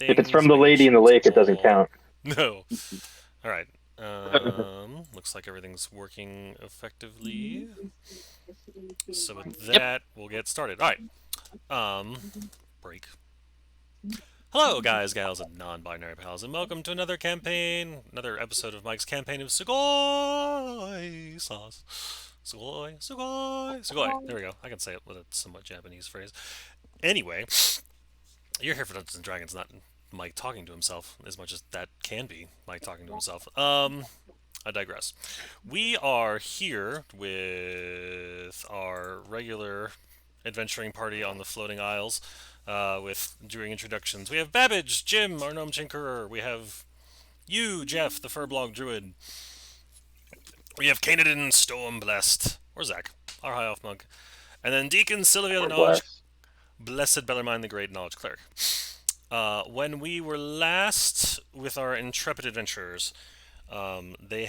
If it's from the lady in the lake, it doesn't count. No. All right. Looks like everything's working effectively. So with Yep. that, we'll get started. All right. Break. Hello, guys, gals, and non-binary pals, and welcome to another campaign, another episode of Mike's campaign of Sugoi sauce. Sugoi, Sugoi, Sugoi. There we go. I can say it with a somewhat Japanese phrase. Anyway, you're here for Dungeons and Dragons, not Mike talking to himself, as much as that can be Mike talking to himself. I digress. We are here with our regular adventuring party on the floating isles, with doing introductions. We have Babbage, Jim, our gnome tinkerer. We have you, Jeff, the furblog druid. We have Canaan, Stormblessed, or Zach, our high elf monk, and then Deacon Sylvia, the Or knowledge, bless. blessed Bellarmine, the great knowledge cleric. When we were last with our intrepid adventurers, they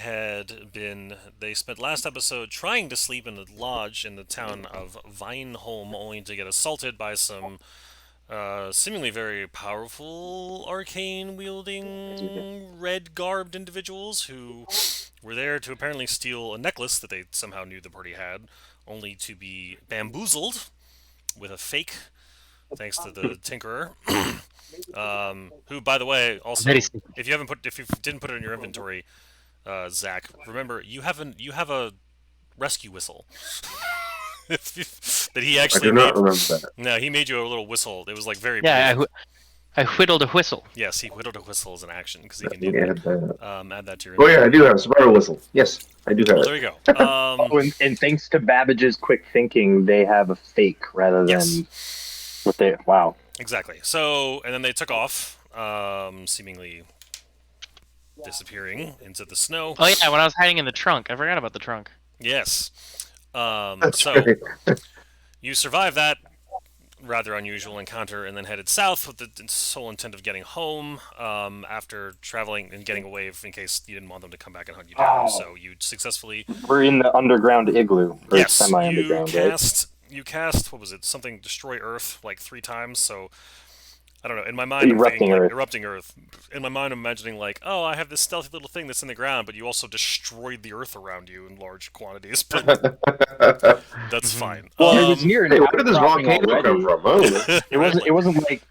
spent last episode trying to sleep in a lodge in the town of Vineholm, only to get assaulted by some seemingly very powerful arcane wielding red garbed individuals who were there to apparently steal a necklace that they somehow knew the party had, only to be bamboozled with a fake, thanks to the tinkerer. Who, by the way, also, Very if you didn't put it in your inventory, Zach, remember you have a rescue whistle that he I actually do made. not remember that. No, he made you a little whistle. It was like very Yeah, brief. I whittled a whistle. Yes, he whittled a whistle as an action because he I can do think I had that. that. Add that to your Oh yeah, I inventory. do have a spiral whistle. Yes, I do have Well, it. there you go. Oh, and thanks to Babbage's quick thinking, they have a fake rather Yes. than what they. Wow. Exactly. So, and then they took off, seemingly disappearing into the snow. Oh yeah, when I was hiding in the trunk, I forgot about the trunk. Yes. That's So right. you survived that rather unusual encounter and then headed south with the sole intent of getting home, after traveling and getting away in case you didn't want them to come back and hunt you down. Oh. So you successfully, We're in the underground igloo, or yes, semi-underground, right? you cast, what was it, something destroy Earth like 3 times. So I don't know. In my mind, I'm Erupting thinking like Earth. erupting Earth. In my mind, I'm imagining like, oh, I have this stealthy little thing that's in the ground, but you also destroyed the Earth around you in large quantities. But that's fine. Well, it was near an Hey, where did this outcropping volcano come already. from? Oh, It wasn't.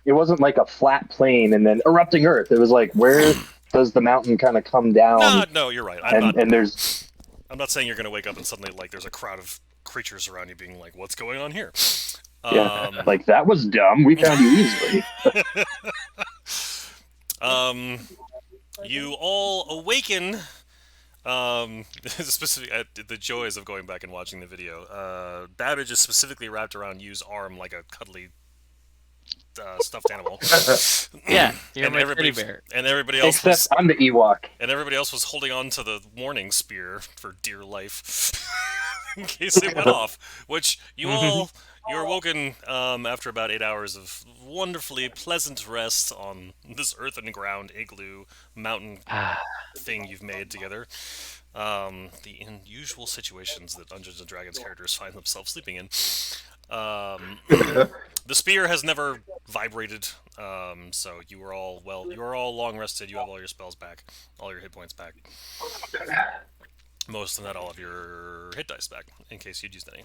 It wasn't like a flat plain and then erupting Earth. It was like, where does the mountain kind of come down? No, you're right. And there's I'm not saying you're gonna wake up and suddenly like there's a crowd of creatures around you being like, what's going on here? yeah, like that was dumb. We found you easily. You all awaken. Specific the joys of going back and watching the video. Babbage is specifically wrapped around Yu's arm like a cuddly stuffed animal. Yeah, you're and my everybody, teddy bear. and everybody else Except was, I'm the Ewok. and everybody else was holding on to the warning spear for dear life in case it went off. Which you're awoken after about 8 hours of wonderfully pleasant rest on this earth and ground igloo mountain thing you've made together. The unusual situations that Dungeons and Dragons characters find themselves sleeping in. The spear has never vibrated, so you are all long rested. You have all your spells back, all your hit points back. Most, if not all, of your hit dice back, in case you'd used any.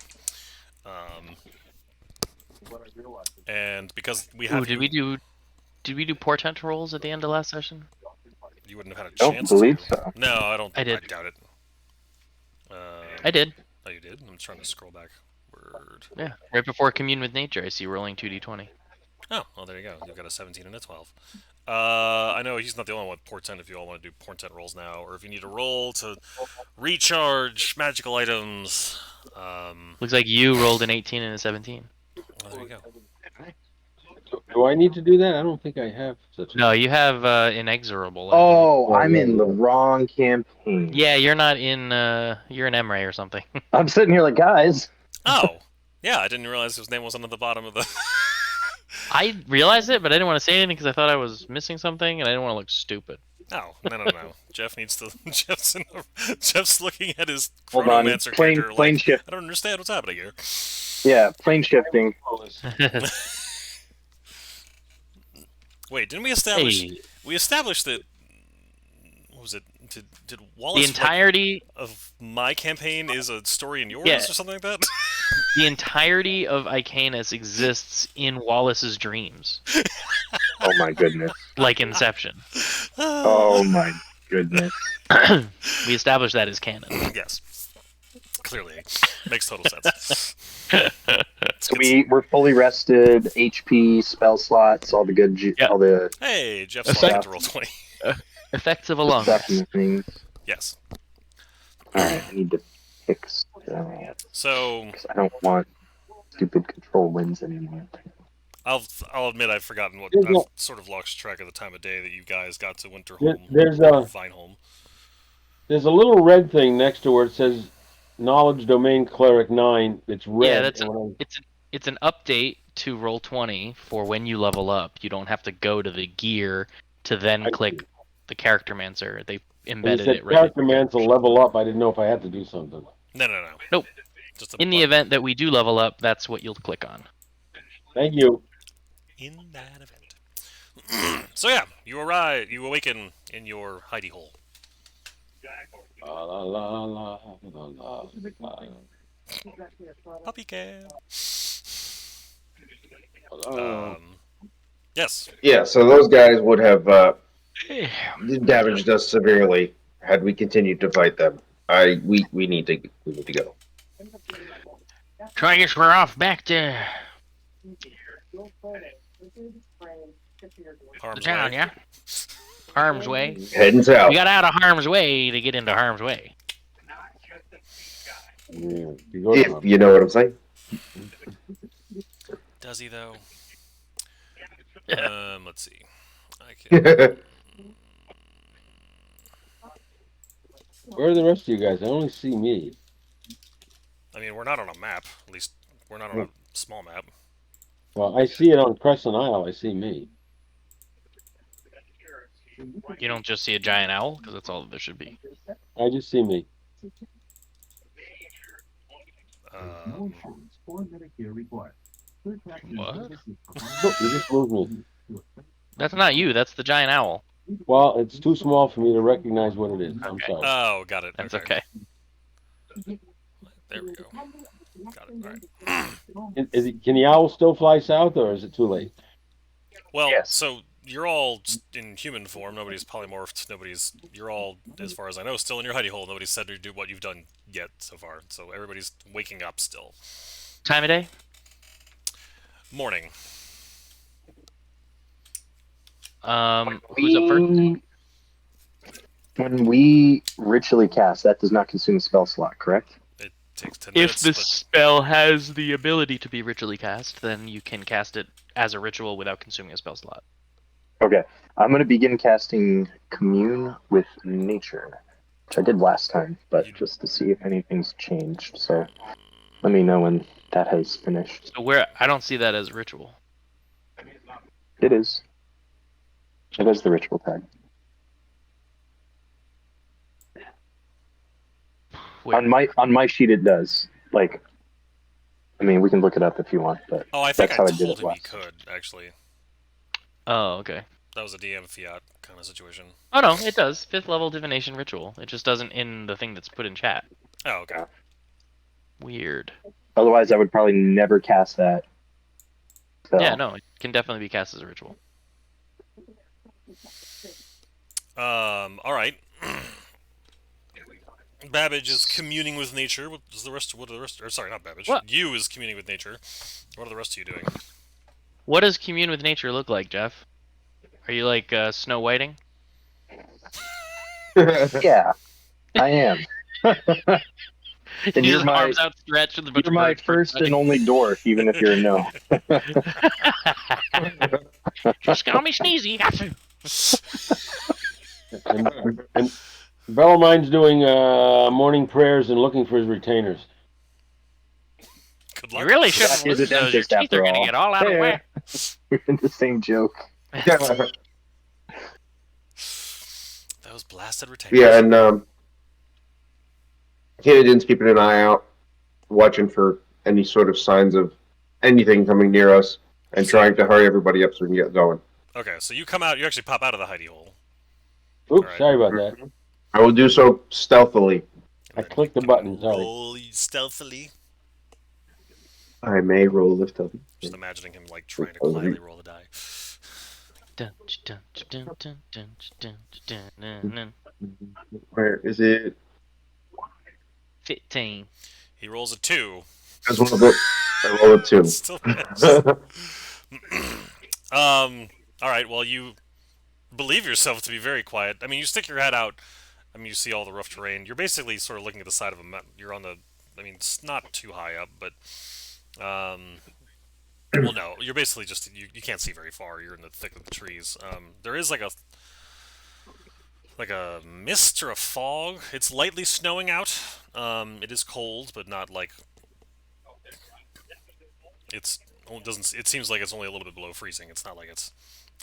And because we have Ooh, did we do portent rolls at the end of last session? you wouldn't have had a Don't chance believe to. so. No, I don't. I did. I doubt it. I did. Oh, you did? I'm trying to scroll back. Word. Yeah, right before commune with nature, I see rolling 2d20. Oh, well, there you go. You've got a 17 and a 12. I know he's not the only one with portent if you all want to do portent rolls now, or if you need a roll to recharge magical items. Looks like you rolled an 18 and a 17. Well, there you go. Do I need to do that? I don't think I have such a... No, you have inexorable. I Oh, I'm in the wrong campaign. believe. Yeah, you're not in. You're in Emre or something. I'm sitting here like, guys. Oh, yeah, I didn't realize his name wasn't at the bottom of the... I realized it, but I didn't want to say anything because I thought I was missing something, and I didn't want to look stupid. Oh, no. Jeff needs to... Jeff's looking at his Hold on. Chronomancer Plane character like, shift. I don't understand what's happening here. Yeah, plane shifting. Wait, didn't we establish? Hey, We established that. What was it? Did the Wallace entirety, of my campaign is a story in yours Yeah. or something like that? the entirety of Icanus exists in Wallace's dreams, Oh my goodness. like Inception. Oh my goodness. We established that as canon. Yes. Clearly, makes total sense. So we're fully rested, HP, spell slots, all the good, Yep. all the Hey, Jeff's Effect- logged into roll 20. Effects of a long stuff and rest. things. Yes. Alright, I need to fix that. So 'Cause I don't want stupid control wins anymore. I'll admit I've forgotten what There's I've no- sort of lost track of the time of day that you guys got to There- Winterholm, there's or a- Vineholm. There's a little red thing next to where it says Knowledge Domain Cleric 9. It's red. Yeah, that's and when it's an update to Roll20 for when you level up. You don't have to go to the gear to then I- click the Character Mancer. They when it embedded said it right. Character Man to level up, I didn't know if I had to do something. No. Nope. Just a In the button. event that we do level up, that's what you'll click on. Thank you. In that event. So yeah, you awaken in your hidey hole. La, la, la, la, la, la, Puppy cam. la. Yes. Yeah, so those guys would have damaged us severely had we continued to fight them. We need to go. So I guess we're off back to Harm's the town, way. yeah? Harm's way. Heading south. We got out of harm's way to get into harm's way. Yeah, you go to If you know what I'm saying. Does he though? Let's see. I can. Where are the rest of you guys? I only see me. I mean, we're not on a map. At least we're not on a small map. Well, I see it on Crescent Isle. I see me. You don't just see a giant owl, because that's all that there should be. I just see me. What? Look, you just moved me. That's not you, that's the giant owl. Well, it's too small for me to recognize what it is. I'm Okay. sorry. Oh, got it. That's okay. There we go. Got it. All right. Can the owl still fly south, or is it too late? Well, Yes. so you're all in human form. Nobody's polymorphed. You're all, as far as I know, still in your hidey hole. Nobody's said to do what you've done yet so far. So everybody's waking up still. Time of day? Morning. Who's up first? When we ritually cast, that does not consume a spell slot, correct? It takes 10 If minutes. the but spell has the ability to be ritually cast, then you can cast it as a ritual without consuming a spell slot. Okay. I'm going to begin casting Commune with Nature, which I did last time, but just to see if anything's changed. So let me know when that has finished. So I don't see that as a ritual. It is. It is the ritual tag. Wait, On my sheet it does. Like, I mean, we can look it up if you want, but oh, I think that's I how I did told it him he last. could, actually. oh, okay. That was a DM fiat kind of situation. Oh no, it does. 5th level divination ritual. It just doesn't in the thing that's put in chat. Oh, okay. Weird. Otherwise, I would probably never cast that. So, Yeah, no, it can definitely be cast as a ritual. All right. Babbage is communing with nature. What are the rest? Or sorry, not Babbage. What? You is communing with nature. What are the rest of you doing? What does commune with nature look like, Jeff? Are you like Snow Whiting? yeah, I am. And His you're my, arms outstretched with a bunch you're of my birds first flying. and only dwarf, even if you're a gnome. Just call me Sneezy. And Bellamine's doing morning prayers and looking for his retainers. Good You luck. really shouldn't He's a lose those. Your dentist teeth after are gonna all. get all out of Hey. whack. We're in the same joke. Those blasted retainers. Yeah, and Canadian's keeping an eye out, watching for any sort of signs of anything coming near us, and trying to hurry everybody up so we can get going. Okay, so you come out. You actually pop out of the hidey hole. Oops, Alright. sorry about that. I will do so stealthily. And I then clicked the you can button, sorry. roll stealthily. I may roll lift up. Just imagining him like trying to quietly roll the die. Dun, dun, dun, dun, dun, dun, dun, dun, dun. Where is it? 15. He rolls a 2. That's one of the. I roll a 2. Still misses. All right. Well, you believe yourself to be very quiet. I mean, you stick your head out. I mean, you see all the rough terrain. You're basically sort of looking at the side of a mountain. You're on the. I mean, it's not too high up, but well, no. You're basically just you can't see very far. You're in the thick of the trees. There is like a mist or a fog. It's lightly snowing out. It is cold, but not like it's. It doesn't. It seems like it's only a little bit below freezing. It's not like it's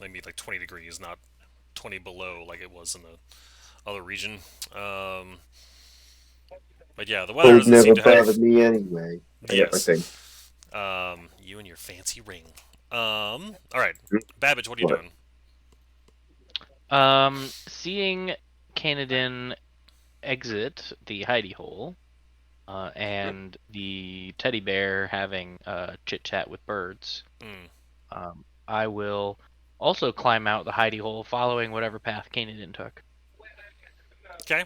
maybe like 20 degrees, not 20 below like it was in the other region. But yeah, the weather Cold doesn't seem never to have. bothered me anyway. I got my Yes. thing. You and your fancy ring. All right, Babbage, what are you What? doing? Seeing Canadin exit the hidey hole, and the teddy bear having a chit chat with birds, Mm. I will also climb out the hidey hole, following whatever path Canadin took. Okay.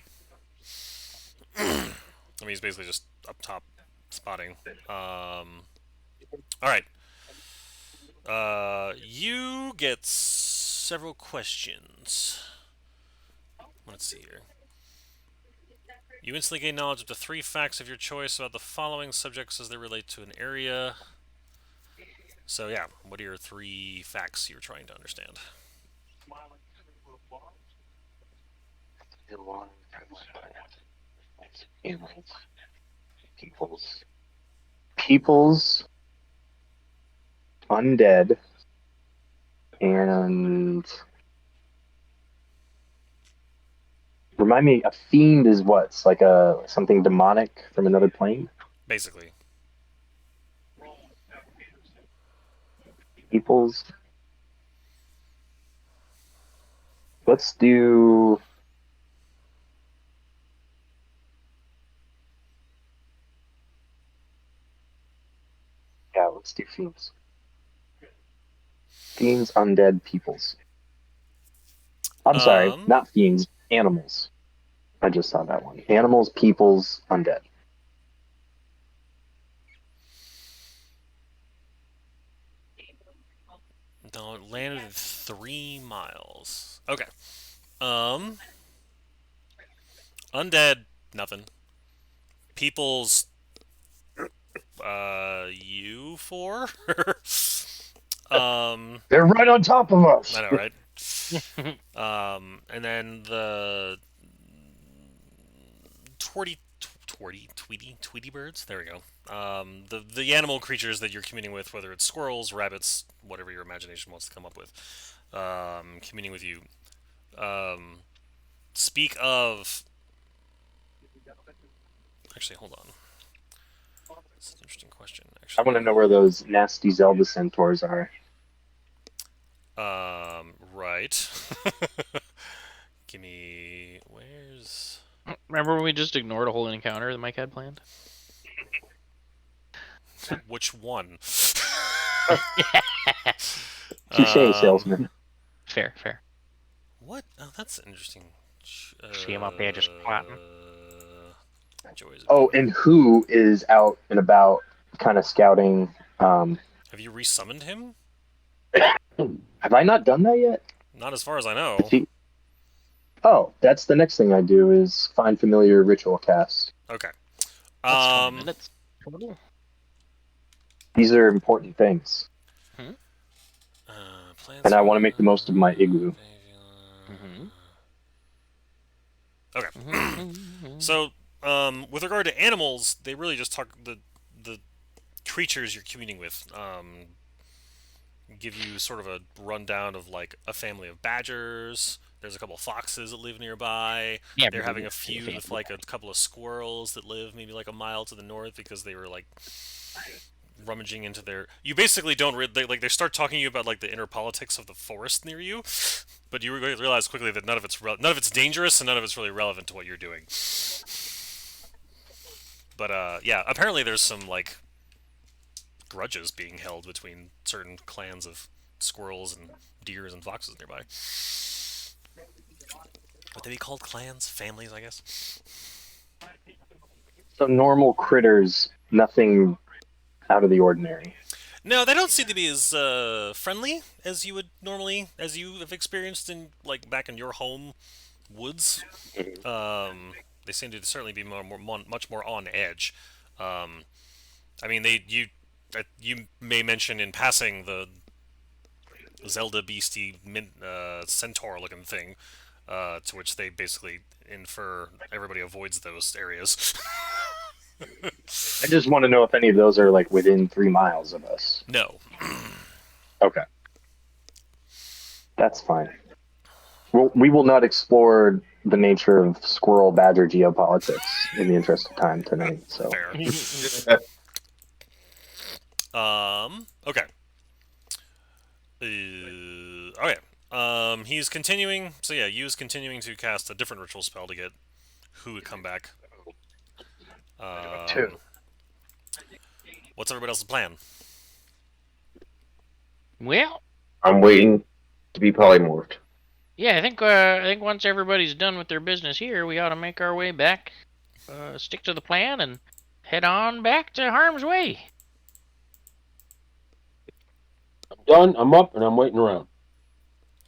I mean, he's basically just up top spotting. All right. You get several questions. Let's see here. You instantly gain knowledge of the 3 facts of your choice about the following subjects as they relate to an area. So yeah, what are your 3 facts you're trying to understand? Peoples, undead, and remind me, a fiend is what? It's like a something demonic from another plane. Basically. Peoples. Let's do. Yeah, let's do fiends. Fiends, undead, peoples. I'm sorry, Um, not fiends, animals. I just saw that one. Animals, peoples, undead. no, it landed at 3 miles. Okay. Undead, nothing. People's, you 4? They're right on top of us. I know, right? And then the Tweety birds. There we go. The animal creatures that you're communing with, whether it's squirrels, rabbits, whatever your imagination wants to come up with, communing with you. Speak of. Actually, hold on. That's an interesting question. I Actually, want to know where those nasty Zelda centaurs are. right. Give me. Where's. Remember when we just ignored a whole encounter that Mike had planned? Which one? Touche, salesman. Fair, fair. What? Oh, that's interesting. See him up there just plotting. Joys of Oh, being- and who is out and about, kind of scouting? Have you resummoned him? Have I not done that yet? Not as far as I know. Oh, that's the next thing I do is find familiar ritual cast. Okay. That's 20 minutes total. These are important things, Plants and I want to make the most of my igloo. Okay. So, with regard to animals, they really just talk the creatures you're communing with. Give you sort of a rundown of like a family of badgers. There's a couple of foxes that live nearby. Yeah, They're having a feud with like a couple of squirrels that live maybe like a mile to the north because they were like rummaging into their. You basically don't they start talking to you about like the inner politics of the forest near you, but you realize quickly that none of it's dangerous and none of it's really relevant to what you're doing. But yeah, apparently there's some like grudges being held between certain clans of squirrels and deers and foxes nearby. Would they be called clans? Families, I guess. So normal critters, nothing out of the ordinary. No, they don't seem to be as friendly as you have experienced in like back in your home woods. They seem to certainly be much more on edge. I mean, you may mention in passing the Zelda beastie centaur-looking thing, to which they basically infer everybody avoids those areas. I just want to know if any of those are like within 3 miles of us. No. Okay. That's fine. Well, we will not explore the nature of squirrel badger geopolitics in the interest of time tonight. So Fair. Okay. Okay. He's continuing. So yeah, Yu's continuing to cast a different ritual spell to get Who to come back. 2. What's everybody else's plan? Well, I'm waiting to be polymorphed. yeah, I think once everybody's done with their business here, we ought to make our way back, stick to the plan, and head on back to Harm's Way. I'm done. I'm up, and I'm waiting around.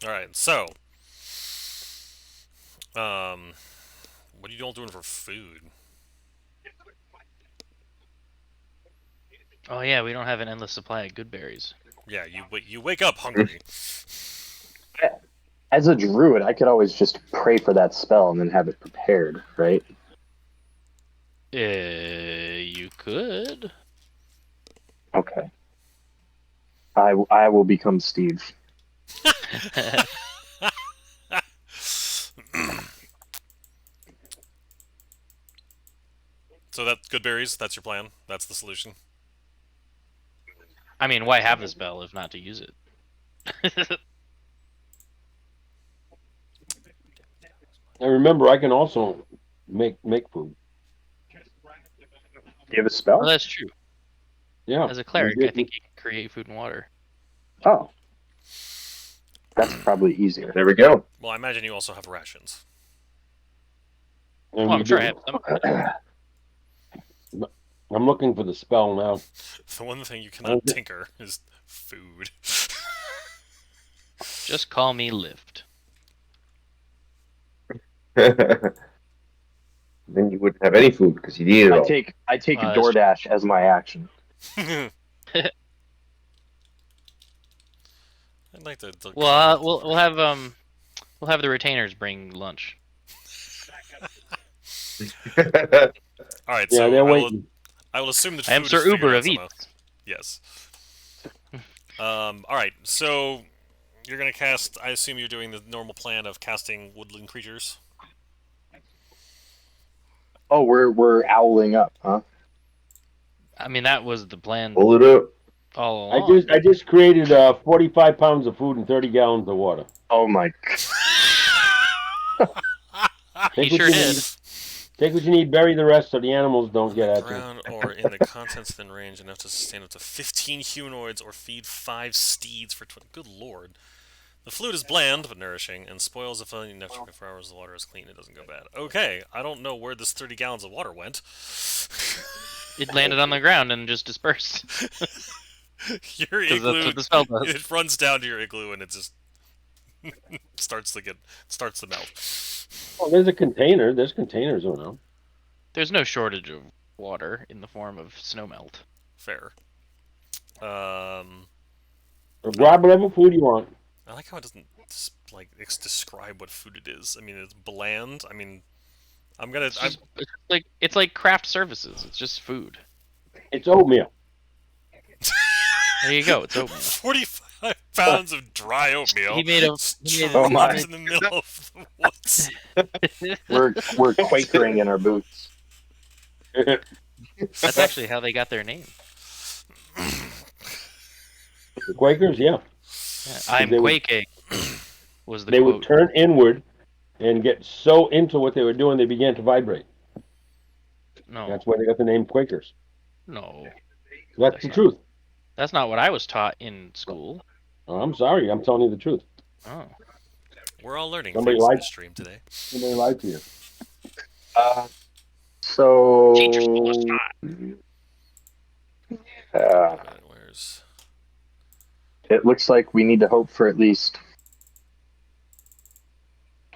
All right. So, what are you all doing for food? Oh yeah, we don't have an endless supply of good berries. Yeah, you wake up hungry. as a druid, I could always just pray for that spell and then have it prepared, right? You could. Okay. I will become Steve. So that's good berries. That's your plan. That's the solution. I mean, why have the spell if not to use it? And remember, I can also make food. Do you have a spell? Well, that's true. Yeah. As a cleric, I think you can create food and water. Oh. That's probably easier. There we go. Well, I imagine you also have rations. And Well, we I'm sure I do- have some. I'm looking for the spell now. The one thing you cannot tinker is food. Just call me Lift. Then you wouldn't have any food because you'd eat it all. I take That's DoorDash as my action. I'd like to. Well, we'll have the retainers bring lunch. All right. Yeah, So they're waiting. I will assume that I am food Sir is figured Uber out of somehow. Eats. Yes. All right. So you're gonna cast. I assume you're doing the normal plan of casting woodland creatures. Oh, we're owling up, huh? I mean, that was the plan Pull it up. all I along. just created 45 pounds of food and 30 gallons of water. Oh my. He Take what sure you did. need. Take what you need, bury the rest so the animals don't get at you. Ground or in the contents within range enough to sustain up to 15 humanoids or feed 5 steeds for 20. Good lord. The fluid is bland but nourishing and spoils if only enough for hours the water is clean. It doesn't go bad. Okay, I don't know where this 30 gallons of water went. It landed on the ground and just dispersed. Your Because that's igloo, what the spell does. it runs down to your igloo and it just starts to melt. Oh, there's a container. There's containers around. There's no shortage of water in the form of snowmelt. Fair. Or grab whatever food you want. I like how it doesn't describe what food it is. I mean, it's bland. I mean, It's like craft services. It's just food. It's oatmeal. There you go. It's oatmeal. 45 pounds of dry oatmeal. He made a Oh my. in the middle of the woods. We're quakering in our boots. That's actually how they got their name. The Quakers, yeah. I'm They would- quaking. Was the They would quote? turn inward and get so into what they were doing, they began to vibrate. No, That's why they got the name Quakers. no, That's That's the not- truth. that's not what I was taught in school. Oh, I'm sorry. I'm telling you the truth. Oh, We're all learning Somebody things in lied. this stream today. Somebody lied to you. So teacher's was taught. Alright, where's... it looks like we need to hope for at least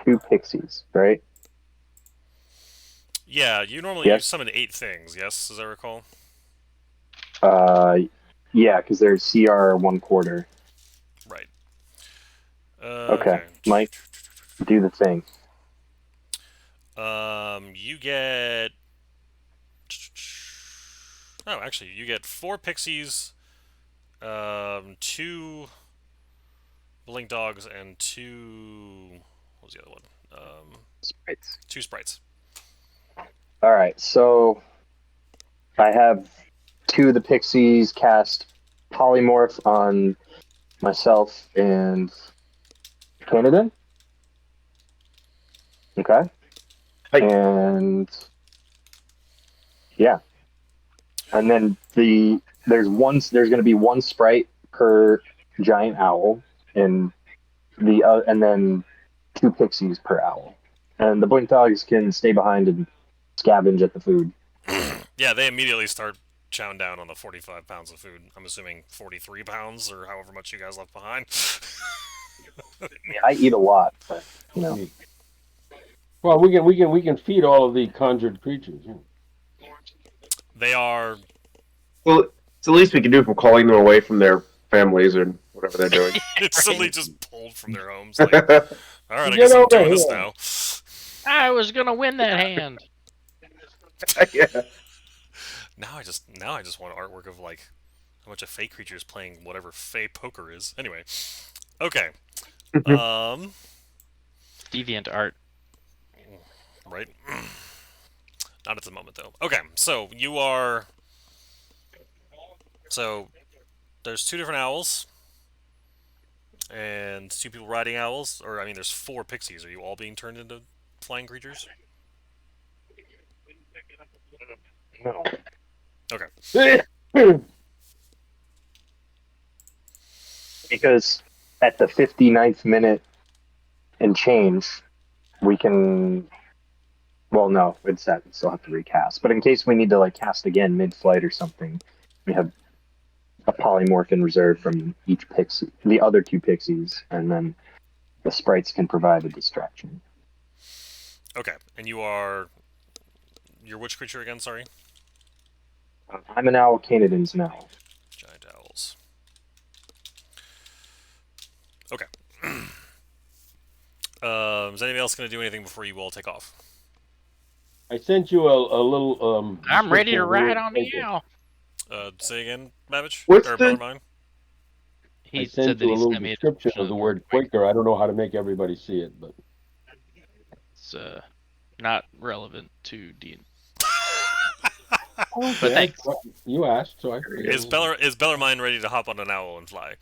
2 pixies, right? Yeah, you normally Yes. summon 8 things, yes, as I recall? Yeah, because there's CR 1/4. Right. Okay, Mike, do the thing. You get... Oh, actually, you get 4 pixies, 2 blink dogs, and 2... What was the other one? Sprites. 2 sprites. All right, so I have 2 of the pixies cast polymorph on myself and Canada. Okay. Hi. And yeah, and then there's going to be 1 sprite per giant owl, and and then 2 pixies per owl, and the blink dogs can stay behind and scavenge at the food. Yeah, they immediately start chowing down on the 45 pounds of food. I'm assuming 43 pounds, or however much you guys left behind. Yeah, I eat a lot, but you know. Well, we can feed all of the conjured creatures. Yeah. They are... Well, it's the least we can do for calling them away from their families or whatever they're doing. It's suddenly just pulled from their homes. Like, alright, I Get guess I'm over doing this here. now. I was gonna win that hand. Yeah. Now I just want artwork of, like, a bunch of fey creatures playing whatever fey poker is. Anyway. Okay. Deviant art. Right? Not at the moment, though. Okay, so you are... So, there's 2 different owls. And 2 people riding owls. Or, I mean, there's 4 pixies. Are you all being turned into flying creatures? No. Okay. Because at the 59th minute and change, we can. Well, no, it's that we still have to recast. But in case we need to like cast again mid-flight or something, we have a polymorph in reserve from each pixie, the other 2 pixies, and then the sprites can provide a distraction. Okay, and you are... You're which creature again, sorry? I'm an owl. Canadian's an owl. Giant owls. Okay. Is anybody else going to do anything before you all take off? I sent you a little. I'm ready to description of ride the on the Quaker. owl. Say again, Babbage? What's Or the- Brother Mine? He I said sent that you a he little sent me a description of the word Quaker. I don't know how to make everybody see it, but It's not relevant to D. but thanks. You asked, so I. Is Bellarmine ready to hop on an owl and fly?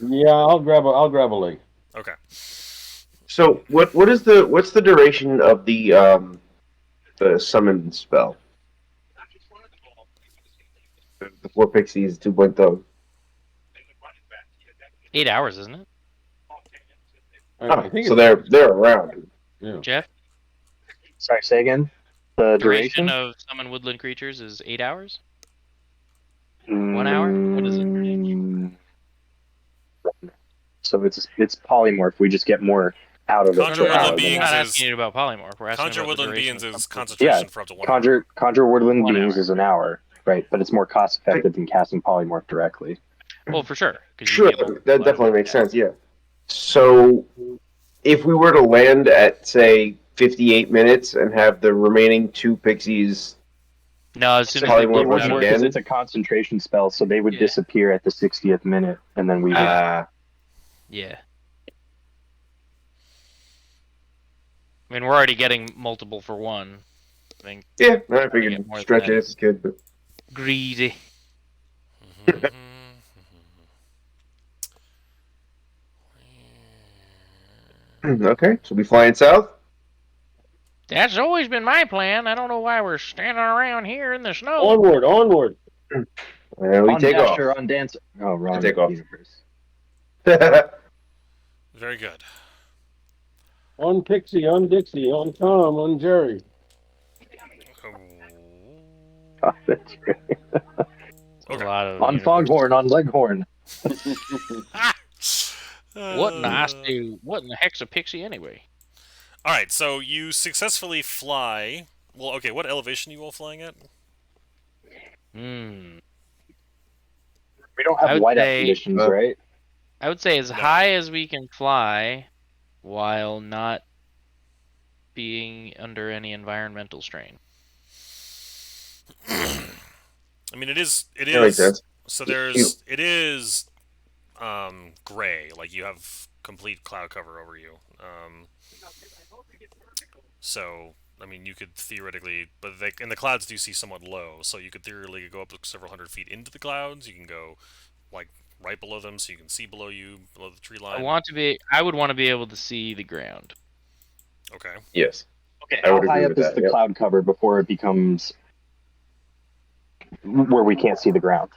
Yeah, I'll grab a leg. Okay. So what's the duration of the summon spell? The 4 pixies, 2 blink dogs. 8 hours, isn't it? I think So it's, they're around. yeah. Jeff? Sorry, say again. The Duration duration? of summon woodland creatures is 8 hours? 1 hour? What is it? So it's polymorph. We just get more out of it. Conjure per Woodland hour than Beings We're not that. is- asking you about polymorph. We're asking Conjure about the Woodland duration Beings of is summon. concentration for up to 1 hour. Conjure Woodland 1 Beings hour. is an hour, right? But it's more cost effective than casting polymorph directly. Well, for sure. 'cause you Sure, get multiple that out definitely of makes it. sense. Yeah. So if we were to land at say 58 minutes and have the remaining 2 pixies, No, as soon as Polymorph they They blow once wouldn't out work of again? because it's a concentration spell, so they would Yeah. disappear at the 60th minute, and then we would. Yeah. I mean, we're already getting multiple for 1. I think yeah, I get figured more than stretch that. it if it's good. But greedy. Okay, so we flying south. That's always been my plan. I don't know why we're standing around here in the snow. Onward, onward. And we On take off. Dasher, on Dancer. Oh, wrong take off. universe. Very good. On Pixie, on Dixie, on Tom, on Jerry. Oh, that's great. A Okay. lot of On universe. Foghorn, on Leghorn. What in the heck's a pixie anyway? All right, so you successfully fly. Well, okay. What elevation are you all flying at? Hmm. We don't I have would whiteout say- conditions, right? I would say as No. high as we can fly, while not being under any environmental strain. I mean, it is. It That makes is. sense. So there's. It is. Gray. Like you have complete cloud cover over you. So I mean, you could theoretically, but and the clouds do see somewhat low, so you could theoretically go up several hundred feet into the clouds. You can go like right below them, so you can see below you, below the tree line. I would want to be able to see the ground. Okay. Yes. Okay, I how would high agree up with is that, the yep. cloud cover before it becomes where we can't see the ground?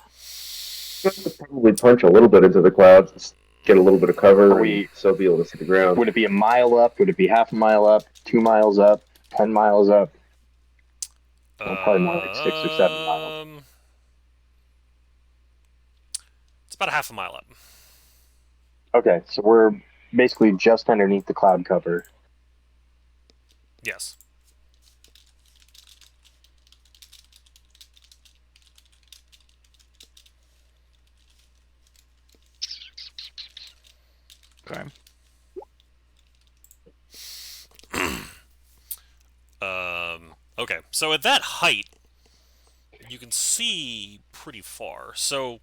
Probably punch a little bit into the clouds, get a little bit of cover, Are we- and still be able to see the ground. Would it be a mile up? Would it be half a mile up? 2 miles up? 10 miles up? Well, probably more like 6 or 7 miles. It's about a half a mile up. Okay, so we're basically just underneath the cloud cover. Yes. Okay. Okay, so at that height, you can see pretty far. So,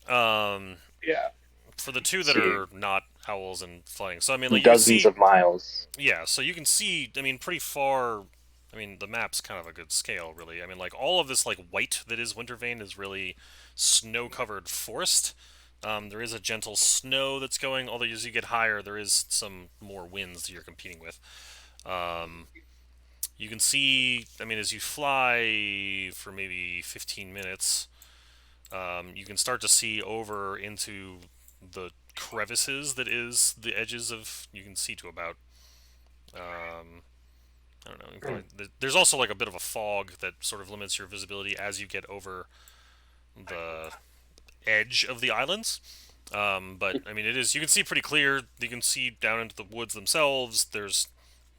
Yeah. for the two that are not owls and flying, so I mean, like Dozens of miles. yeah, so you can see, I mean, pretty far. I mean, the map's kind of a good scale, really. I mean, like all of this like white that is Wintervane is really snow-covered forest. There is a gentle snow that's going, although as you get higher, there is some more winds that you're competing with. You can see, I mean, as you fly for maybe 15 minutes, you can start to see over into the crevices that is the edges of. You can see to about. I don't know. There's also like a bit of a fog that sort of limits your visibility as you get over the edge of the islands. But I mean, it is. You can see pretty clear. You can see down into the woods themselves. There's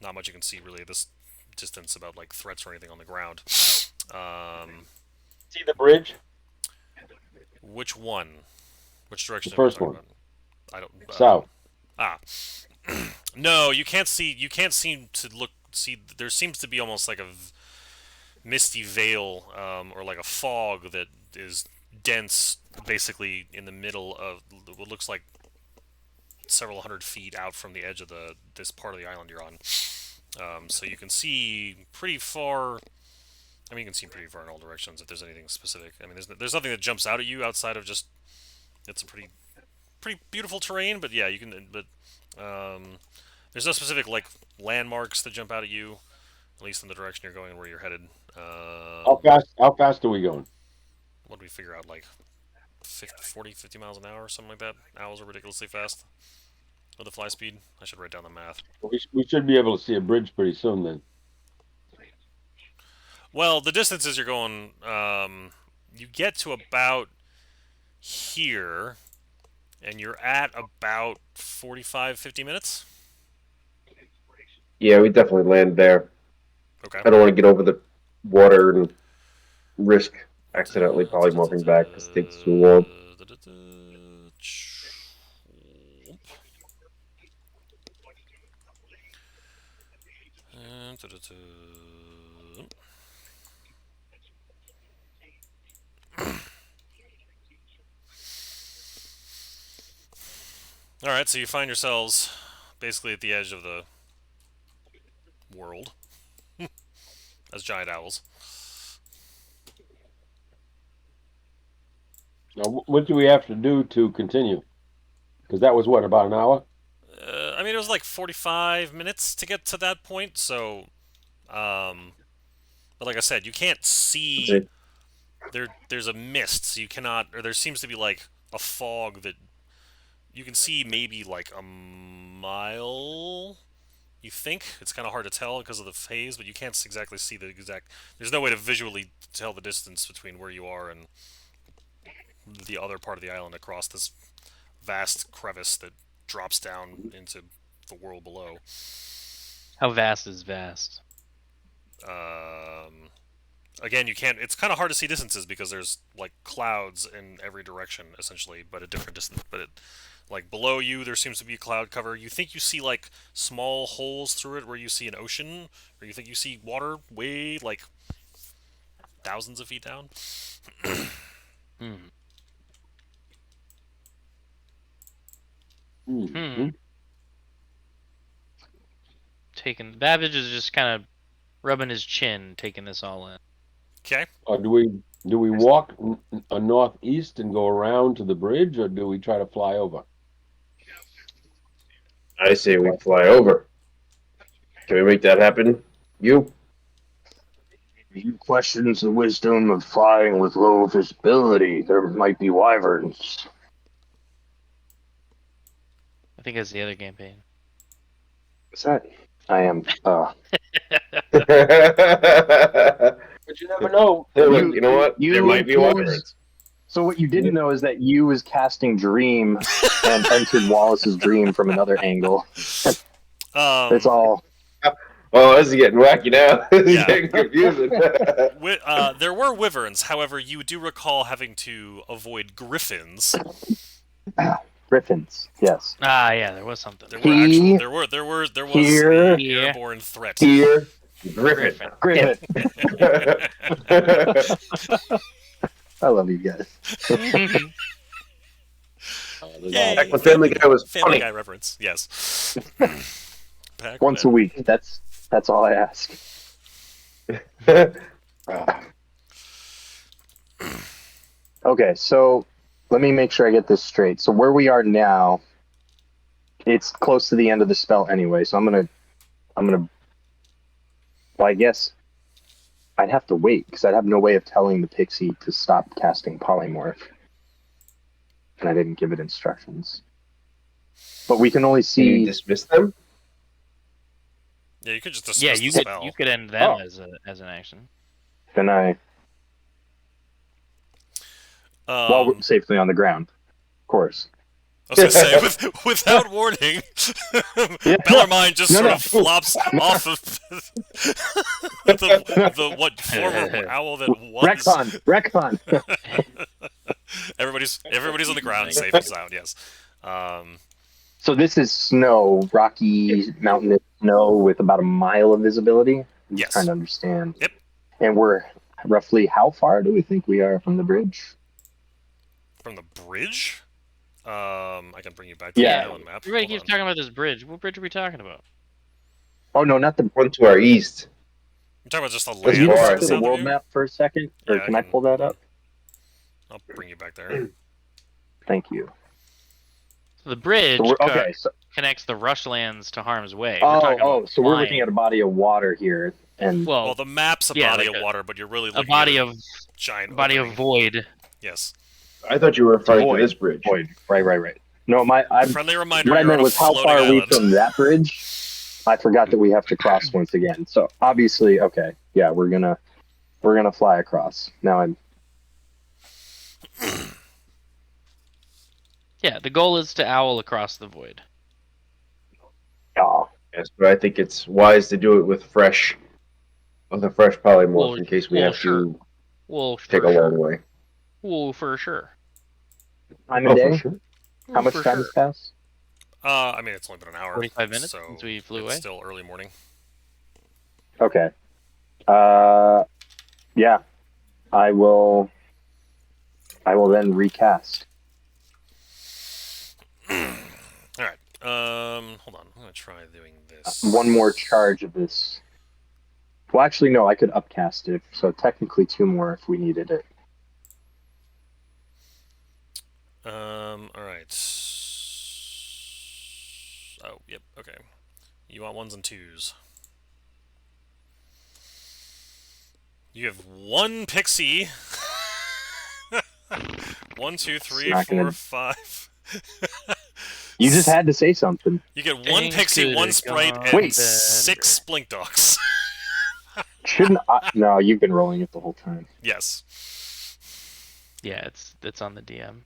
not much you can see really at this distance about like threats or anything on the ground. See the bridge? Which one? Which direction? The first are we one. talking about? I don't. South. No, you can't see. You can't seem to look. See, there seems to be almost like a misty veil, or like a fog that is dense, basically in the middle of what looks like several hundred feet out from the edge of this part of the island you're on. So you can see pretty far. I mean, you can see pretty far in all directions if there's anything specific. I mean, there's nothing that jumps out at you outside of just it's a pretty beautiful terrain. But yeah, you can. But there's no specific like landmarks that jump out at you, at least in the direction you're going and where you're headed. How fast are we going? What do we figure out? Like 50 miles an hour, something like that. Owls are ridiculously fast with the fly speed. I should write down the math. We should be able to see a bridge pretty soon then. Well, the distances you're going, you get to about here, and you're at about 45, 50 minutes. Yeah, we definitely land there. Okay. I don't want to get over the water and risk accidentally polymorphing back because it takes too long. Alright, so you find yourselves basically at the edge of the world as giant owls. Now, what do we have to do to continue? Because that was what, about an hour? I mean, it was like 45 minutes to get to that point, so, but like I said, you can't see. There's a mist, so you cannot, or there seems to be like a fog that you can see maybe like a mile. You think it's kind of hard to tell because of the haze, but you can't exactly see the exact. There's no way to visually tell the distance between where you are and the other part of the island across this vast crevice that drops down into the world below. How vast is vast? Again, you can't. It's kind of hard to see distances because there's like clouds in every direction, essentially, but a different distance. But like below you, there seems to be cloud cover. You think you see like small holes through it where you see an ocean, or you think you see water way like thousands of feet down. Hmm. Mm-hmm. Babbage is just kind of rubbing his chin, taking this all in. Okay. Do we walk northeast and go around to the bridge, or do we try to fly over? I say we fly over. Can we make that happen? You? You questions the wisdom of flying with low visibility. There might be wyverns. I think that's the other campaign. What's that? I am. But you never know. You know what? There might be wyverns. So what you didn't know is that you was casting Dream and entered Wallace's dream from another angle. It's all. Oh, this is getting wacky now. This is Yeah. getting confusing. There were wyverns, however, you do recall having to avoid griffins. Griffins, yes. Ah, yeah, there was something. There was Here. an airborne threat. Here, Griffin. Griffin. I love you guys. Yay, Back when Family Guy was Family funny. Guy reference, yes. Back Once a when- week. That's all I ask. Okay, so let me make sure I get this straight. So where we are now, it's close to the end of the spell anyway. So I'm gonna. Well, I guess I'd have to wait because I'd have no way of telling the pixie to stop casting polymorph, and I didn't give it instructions. But we can only Can you see. dismiss them? Yeah, you could just Yeah, dismiss you the could spell. you could end them Oh. as an action. Then I. While we're safely on the ground, of course. I was gonna say, without warning, Bellarmine just sort of flops off of the what former owl that was. Retcon. Everybody's on the ground, safe and sound. Yes. So this is snow, rocky mountainous snow with about a mile of visibility. I'm Yes. trying to understand. Yep. And we're roughly how far do we think we are from the bridge? From the bridge. I can bring you back to Yeah. the island map. Everybody Hold keeps on. talking about this bridge. What bridge are we talking about? Oh no, not the. One to our east. You're talking about just the Can land you far, go I back to the south of world you? map for a second, or Yeah, can I pull that up? I'll bring you back there. Thank you. So the bridge So okay. So, connects the Rushlands to Harm's Way. We're talking about so we're flying. looking at a body of water here, and Well, the map's a yeah, body like of water, but you're really a looking body at of giant body of opening. void. Yes. I thought you were referring Void. to this bridge. void. Right. No, Friendly reminder. what I You're meant on a was how floating far are we island. from that bridge? I forgot that we have to cross once again. So obviously, okay, yeah, we're gonna fly across. Now I'm. Yeah, the goal is to owl across the void. Oh, Yes, but I think it's wise to do it with a fresh polymorph Well, in case we well, have sure. to Well, take for a sure. long way. Well, for sure. time of day. for sure. How much For time sure. has passed? I mean, it's only been an hour. 45 minutes so since we flew it's away? still early morning. Okay. Yeah, I will then recast. All right. Hold on. I'm gonna try doing this. One more charge of this. Well, actually, no, I could upcast it. So technically, two more if we needed it. All right. Oh, yep. Okay. You want ones and twos. You have one pixie. One, two, It's three, not four, gonna. five. You just had to say something. You get one Things pixie, could one have sprite, gone and Wait. better. 6 blink dogs. Shouldn't I? No, you've been rolling it the whole time. Yes. Yeah, it's on the DM.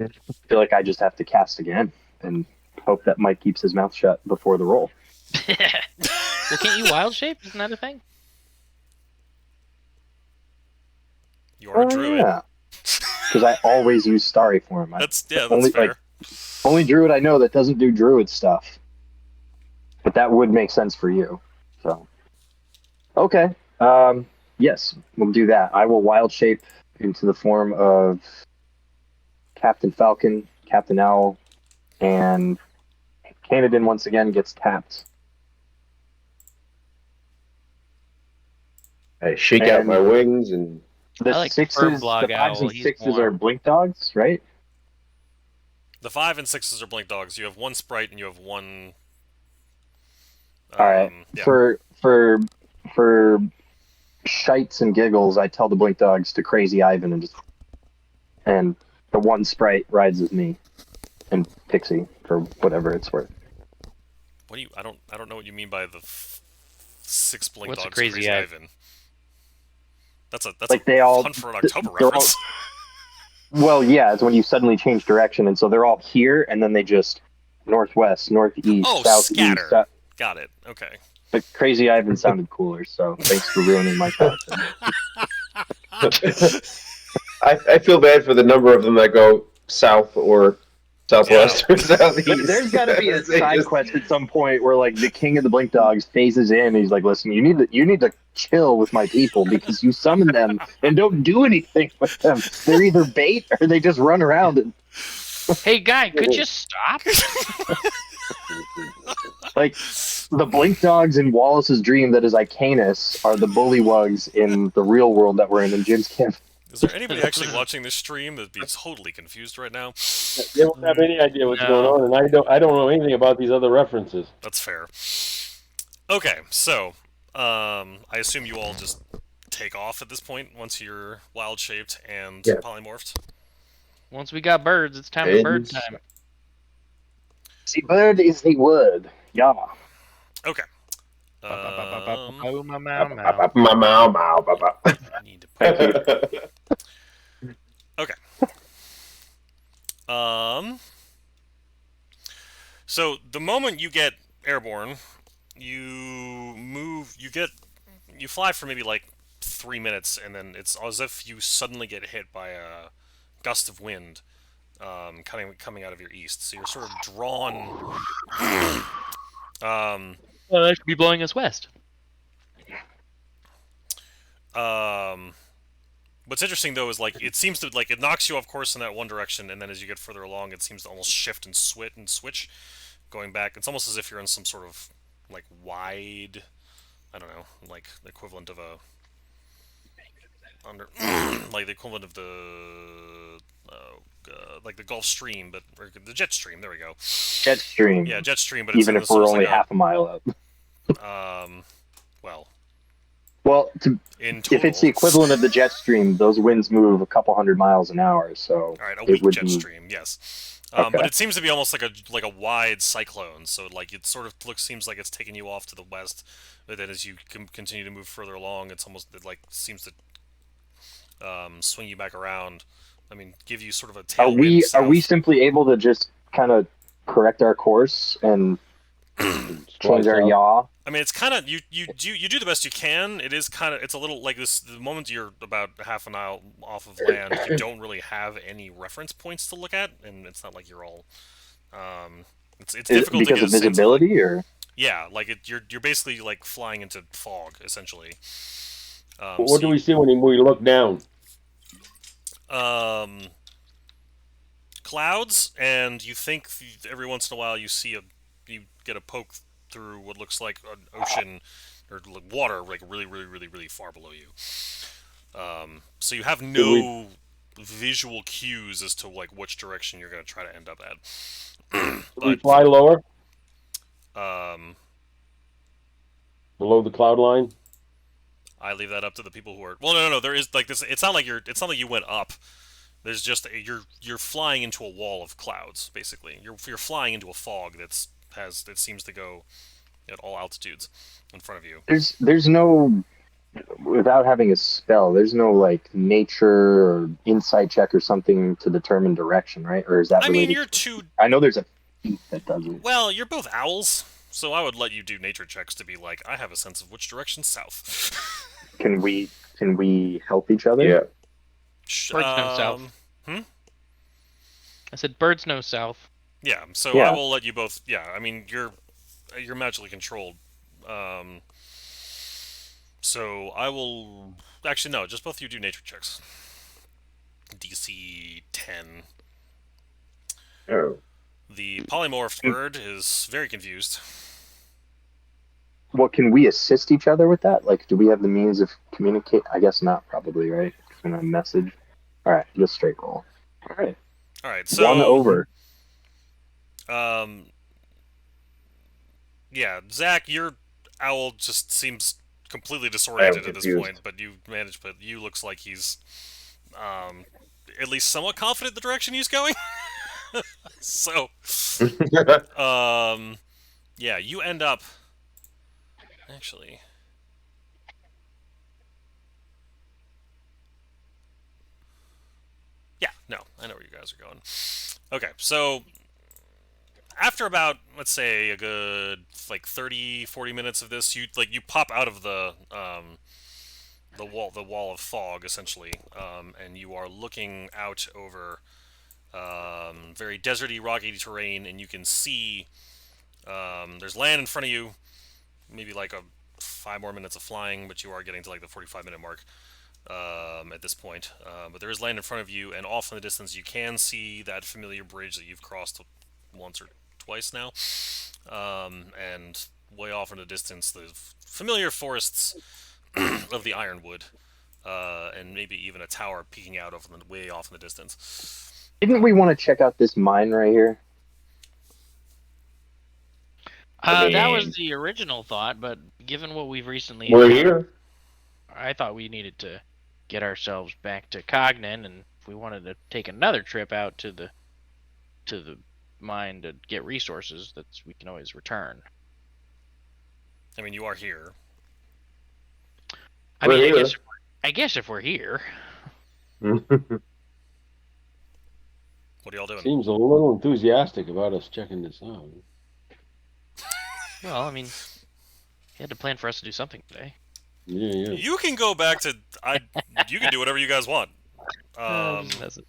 I feel like I just have to cast again and hope that Mike keeps his mouth shut before the roll. Well, can't you wild shape? Isn't that a thing? You're a druid. Yeah, because I always use starry form. That's only fair. only druid I know that doesn't do druid stuff. But that would make sense for you. So okay. Yes, we'll do that. I will wild shape into the form of Captain Falcon, Captain Owl, and Canadin once again gets tapped. I shake out And my wings and the I like sixes, Furblog the fives Owl, and he's sixes are warm. blink dogs, right? The 5 and 6s are blink dogs. You have one sprite and you have one. All right. Yeah. For shites and giggles, I tell the blink dogs to crazy Ivan and the one sprite rides with me and Pixie for whatever it's worth. What do you? I don't know what you mean by the 6 blink What's a dogs. crazy Ivan. That's Like a they all Hunt for an October they're reference. Well, yeah, it's when you suddenly change direction, and so they're all here, and then they just northwest, northeast, Oh, southeast. scatter. Got it. Okay. But Crazy Ivan sounded cooler, so thanks for ruining my content. I feel bad for the number of them that go south or southwest or southeast. There's got to be a They side just- quest at some point where, like, the king of the Blink Dogs phases in. And he's like, "Listen, you need to chill with my people because you summon them and don't do anything with them. They're either bait or they just run around and Hey, guy, could you stop? like." The Blink Dogs in Wallace's dream that is Icanus are the bullywugs in the real world that we're in Jim's camp. Is there anybody actually watching this stream that'd be totally confused right now? They don't have any idea what's No. going on, and I don't know anything about these other references. That's fair. Okay, so I assume you all just take off at this point once you're wild shaped and Yeah. polymorphed. Once we got birds, it's time for bird time. See, bird is the word. Yeah. Okay. Oh, my Ma- mow, mow, ba- ba. Need to Thank you. Okay. So the moment you get airborne, you fly for maybe like 3 minutes, and then it's as if you suddenly get hit by a gust of wind, coming out of your east. So you're sort of drawn. Well, that should be blowing us west. What's interesting though is like it seems to like it knocks you off course in that one direction, and then as you get further along, it seems to almost shift and switch, going back. It's almost as if you're in some sort of like wide, I don't know, like the equivalent of a like the equivalent of the like the Gulf Stream, but or the jet stream. There we go. Jet stream. Yeah, jet stream, but it's Even in if the we're sort of only like half a mile up. well, If in total, it's the equivalent of the jet stream, those winds move a couple hundred miles an hour. So all right, a it weak would jet be- stream, yes. Okay. But it seems to be almost like a wide cyclone. So like it sort of seems like it's taking you off to the west, but then as you continue to move further along, it's almost it like seems to swing you back around. I mean, give you sort of a Are we tailwind south. simply able to just kind of correct our course and change our South. yaw? I mean, it's kind of you do the best you can. It is kind of it's a little like this. The moment you're about half an mile off of land, you don't really have any reference points to look at, and it's not like you're all. It's Is it difficult to because get of a sense of, like, visibility, or yeah, like you're basically like flying into fog essentially. What do we see when we look down? Clouds, and you think every once in a while you get a poke through what looks like an ocean or water, like really far below you. So you have no visual cues as to like which direction you're going to try to end up at. Do we But fly lower, um, below the cloud line? I leave that up to the people who are. Well, no. There is like this. It's not like you went up. There's just you're flying into a wall of clouds. Basically, you're flying into a fog that seems to go at all altitudes in front of you. There's no, without having a spell, there's no like nature or insight check or something to determine direction, right? Or is that I mean, related you're to two. I know there's a feat that does it. Well, you're both owls, so I would let you do nature checks to be like, I have a sense of which direction's south. Can we help each other? Yeah. Birds know south. I said birds know south. Yeah. So I Yeah. will let you both. Yeah. I mean, you're magically controlled. So I will. Actually, no. Just both of you do nature checks. DC 10. Oh. The polymorphed bird is very confused. Well, can we assist each other with that? Like, do we have the means of communicate? I guess not, probably, right? Can I message? All right, just straight roll. All right, All right. So 1 over. Um. Yeah, Zach, your owl just seems completely disoriented at this confused. point, but you looks like he's at least somewhat confident the direction he's going. So, yeah, you end up actually. Yeah, no, I know where you guys are going. Okay, so after about, let's say, a good like 30-40 minutes of this, you pop out of the wall of fog essentially, and you are looking out over very deserty, rocky terrain, and you can see there's land in front of you. Maybe like a 5 more minutes of flying, but you are getting to like the 45-minute mark at this point. But there is land in front of you, and off in the distance, you can see that familiar bridge that you've crossed once or twice now. And way off in the distance, the familiar forests of the Ironwood, and maybe even a tower peeking out over the way off in the distance. Didn't we want to check out this mine right here? That was mean- the original thought, but given what we've recently We're encountered, here. I thought we needed to get ourselves back to Cognan, and if we wanted to take another trip out to the mine to get resources, we can always return. I mean, you are here. I We're mean, here. I guess if we're here, What are y'all doing? Seems a little enthusiastic about us checking this out. well, I mean, he had to plan for us to do something today. Yeah. You can go back to you can do whatever you guys want. That's it.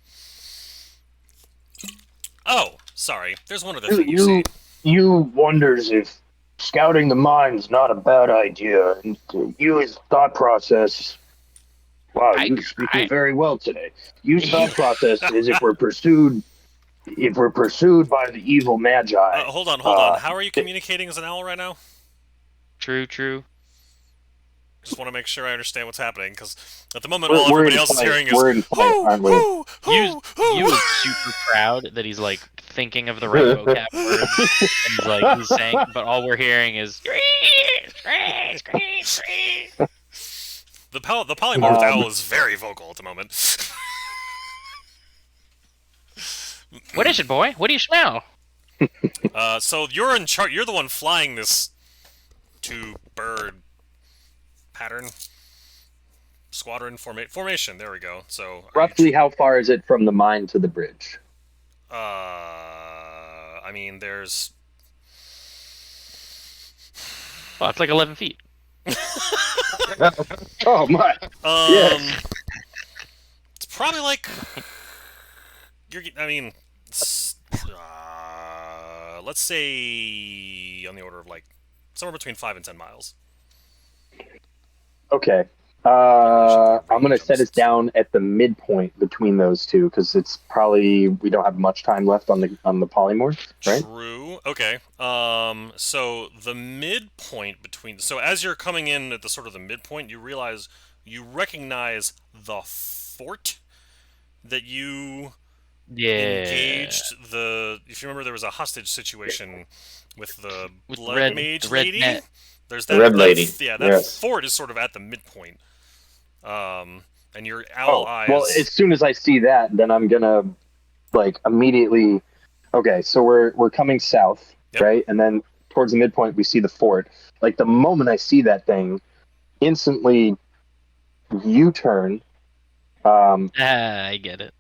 Oh, sorry. There's one other thing you see. You wonders if scouting the mine's not a bad idea. And Yu's thought process. Wow, you're speaking very well today. Yu's thought process is if we're pursued by the evil magi. Hold on. How are you communicating as an owl right now? True. Just want to make sure I understand what's happening, because at the moment, We're- all we're everybody in else is flight. hearing is We're in flight, aren't we? You is super proud that he's like thinking of the right vocab words, and he's saying, but all we're hearing is the polymorphed owl is very vocal at the moment. What is it, boy? What do you smell? So you're in charge. You're the one flying this two-bird pattern squadron formation. There we go. So Roughly, how far is it from the mine to the bridge? I mean, there's. Well, it's like 11 feet. Oh my! Yes. It's probably like. Let's say on the order of like somewhere between 5 and 10 miles. Okay. I'm gonna set us down at the midpoint between those two because it's probably we don't have much time left on the polymorph, right? True. Okay. So the midpoint between. So as you're coming in at the sort of the midpoint, you recognize the fort that you Yeah. engaged the. If you remember, there was a hostage situation with the With blood the mage red lady. net. There's The red lady. that Yes. fort is sort of at the midpoint. And your owl Oh, well, eyes. as soon as I see that, then I'm gonna like immediately. Okay, so we're coming south, Yep. right? And then towards the midpoint, we see the fort. Like the moment I see that thing, instantly U-turn. I get it.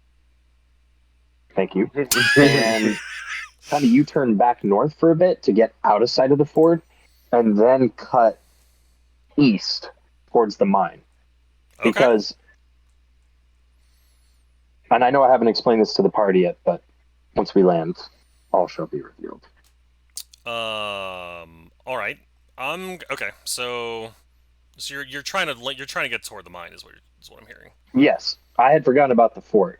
Thank you. And kind of U-turn back north for a bit to get out of sight of the fort, and then cut east towards the mine. Okay. Because, and I know I haven't explained this to the party yet, but once we land, all shall be revealed. All right. Okay. So you're trying to get toward the mine is what I'm hearing. Yes, I had forgotten about the fort.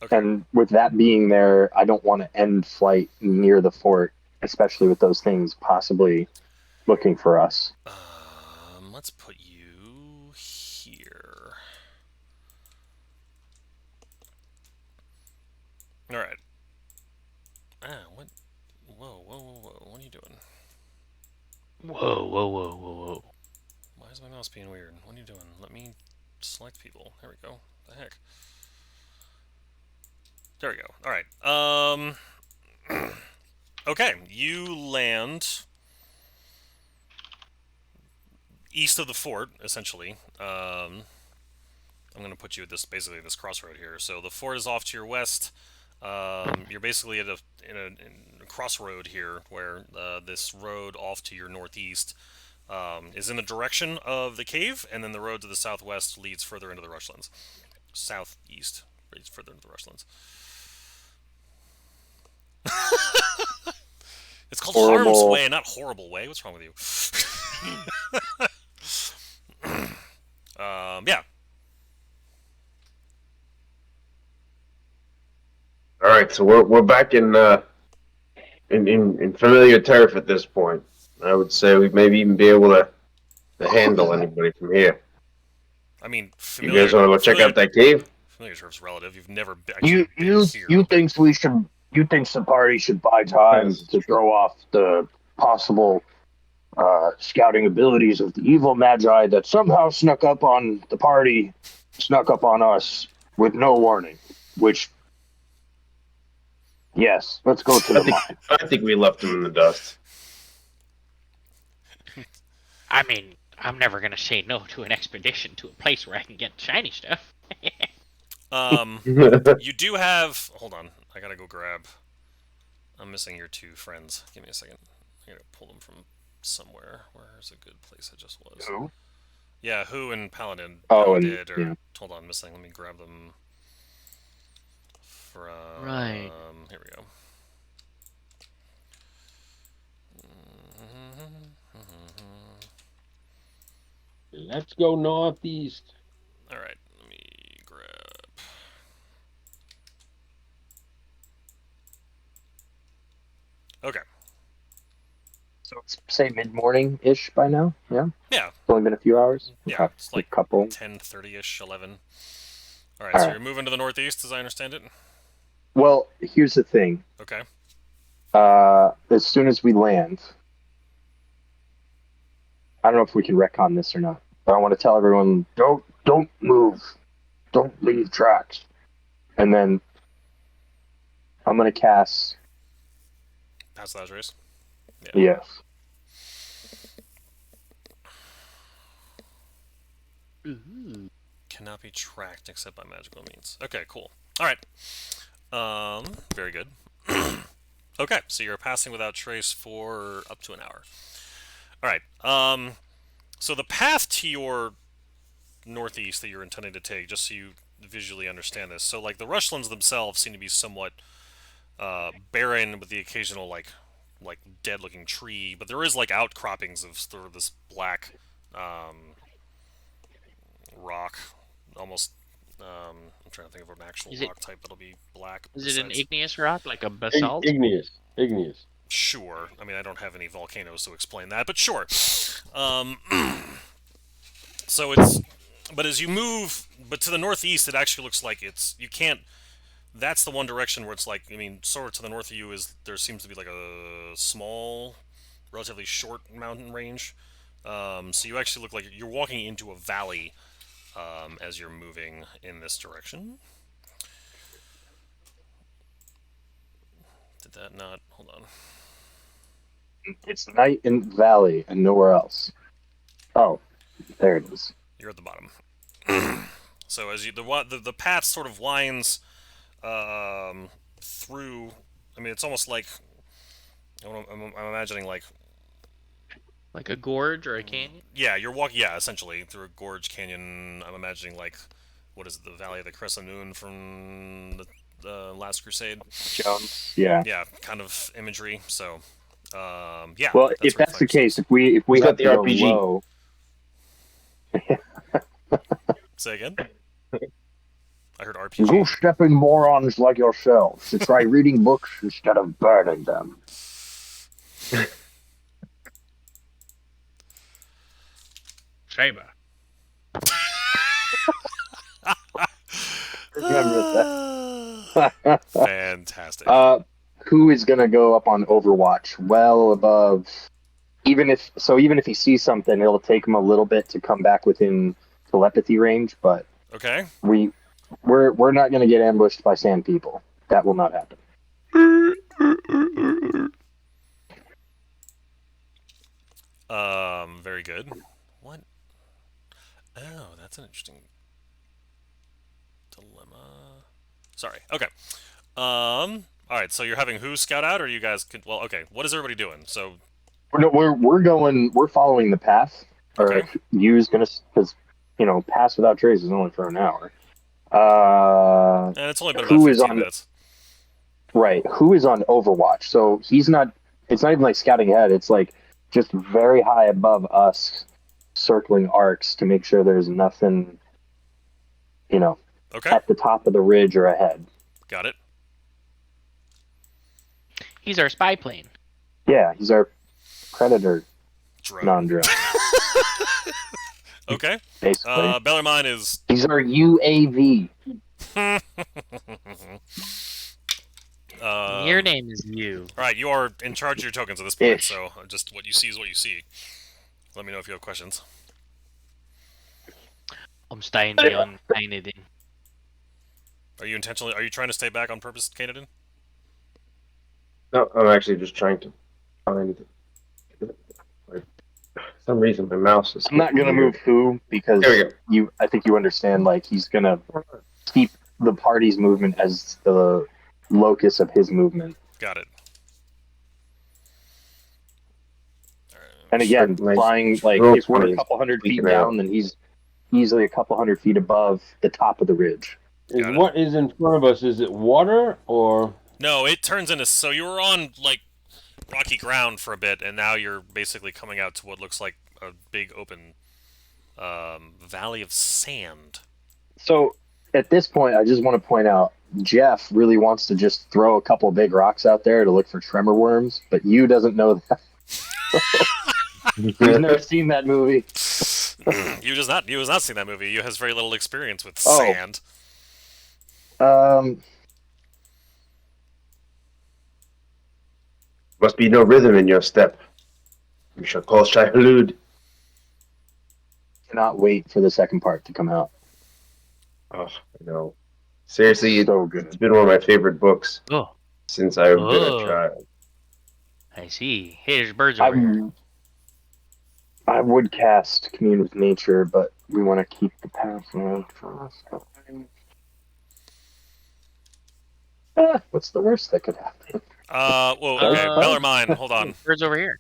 Okay. And with that being there, I don't want to end flight near the fort, especially with those things possibly looking for us. Let's put you here. All right. What? Whoa! What are you doing? Whoa. Why is my mouse being weird? What are you doing? Let me select people. There we go. The heck? There we go. All right. Okay. You land east of the fort, essentially. I'm going to put you at this crossroad here. So the fort is off to your west. You're basically in a crossroad here, where this road off to your northeast is in the direction of the cave, and then the road to the southwest leads further into the Rushlands. Southeast leads further into the Rushlands. It's called Harm's Horrible. Way, not Horrible Way. What's wrong with you? Yeah. All right, so we're back in familiar turf at this point. I would say we maybe even be able to handle anybody from here. I mean, You guys want to go check out that cave? familiar turf's relative. You've never You actually been you here. you thinks we should? You thinks the party should buy time Yes, it's to true. throw off the possible scouting abilities of the evil magi that somehow snuck up on the party, snuck up on us with no warning. Which, yes, let's go to the mine. I think we left him in the dust. I mean, I'm never gonna say no to an expedition to a place where I can get shiny stuff. You do have. Hold on, I gotta go grab. I'm missing your two friends. Give me a second. I gotta pull them from somewhere. Where's a good place I just was? Who? Yeah, who and Paladin. Oh, and Paladin or yeah. hold on, missing. Let me grab them from. Right. Here we go. Let's go northeast. All right, let me grab. Okay. So it's say mid morning ish by now. Yeah, Yeah. it's only been a few hours. Yeah. Okay. It's like a couple. 10:30ish, 11. All right. All So right. you're moving to the northeast, as I understand it. Well, here's the thing. Okay. As soon as we land, I don't know if we can retcon this or not, but I want to tell everyone don't move, don't leave tracks, and then I'm gonna cast Pass Lazarus. Yeah. yes. Cannot be tracked except by magical means. Okay, cool. All right. Very good. Okay, so you're passing without trace for up to an hour. All right. So the path to your northeast that you're intending to take, just so you visually understand this. So like the Rushlands themselves seem to be somewhat barren with the occasional like dead-looking tree, but there is like outcroppings of sort of this black rock, almost. I'm trying to think of an actual Is it- rock type that'll be black. Is it an besides- igneous rock, like a basalt? Igneous. Sure. I mean, I don't have any volcanoes to explain that, but sure. So But as you move, but to the northeast, it actually looks like you can't. That's the one direction where it's like, I mean, sort of to the north of you is there seems to be like a small, relatively short mountain range. So you actually look like you're walking into a valley as you're moving in this direction. Did that not? Hold on. It's night in valley and nowhere else. Oh, there it is. You're at the bottom. So as you the path sort of winds through. I mean, it's almost like I'm imagining like Like a gorge or a canyon? yeah, you're walking essentially through a gorge canyon. I'm imagining like what is it, the Valley of the Crescent Moon from the Last Crusade? Jones. Yeah. Yeah, kind of imagery. So yeah, Well, that's if where that's the it finds case, if we It's got have the to go RPG. low, Say again. I heard RPG. goose-stepping morons like yourselves should try reading books instead of burning them. Saber. Remember that. Fantastic. Who is gonna go up on Overwatch? Well above. Even if he sees something, it'll take him a little bit to come back within telepathy range. But Okay. we're not gonna get ambushed by sand people. That will not happen. Very good. What? Oh, that's an interesting dilemma. Sorry. Okay. All right. So you're having who scout out, or you guys could? Well, okay. What is everybody doing? So No, we're following the path. Or okay. Yu's gonna, because pass without trace is only for an hour. And it's only been about Who is 15 on minutes. right? Who is on Overwatch? So he's not. It's not even like scouting ahead. It's like just very high above us, circling arcs to make sure there's nothing, Okay. at the top of the ridge or ahead. Got it. He's our spy plane. Yeah, he's our predator Drone. non-drone, Okay. basically. Bellarmine is. He's our UAV. Your name is you. All right, you are in charge of your tokens at this point, Ish. so just what you see is what you see. Let me know if you have questions. I'm staying beyond painted in. Are you trying to stay back on purpose, Canadian? No, I'm actually just trying to find. For some reason, my mouse is. I'm not gonna move who because There we go. I think you understand. Like he's gonna keep the party's movement as the locus of his movement. Got it. And again, Sure, nice. flying like Real if we're a funny. couple hundred feet Speaking out. down, then he's easily a couple hundred feet above the top of the ridge. Got it. What is in front of us? Is it water or? No, it turns into so you were on like rocky ground for a bit, and now you're basically coming out to what looks like a big open valley of sand. So at this point, I just want to point out Jeff really wants to just throw a couple big rocks out there to look for tremor worms, but you doesn't know that. He's never seen that movie. You has not seen that movie. You has very little experience with Oh. sand. Must be no rhythm in your step. We shall call Shahilud. Cannot wait for the second part to come out. Oh, I know. Seriously, So it's good. been one of my favorite books Oh, since I've been Oh. a child. I see. Hey, there's birds over here. I would cast Commune with Nature, but we want to keep the path for us. What's the worst that could happen? Well, okay, Uh, Bellarmine, hold on. Birds over here.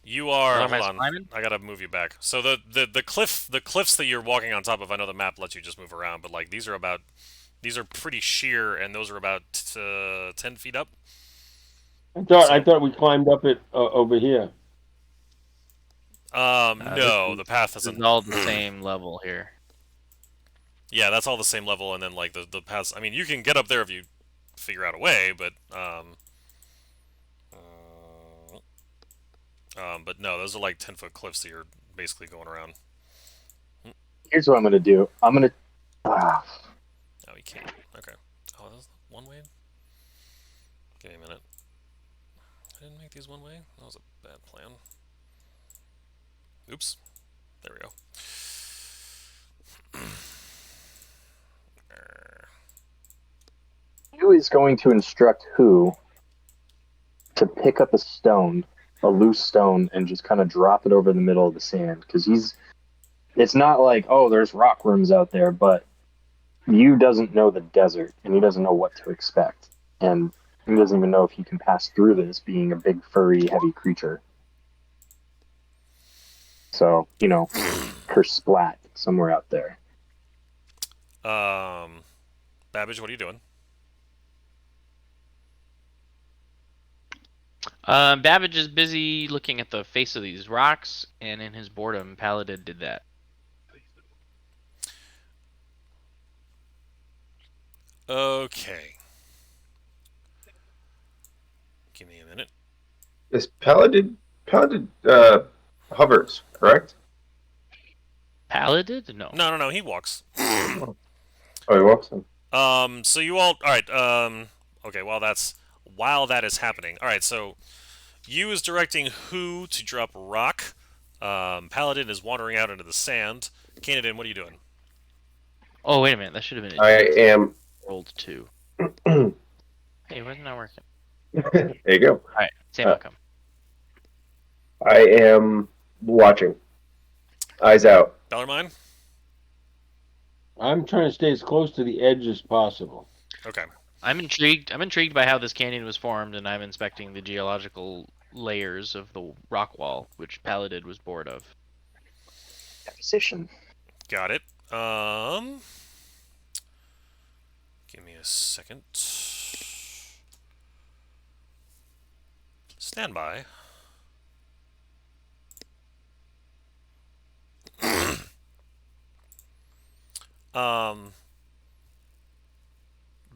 You are. Hold Bellarmine's on. climbing? I gotta move you back. So the cliffs that you're walking on top of. I know the map lets you just move around, but like these are pretty sheer, and those are about 10 feet up. I thought we climbed up it over here. No, the path This isn't. is all the same level here. Yeah, that's all the same level, and then like the paths. I mean, you can get up there if you figure out a way, but no, those are like 10-foot cliffs that you're basically going around. Here's what I'm gonna do. I'm gonna. Ah, Oh, he can't. Okay. Oh, that's one way? Give me a minute. I didn't make these one way? That was a bad plan. Oops. There we go. who is going to instruct who to pick up a stone, a loose stone, and just kind of drop it over the middle of the sand? Because he's. It's not like, oh, there's rock rooms out there, but Yu doesn't know the desert, and he doesn't know what to expect, and he doesn't even know if he can pass through this, being a big, furry, heavy creature. So, Kersplat somewhere out there. Babbage, what are you doing? Babbage is busy looking at the face of these rocks, and in his boredom, Paladin did that. Okay. Give me a minute. Is Paladin hovers, correct? Paladin? No. No, he walks. Oh, he walks in. So you all right, okay, while that is happening. Alright, so Yu is directing who to drop rock. Paladin is wandering out into the sand. Canadin, what are you doing? Oh, wait a minute. That should have been a I am. rolled 2. There Hey, why isn't that working? you go. Alright, same outcome. I am watching. Eyes out. Bellarmine? I'm trying to stay as close to the edge as possible. Okay. I'm intrigued by how this canyon was formed, and I'm inspecting the geological layers of the rock wall, which Paladin was bored of. Position. Got it. Give me a second. Stand by.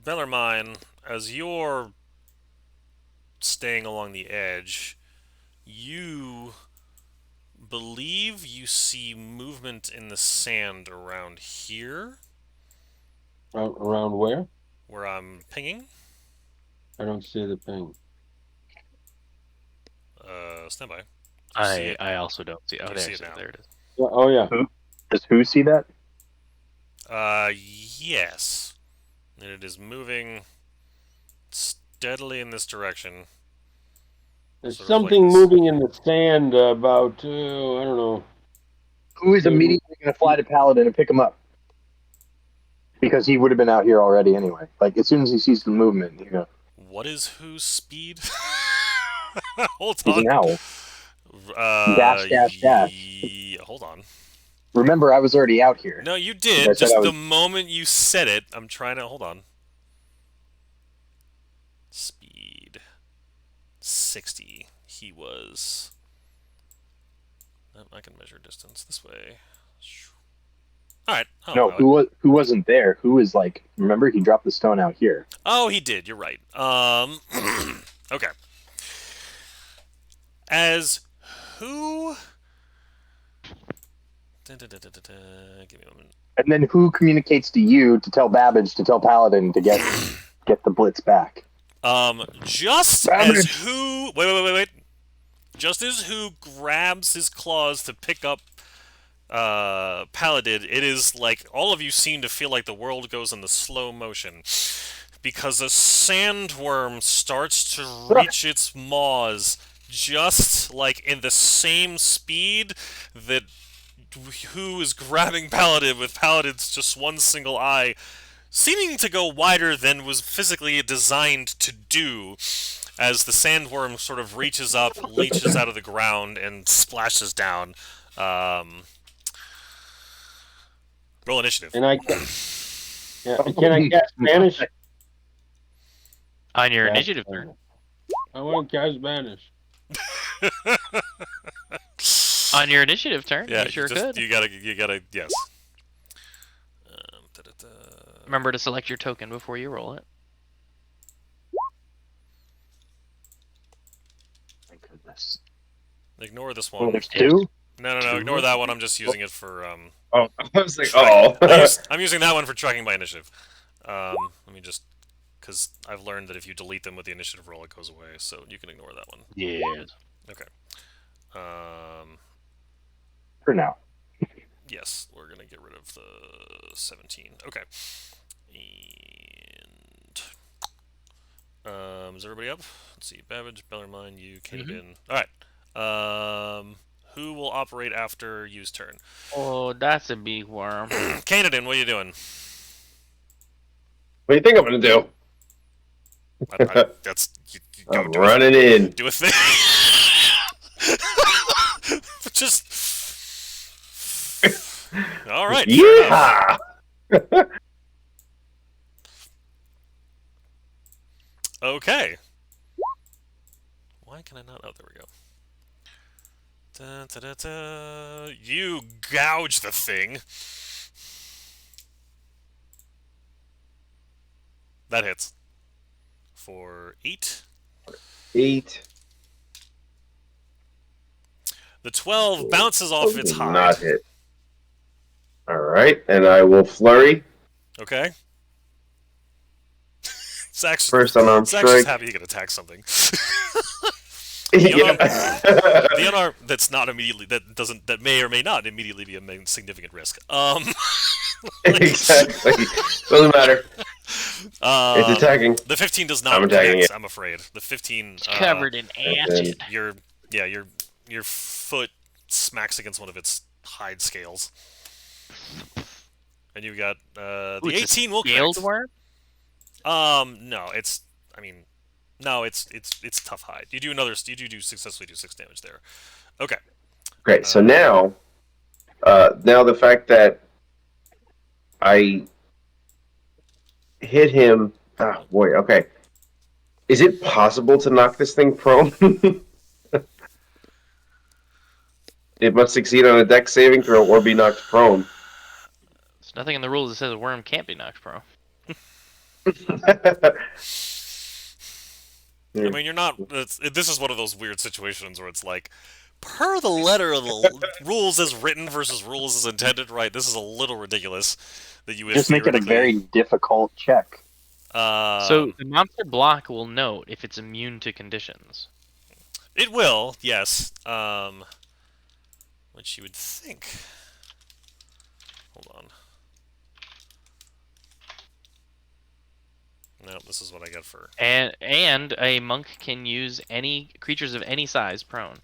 Bellarmine, as you're staying along the edge, you believe you see movement in the sand around here, Around where? where I'm pinging. I don't see the thing. Stand by. Do you see it? I also don't see. Oh, Do you there, see it now? there it is. Yeah, oh yeah. Does who see that? Yes. And it is moving steadily in this direction. There's Sort of like something this. moving in the sand about, I don't know. Who is immediately going to fly to Paladin and pick him up? Because he would have been out here already anyway. Like, as soon as he sees the movement, What is whose speed? Hold he's on. an owl. Dash. Hold on. Remember, I was already out here. No, you I did. said Just I was- the moment you said it, I'm trying to... Hold on. Speed. 60. He was... I can measure distance this way. Alright. No, who wasn't there? Who was like? Remember, he dropped the stone out here. Oh, he did. You're right. Okay. As who? Give me a moment. And then who communicates to you to tell Babbage to tell Paladin to get the blitz back? Just Babbage. as who? Wait. Just as who grabs his claws to pick up Paladin, it is like all of you seem to feel like the world goes into slow motion. Because a sandworm starts to reach its maws just like in the same speed that who is grabbing Paladin with Paladin's just one single eye, seeming to go wider than was physically designed to do, as the sandworm sort of reaches up, leeches out of the ground, and splashes down. Roll initiative. And can I cast Spanish? On your initiative turn. I want to cast Spanish. On your initiative turn, Yeah, you sure could. You gotta, yes. Remember to select your token before you roll it. My goodness. Ignore this Well, one. there's two. No. Ignore that one. I'm just using it for Oh, I was like, track. oh. I'm using that one for tracking my initiative. Let me just, because I've learned that if you delete them with the initiative roll, it goes away. So you can ignore that one. Yes. Okay. Um, For now. yes, we're gonna get rid of the 17. Okay. And is everybody up? Let's see. Babbage, Bellarmine, you, Canadin. All right. Who will operate after Yu's turn? Oh, that's a big worm. Canadin, what are you doing? What do you think I'm gonna do? That's you go I'm do running in. do a thing. Just all right. Fair enough. Yeah. Okay. Why can I not? Oh, there we go. Da, da, da, da. You gouge the thing. That hits for 8. 8. The 12 bounces off its Does hide. not hit. All right, and I will flurry. Okay. Sax, First unarmed Sax is strike. happy he can attack something. Yeah. The unarmed that's not immediately that may or may not immediately be a significant risk. Exactly. Doesn't matter. It's attacking. The 15 does I'm not attacking connect. it. I'm afraid the 15 It's covered in acid. your foot smacks against one of its hide scales, and you've got the Ooh, it's 18 will scaled connect. worm? No, it's tough hide. You do successfully do 6 damage there. Okay. Great. So now the fact that I hit him. Oh boy. Okay. Is it possible to knock this thing prone? It must succeed on a dex saving throw or be knocked prone. There's nothing in the rules that says a worm can't be knocked prone. I mean, you're not. This is one of those weird situations where it's like, per the letter of the rules as written versus rules as intended, right? This is a little ridiculous that you would Just make it a very difficult check. So the monster block will note if it's immune to conditions. It will, yes. Which you would think. Hold on. No, this is what I get for. And a monk can use any creatures of any size prone.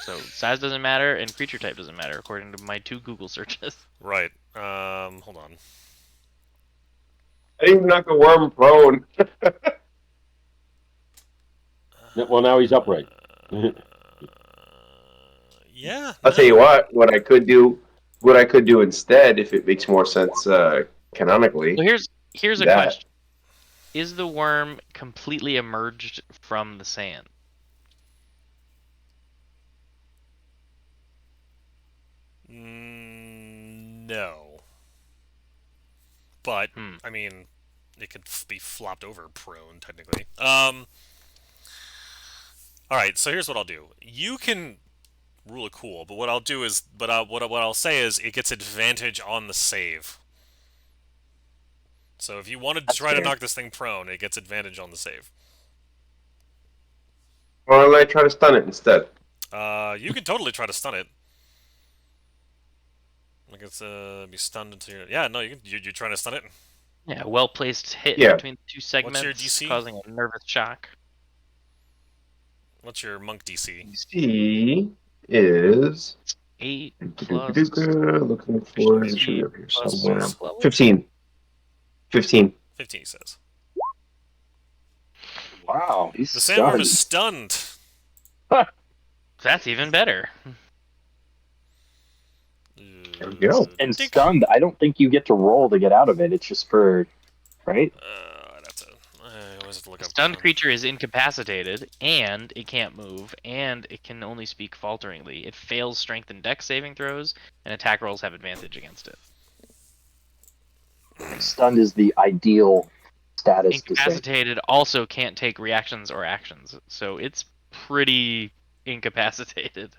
So size doesn't matter and creature type doesn't matter according to my 2 Google searches. Right. Hold on. I didn't even knock a worm prone. Well, now he's upright. Yeah. I'll tell you what I could do instead, if it makes more sense canonically. So here's a That. question. Is the worm completely emerged from the sand? No. But I mean, it could be flopped over prone technically. All right. So here's what I'll do. You can rule it cool, but what I'll do is, what I'll say is, it gets advantage on the save. So if you wanted to try to knock this thing prone, it gets advantage on the save. Or will I try to stun it instead? You can totally try to stun it. Like it's be stunned until yeah. No, you're trying to stun it. Yeah, well placed hit Yeah. between the 2 segments, What's your DC? causing a nervous shock. What's your monk DC? DC is 8 plus. looking for it should be up here plus somewhere. level? 15. 15. 15, he says. Wow, he's The sandworm stunned. is stunned. That's even better. There we go. And stunned, I don't think you get to roll to get out of it. It's just for, right? I'd have to. I always have to look A up. stunned creature is incapacitated, and it can't move, and it can only speak falteringly. It fails strength and dex saving throws, and attack rolls have advantage against it. Stunned is the ideal status to say. Incapacitated also can't take reactions or actions, so it's pretty incapacitated.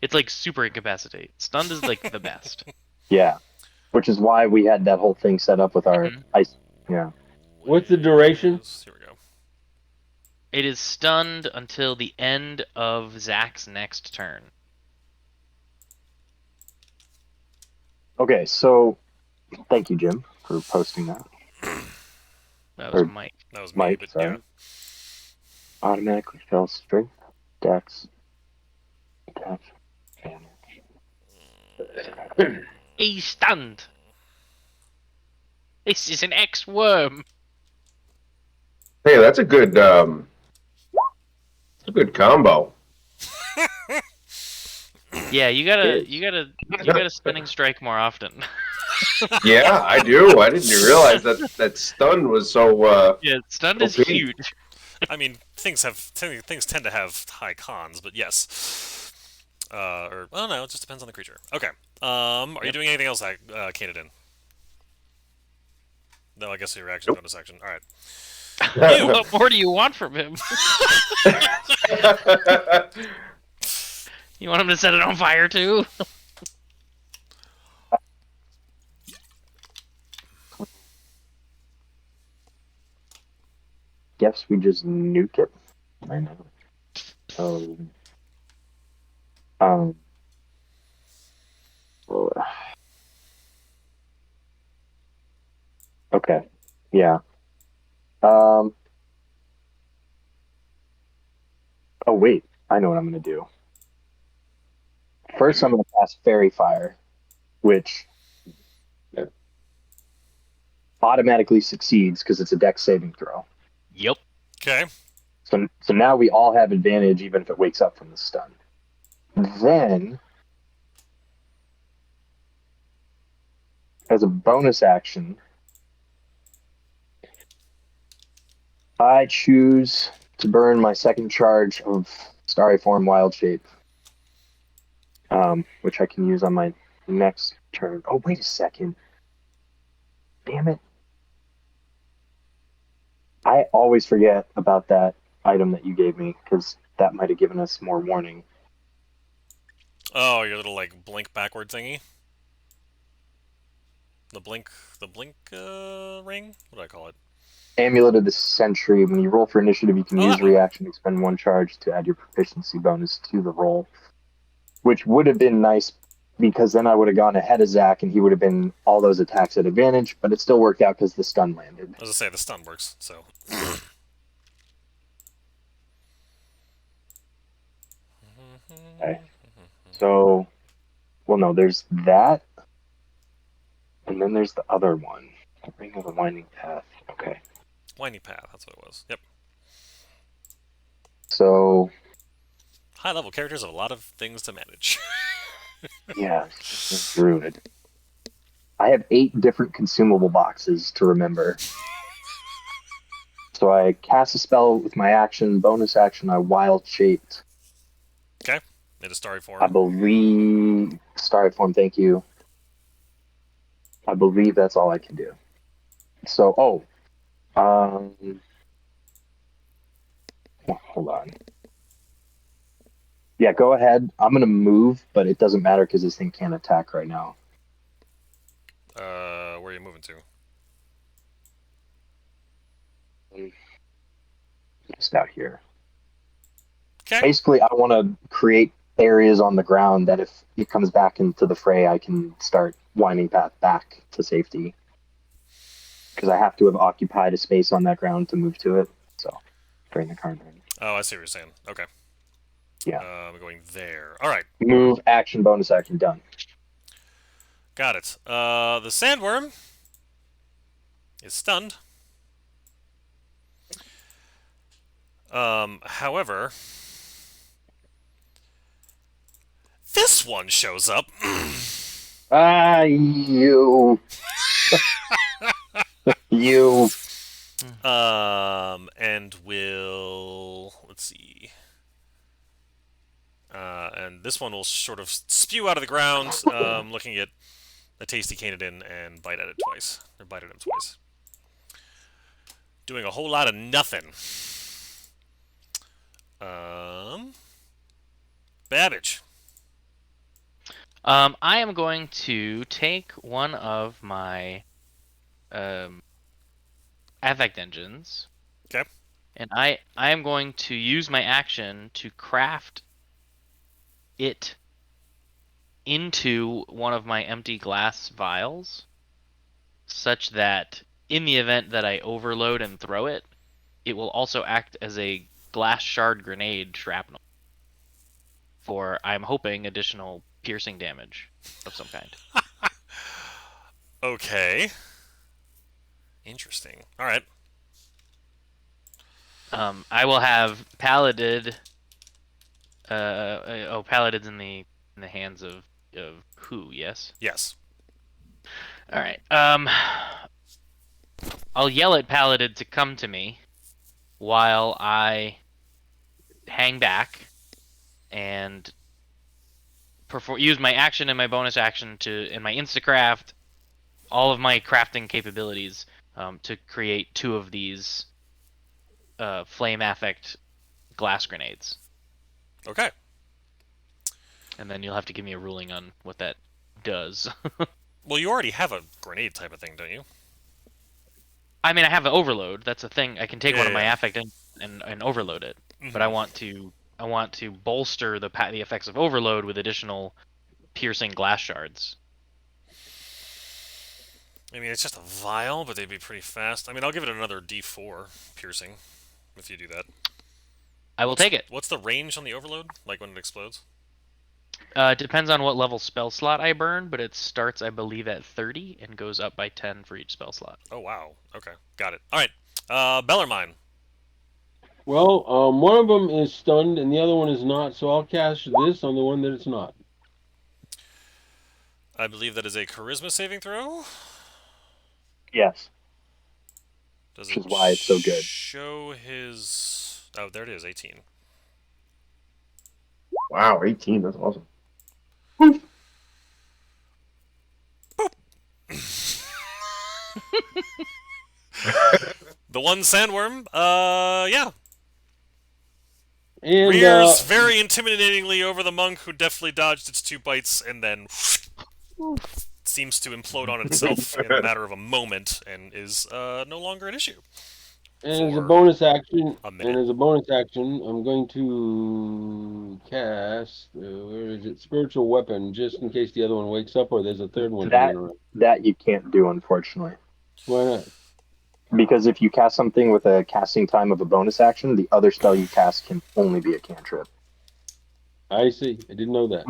It's like super incapacitate. Stunned is like the best. Yeah, which is why we had that whole thing set up with our Mhm. ice. Yeah. What's the duration? Here we go. It is stunned until the end of Zach's next turn. Okay, so thank you, Jim, for posting that. That was Or Mike. That was me, Mike, but sorry. yeah. Automatically fail strength, dex, damage. He's stunned. This is an X-worm. Hey, that's a good combo. Yeah, you It gotta spinning strike more often. Yeah, I do. I didn't realize that stun was so Yeah, stunned is OP. huge. I mean, things tend to have high cons, but yes. Or well, no, it just depends on the creature. Okay. Are you doing anything else, Kanadin? No, I guess your reaction bonus action. All right. You. What more do you want from him? You want him to set it on fire too? guess we just nuke it. I know. Um. Well, okay. Yeah. Um. Oh wait, I know what I'm gonna do. First, I'm gonna cast Fairy Fire, which automatically succeeds because it's a dex saving throw. Yep. Okay. So now we all have advantage, even if it wakes up from the stun. Then, as a bonus action, I choose to burn my second charge of Starry Form Wild Shape, which I can use on my next turn. Oh, wait a second. Damn it. I always forget about that item that you gave me, because that might have given us more warning. Oh, your little like blink backward thingy. The blink, ring. What do I call it? Amulet of the Century. When you roll for initiative, you can Oh, use that one. reaction to expend one charge to add your proficiency bonus to the roll, which would have been nice because then I would have gone ahead of Zach and he would have been all those attacks at advantage, but it still worked out because the stun landed. As I say, the stun works. So. Okay. So, well, no, there's that, and then there's the other one. Ring of the Winding Path. Okay. Whiny path. That's what it was. Yep. So, High level characters have a lot of things to manage. yeah, Druid. I have 8 different consumable boxes to remember. So I cast a spell with my action, bonus action, I wild shaped. Okay. Made a starry I form. believe Starry Form, thank you. I believe that's all I can do. So hold on. Yeah, go ahead. I'm gonna move, but it doesn't matter because this thing can't attack right now. Where are you moving to? Just out here. Okay. Basically, I want to create areas on the ground that if it comes back into the fray, I can start winding path back to safety. Because I have to have occupied a space on that ground to move to it. So, during the current turn. Oh, I see what you're saying. Okay. Yeah. I'm going there. All right. Move, action, bonus action, done. Got it. The sandworm is stunned. However, this one shows up. Ah, you. You. And will let's see. And this one will sort of spew out of the ground, looking at a tasty Canadian and bite at it twice. Or bite at him twice. Doing a whole lot of nothing. Babbage. I am going to take one of my affect engines. Okay. And I am going to use my action to craft it into one of my empty glass vials, such that in the event that I overload and throw it, it will also act as a glass shard grenade shrapnel for, I'm hoping, additional piercing damage of some kind. Okay. Interesting. All right. I will have Paladin. Paladin's in the hands of who? Yes. Yes. All right. I'll yell at Paladin to come to me while I hang back and use my action and my bonus action and my instacraft, all of my crafting capabilities, to create 2 of these flame affect glass grenades. Okay. And then you'll have to give me a ruling on what that does. Well, you already have a grenade type of thing, don't you? I mean, I have an overload. That's a thing. I can take one of my Yeah. affect and overload it. Mhm. But I want to bolster the effects of overload with additional piercing glass shards. I mean, it's just a vial, but they'd be pretty fast. I mean, I'll give it another D4 piercing if you do that. I will take it. What's the range on the overload? Like when it explodes? Depends on what level spell slot I burn, but it starts, I believe, at 30 and goes up by 10 for each spell slot. Oh, wow. Okay. Got it. All right. Bellarmine. Well, one of them is stunned and the other one is not, so I'll cast this on the one that it's not. I believe that is a charisma saving throw. Yes. Does Which it is why it's so good. show his... Oh, there it is. 18. Wow, 18. That's awesome. The one sandworm, yeah, And rears very intimidatingly over the monk, who deftly dodged its 2 bites and then seems to implode on itself in a matter of a moment and is no longer an issue. as a for bonus action, a minute. I'm going to cast. Where is it? Spiritual weapon, just in case the other one wakes up, or there's a third one. That you can't do, unfortunately. Why not? Because if you cast something with a casting time of a bonus action, the other spell you cast can only be a cantrip. I see. I didn't know that.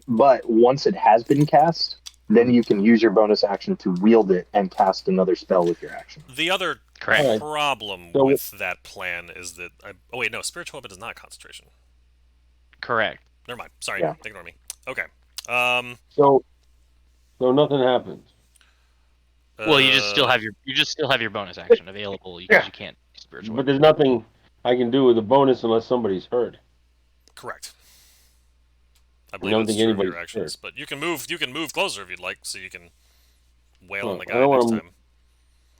But once it has been cast, then you can use your bonus action to wield it and cast another spell with your action. The other Correct. problem So- with that plan is that... Oh, wait, no. Spiritual weapon is not concentration. Correct. Never mind. Sorry. Yeah. Ignore me. Okay. So nothing happens. Well, you just still have your bonus action available because you can't use spiritual. But there's nothing I can do with a bonus unless somebody's hurt. Correct. I don't believe that's think true of your anybody's actions, but you can move closer if you'd like, so you can wail on the I guy don't next wanna- time.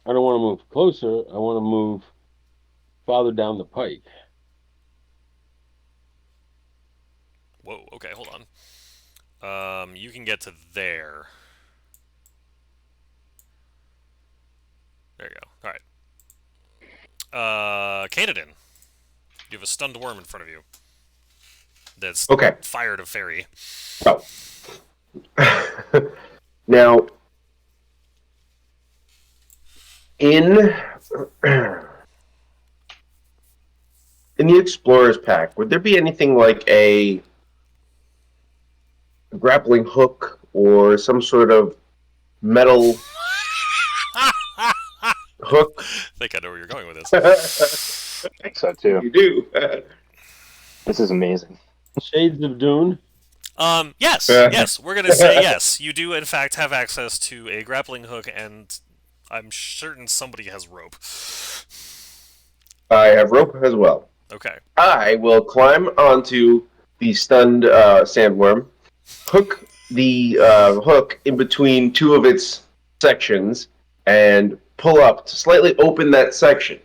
I don't want to move closer. I want to move farther down the pike. Whoa. Okay, hold on. You can get to there. There you go. All right. Canadin. You have a stunned worm in front of you. That's Okay. fired a fairy. Oh. Now, in the Explorer's Pack, would there be anything like a grappling hook or some sort of metal hook? I think I know where you're going with this. I think so too. You do. This is amazing. Shades of Dune. Yes, yes, we're gonna say yes. You do, in fact, have access to a grappling hook, and I'm certain somebody has rope. I have rope as well. Okay. I will climb onto the stunned sandworm, hook the hook in between 2 of its sections, and pull up to slightly open that section,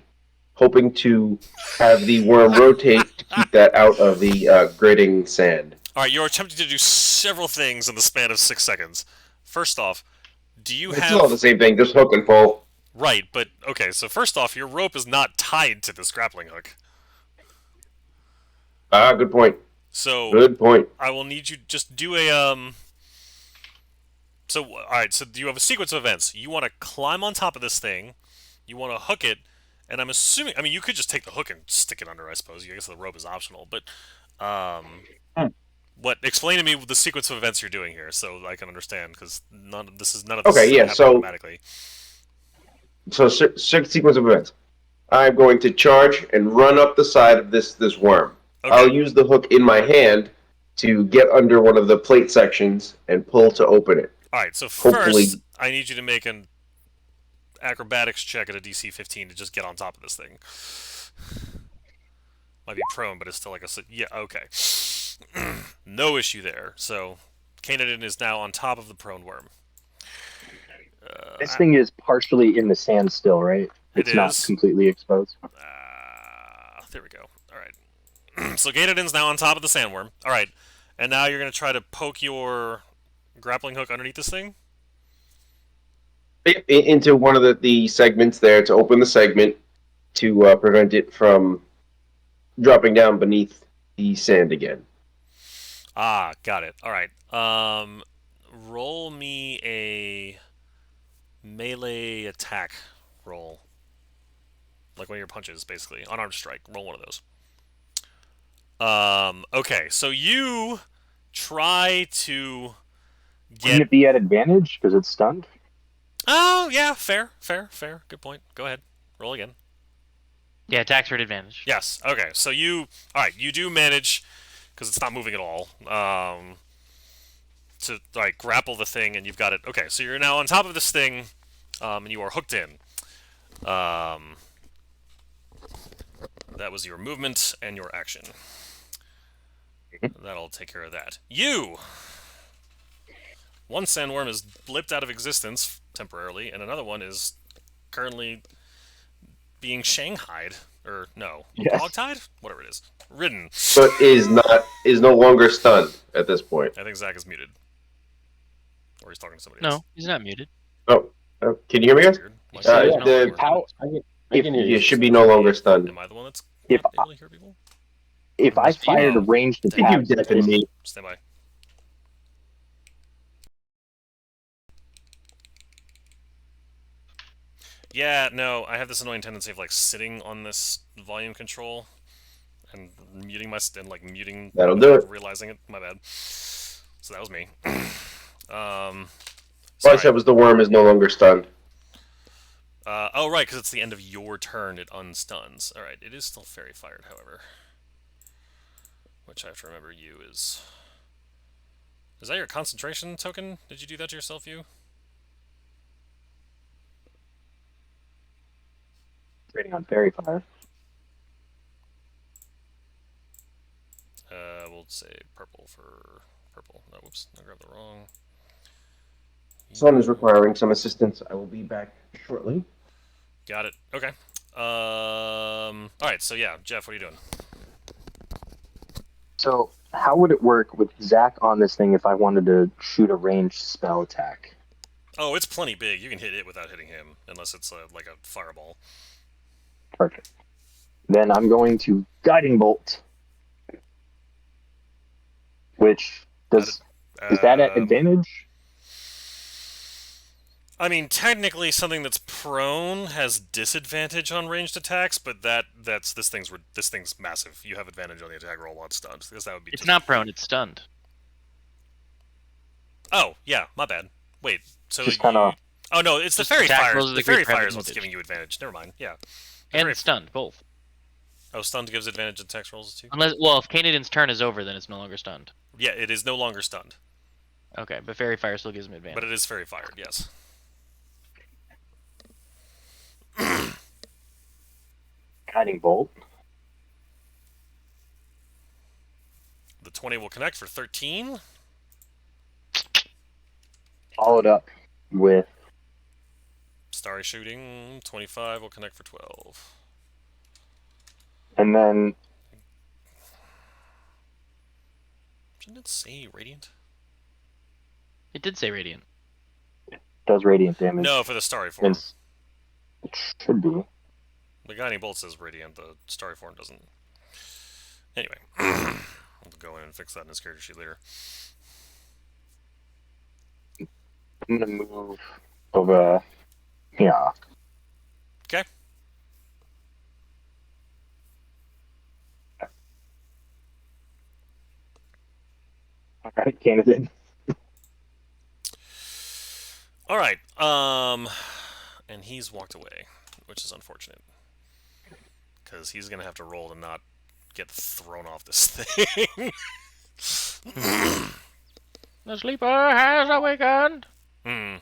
hoping to have the worm rotate to keep that out of the grating sand. All right, you're attempting to do several things in the span of 6 seconds. First off, do you It's all the have same thing, just hook and pull. right? But okay, so first off, your rope is not tied to this grappling hook. Ah, good point. So Good point. I will need you to just do a. So all right, so you have a sequence of events. You want to climb on top of this thing. You want to hook it, and I'm assuming. I mean, you could just take the hook and stick it under. I suppose. I guess the rope is optional, but Hmm. what? Explain to me the sequence of events you're doing here, so I can understand. Because none of this is Okay, going yeah. to happen automatically. So sequence of events. I'm going to charge and run up the side of this worm. Okay. I'll use the hook in my hand to get under one of the plate sections and pull to open it. All right. So Hopefully, first, I need you to make an acrobatics check at a DC 15 to just get on top of this thing. Might be prone, but it's still like a yeah. Okay. No issue there. So, Canaan is now on top of the prone worm. This thing is partially in the sand still, right? It It's not is. completely exposed. There we go. All right. So Gatodin's now on top of the sandworm. All right. And now you're going to try to poke your grappling hook underneath this thing? into one of the segments there to open the segment to prevent it from dropping down beneath the sand again. Ah, got it. All right. Roll me a melee attack roll. Like one of your punches, basically. Unarmed strike. Roll one of those. Okay. So you try to Wouldn't get... it be at advantage because it's stunned? Oh, yeah. Fair. Good point. Go ahead. Roll again. Yeah, attacks are at advantage. Yes. Okay. So you... Alright, you do manage, because it's not moving at all, to, like, grapple the thing, and you've got it... Okay, so you're now on top of this thing, and you are hooked in. That was your movement and your action. That'll take care of that. You! One sandworm is blipped out of existence temporarily, and another one is currently being shanghaied. Or, no. Yes. Hogtied? Whatever it is. Ridden. But is no longer stunned at this point. I think Zach is muted. Or he's talking to somebody No, else. he's not muted. Oh, can you hear me, guys? Weird. He Like, said Uh, he's no the- longer How I can hear You you. should be no longer stunned. Am I the one that's If not able to hear people? if I Must be fired a you. ranged I think attack, you deafened me. Stand by. Yeah, no, I have this annoying tendency of, like, sitting on this volume control and muting muting That'll without do it. realizing it. My bad. So that was me. All I Sorry. said was the worm is no longer stunned. Oh, right, because it's the end of your turn, it unstuns. Alright, it is still fairy fired, however. Which I have to remember you is... Is that your concentration token? Did you do that to yourself, you? trading on fairy fire. We'll say purple for purple. No, whoops, I grabbed the wrong. Son is requiring some assistance. I will be back shortly. Got it. Okay. Alright, so yeah, Jeff, what are you doing? So how would it work with Zach on this thing if I wanted to shoot a ranged spell attack? Oh, it's plenty big. You can hit it without hitting him, unless it's like a fireball. Perfect. Then I'm going to guiding bolt, which is that at advantage? I mean, technically, something that's prone has disadvantage on ranged attacks, but this thing's massive. You have advantage on the attack roll while it's stunned, because that would be. It's not prone, it's stunned. Oh yeah, my bad. Wait, so Just kind of. Oh no, it's the Just fairy attack fires. rolls of The the group fairy have fires what's advantage. giving you advantage. Never mind. Yeah. And it's stunned, both. Oh, stunned gives advantage in attack rolls too. Unless, well, if Kanadin's turn is over, then it's no longer stunned. Yeah, it is no longer stunned, Okay, but Fairy Fire still gives him advantage. but it is fairy fired. Yes. Guiding bolt. The 20 will connect for 13. Followed up with Starry shooting 25 will connect for 12. and then Didn't it say radiant? It did say radiant. Does radiant damage. No, for the starry form. It should be. The guiding bolt says radiant. The starry form doesn't. Anyway, we'll go in and fix that in his character sheet later. I'm gonna move over here. Okay. Alright, candidate. All right. And he's walked away, which is unfortunate because he's gonna have to roll to not get thrown off this thing. The sleeper has awakened. I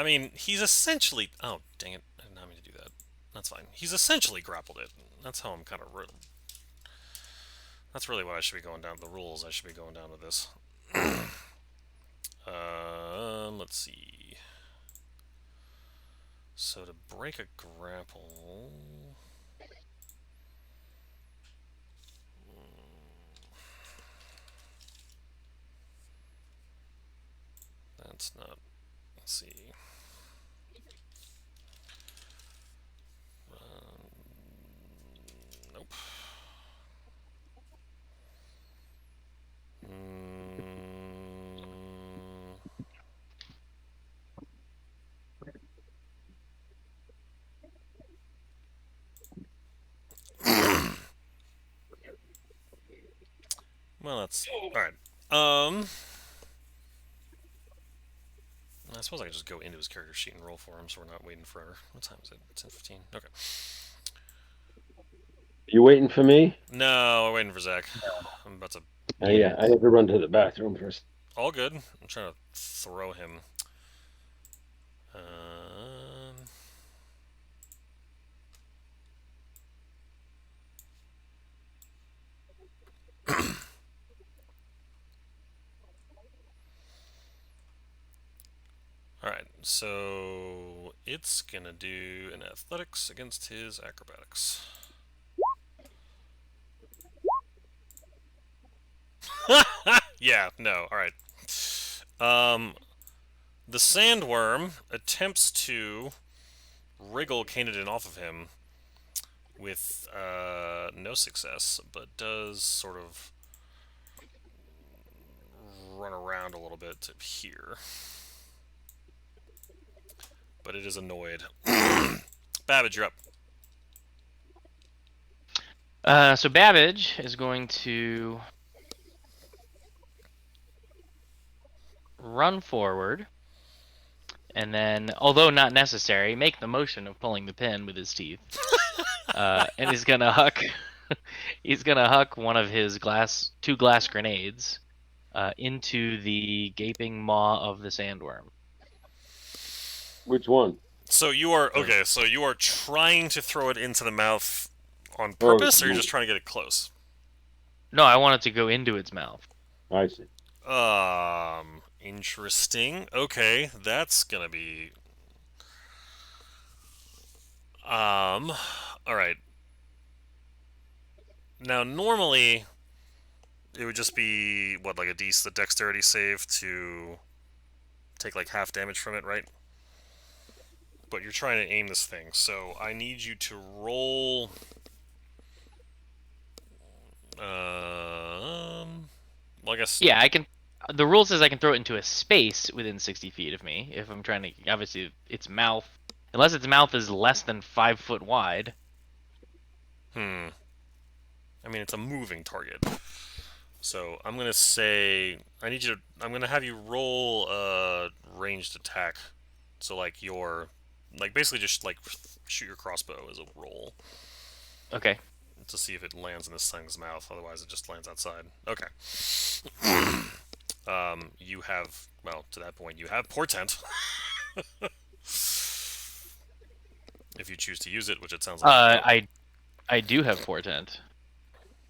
mean, he's essentially. Oh, dang it! I did not mean to do that. That's fine. He's essentially grappled it. That's how I'm kind of. That's really what I should be going down. The rules I should be going down with this. Let's see. So to break a grapple. That's not. Let's see. Nope. Well, that's alright. I suppose I could just go into his character sheet and roll for him, so we're not waiting forever. What time is it? 10:15. Okay. You waiting for me? No, we're waiting for Zach. I'm about to. Yeah, I have to run to the bathroom first. All good. I'm trying to throw him. Alright, so it's gonna do an athletics against his acrobatics. Yeah, no, alright. The sandworm attempts to wriggle Canadian off of him with no success, but does sort of run around a little bit to here. But it is annoyed. Babbage, you're up. So Babbage is going to run forward, and then, although not necessary, make the motion of pulling the pin with his teeth, and he's gonna huck. He's gonna huck one of his two glass grenades into the gaping maw of the sandworm. Which one? So you are okay. So you are trying to throw it into the mouth on purpose, or you're just trying to get it close? No, I want it to go into its mouth. I see. Interesting. Okay, that's gonna be. All right. Now, normally, it would just be what, like a dexterity save to take like half damage from it, right? But you're trying to aim this thing, so I need you to roll. Well, I guess. Yeah, I can. The rule says I can throw it into a space within 60 feet of me if I'm trying to. Obviously, its mouth, unless its mouth is less than 5 foot wide. I mean, it's a moving target. So I'm gonna say I'm gonna have you roll a ranged attack. So like basically just like shoot your crossbow as a roll. Okay. To see if it lands in this thing's mouth. Otherwise, it just lands outside. Okay. You have, well, to that point, you have portent. If you choose to use it, which it sounds like. I do have portent.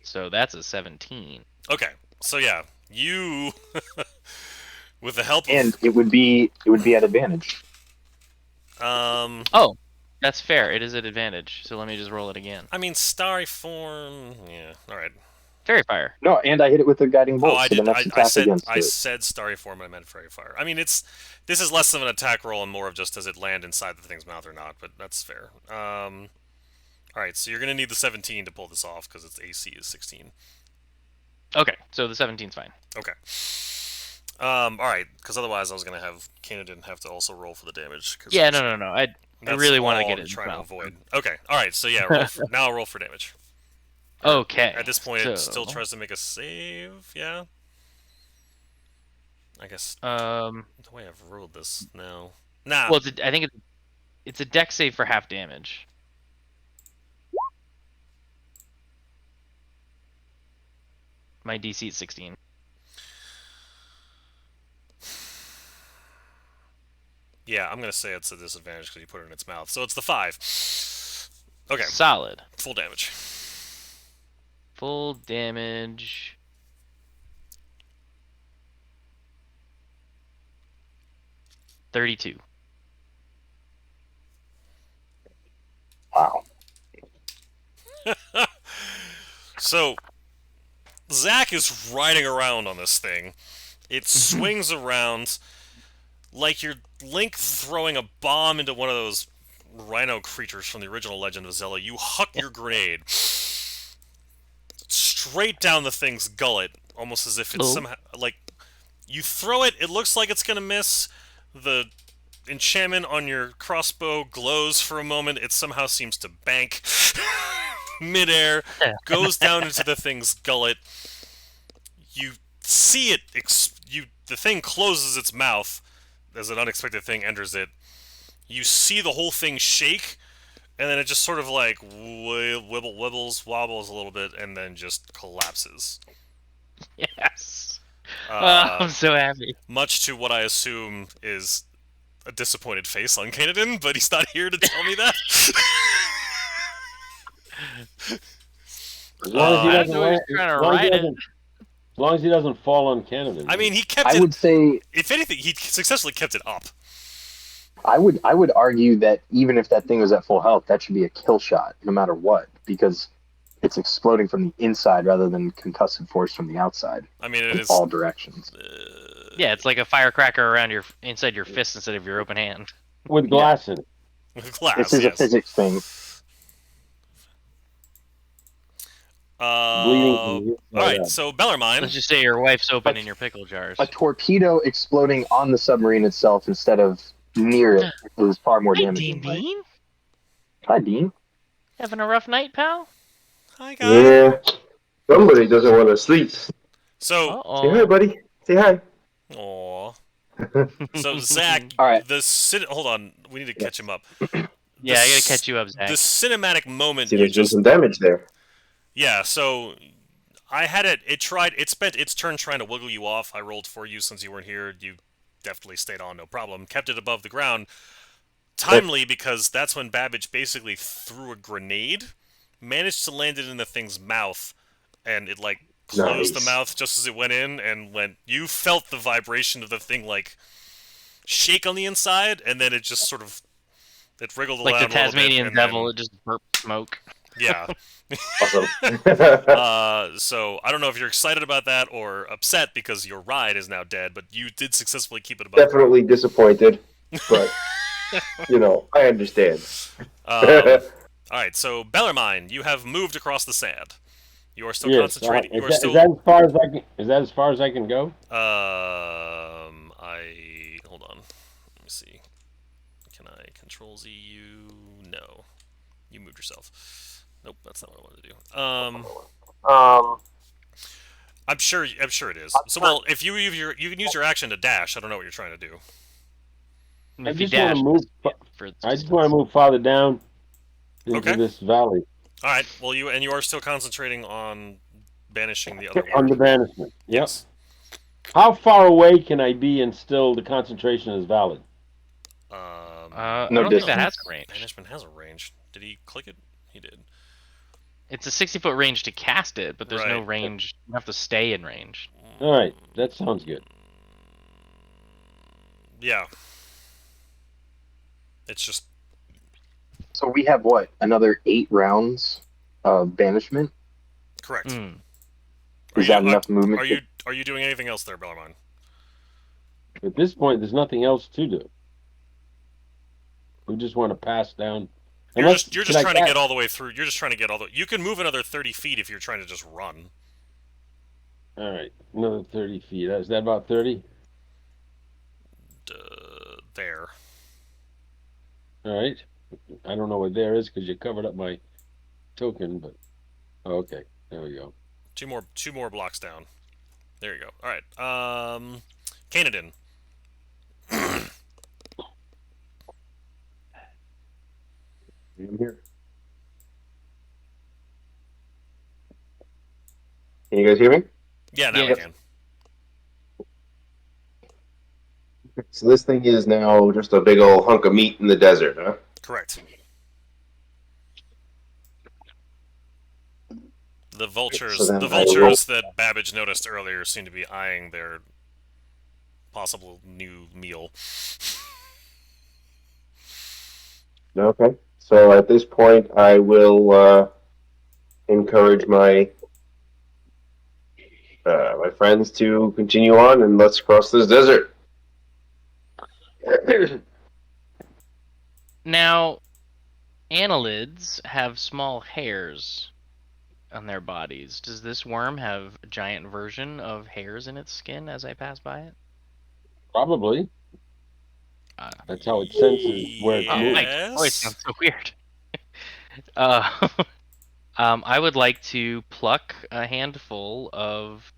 So that's a 17. Okay. So yeah, you with the help of And it would be at advantage. Oh. That's fair. It is an advantage. So let me just roll it again. I mean, starry form. Yeah. All right. Fairy fire. No, and I hit it with a guiding Oh, bolt, I so the did. next attack against I it. said starry form. I meant fairy fire. I mean, this is less of an attack roll and more of just does it land inside the thing's mouth or not. But that's fair. All right. So you're gonna need the 17 to pull this off because its AC is 16. Okay, so the 17's fine. Okay. All right. Because otherwise, I was gonna have Kanan have to also roll for the damage. Cause Yeah, no. I that's really want to all get I'm it in trying to mouth. avoid. Okay. All right. So yeah, now I'll roll for damage. Okay. At this point, so, it still tries to make a save. Yeah. I guess Um. the way I've ruled this now. Nah. Well, I think it's a deck save for half damage. My DC is 16. Yeah, I'm gonna say it's a disadvantage because you put it in its mouth. So it's the 5. Okay, Solid. full damage. Full damage. 32. Wow. So Zach is riding around on this thing. It swings around like you're Link throwing a bomb into one of those rhino creatures from the original Legend of Zelda. You huck your grenade straight down the thing's gullet, almost as if it's somehow like you throw it. It looks like it's gonna miss. The enchantment on your crossbow glows for a moment. It somehow seems to bank midair, goes down into the thing's gullet. You see it. The thing closes its mouth as an unexpected thing enters it. You see the whole thing shake, and then it just sort of like wibbles, wobbles a little bit, and then just collapses. Yes. I'm so happy. Much to what I assume is a disappointed face on Kanadin, but he's not here to tell me that. As long as he I doesn't know he's land, trying to as long as he ride it. doesn't- as long as he doesn't fall on Canada. I mean, he kept I it. would say If anything, he successfully kept it up. I would argue that even if that thing was at full health, that should be a kill shot, no matter what, because it's exploding from the inside rather than concussive force from the outside I mean, it in is. all directions. Yeah, it's like a firecracker around inside your fist instead of your open hand. with glass in it. With glass, This is yes. a physics thing. Bleeding from the inside Alright, out. so Bellarmine. Let's just say your wife's open in your pickle jars. A torpedo exploding on the submarine itself instead of near it is far more Hey, damaging. Dean Dean? Hi, Dean. Having a rough night, pal? Hi, guys. Yeah. Somebody doesn't want to sleep. Say So, hi, Uh-oh. buddy. Say hi. aw. So, Zach, All right. hold on, we need to catch him up. Yeah, I gotta catch you up, Zach. The cinematic moment See, you there's been just. some damage there. Yeah, so I had it. It spent its turn trying to wiggle you off. I rolled for you since you weren't here. You definitely stayed on, no problem. Kept it above the ground. Timely, because that's when Babbage basically threw a grenade, managed to land it in the thing's mouth, and it, like, closed the Nice. mouth just as it went in, and you felt the vibration of the thing, like, shake on the inside, and then it just sort of, it wriggled Like the around a little bit, Tasmanian and devil, then- it just burped smoke. yeah. Awesome. So I don't know if you're excited about that or upset because your ride is now dead, but you did successfully keep it above. Definitely disappointed, but I understand. All right, so Bellarmine, you have moved across the sand. You are still Yes. concentrating. You are Is still. that as far as I can? Is that as far as I can go? I hold on. Let me see. Can I control Z you? No. You moved yourself. Nope, that's not what I wanted to do. I'm sure it is. So well, if you can use your action to dash. I don't know what you're trying to do. If you just wanna dash, move- for the I just want to distance. move farther down into Okay. this valley All right. Well, you are still concentrating on banishing the other on the ward. banishment. Yep. Yes. How far away can I be and still the concentration is valid? I No don't think that distance. has a range. Banishment has a range. Did he click it? He did. It's a 60-foot range to cast it, but there's no Right. range. You have to stay in range. All right, that sounds good. Yeah. It's just So we have what? Another 8 rounds of banishment? Correct. Hmm. Is that enough movement? Are you doing anything else there, Bellarmine? At this point, there's nothing else to do. We just want to pass down. Unless, You're can just I trying to cast? get all the way through. You're just trying to get all the. You can move another 30 feet if you're trying to just run. All right, another 30 feet. Is that about 30? There. All right. I don't know what there is because you covered up my token, but okay, there we go. Two more blocks down. There you go. All right. Canadin. I'm here. Can you guys hear me? Yeah, now we Yeah. can. So this thing is now just a big old hunk of meat in the desert, huh? Correct. The vultures, So then the I will. vultures that Babbage noticed earlier seem to be eyeing their possible new meal. Okay. So at this point, I will encourage my friends to continue on and let's cross this desert. Now, annelids have small hairs on their bodies. Does this worm have a giant version of hairs in its skin as I pass by it? Probably. Uh, That's how it senses where it's oh, moving. Mike, voice sounds so weird. Uh, I would like to pluck a handful of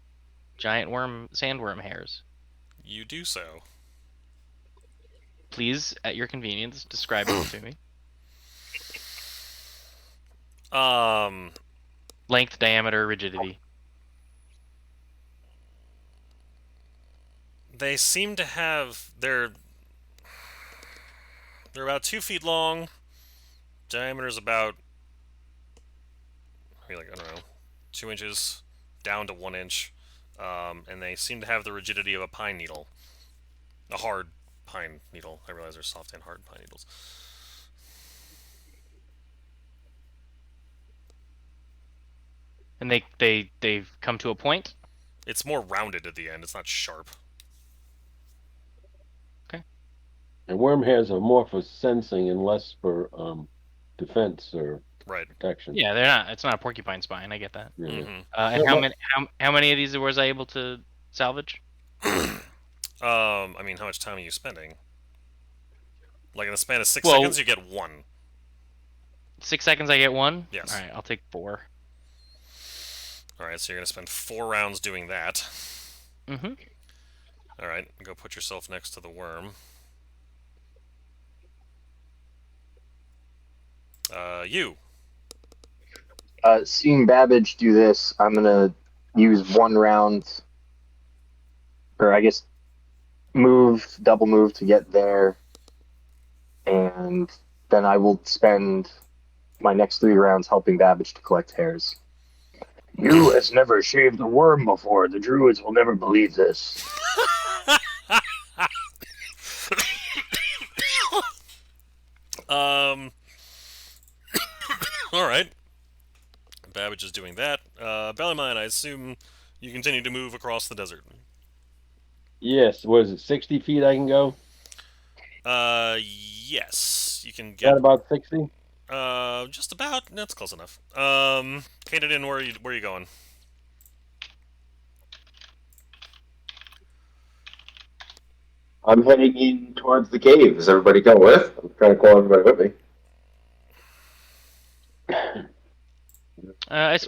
giant sandworm hairs. You do so. Please, at your convenience, describe them to me. Length, diameter, rigidity. They seem to have they're about 2 feet long. Diameter's about maybe like I don't know, 2 inches down to 1 inch, and they seem to have the rigidity of a pine needle, a hard pine needle. I realize they're soft and hard pine needles. And they've come to a point. It's more rounded at the end. It's not sharp. And worm hairs are more for sensing and less for defense or Right. protection. Yeah, they're not. It's not a porcupine spine. I get that. Yeah. Mm-hmm. And how many of these was I able to salvage? I mean, how much time are you spending? Like in the span of 6 Well- seconds, you get one. 6 seconds, I get one. Yes. All right, I'll take 4. All right, so you're gonna spend 4 rounds doing that. Mm-hmm. All right, go put yourself next to the worm. You. Seeing Babbage do this, I'm gonna use 1 round, or I guess double move to get there, and then I will spend my next 3 rounds helping Babbage to collect hairs. You has never shaved a worm before. The druids will never believe this. All right. Babbage is doing that. Bellarmine, I assume you continue to move across the desert. Yes. Was it 60 feet I can go? Yes, you can Is get. that about 60? Just about. That's close enough. Canadian, where are you going? I'm heading in towards the cave. Is everybody going with? I'm trying to call everybody with me. I'm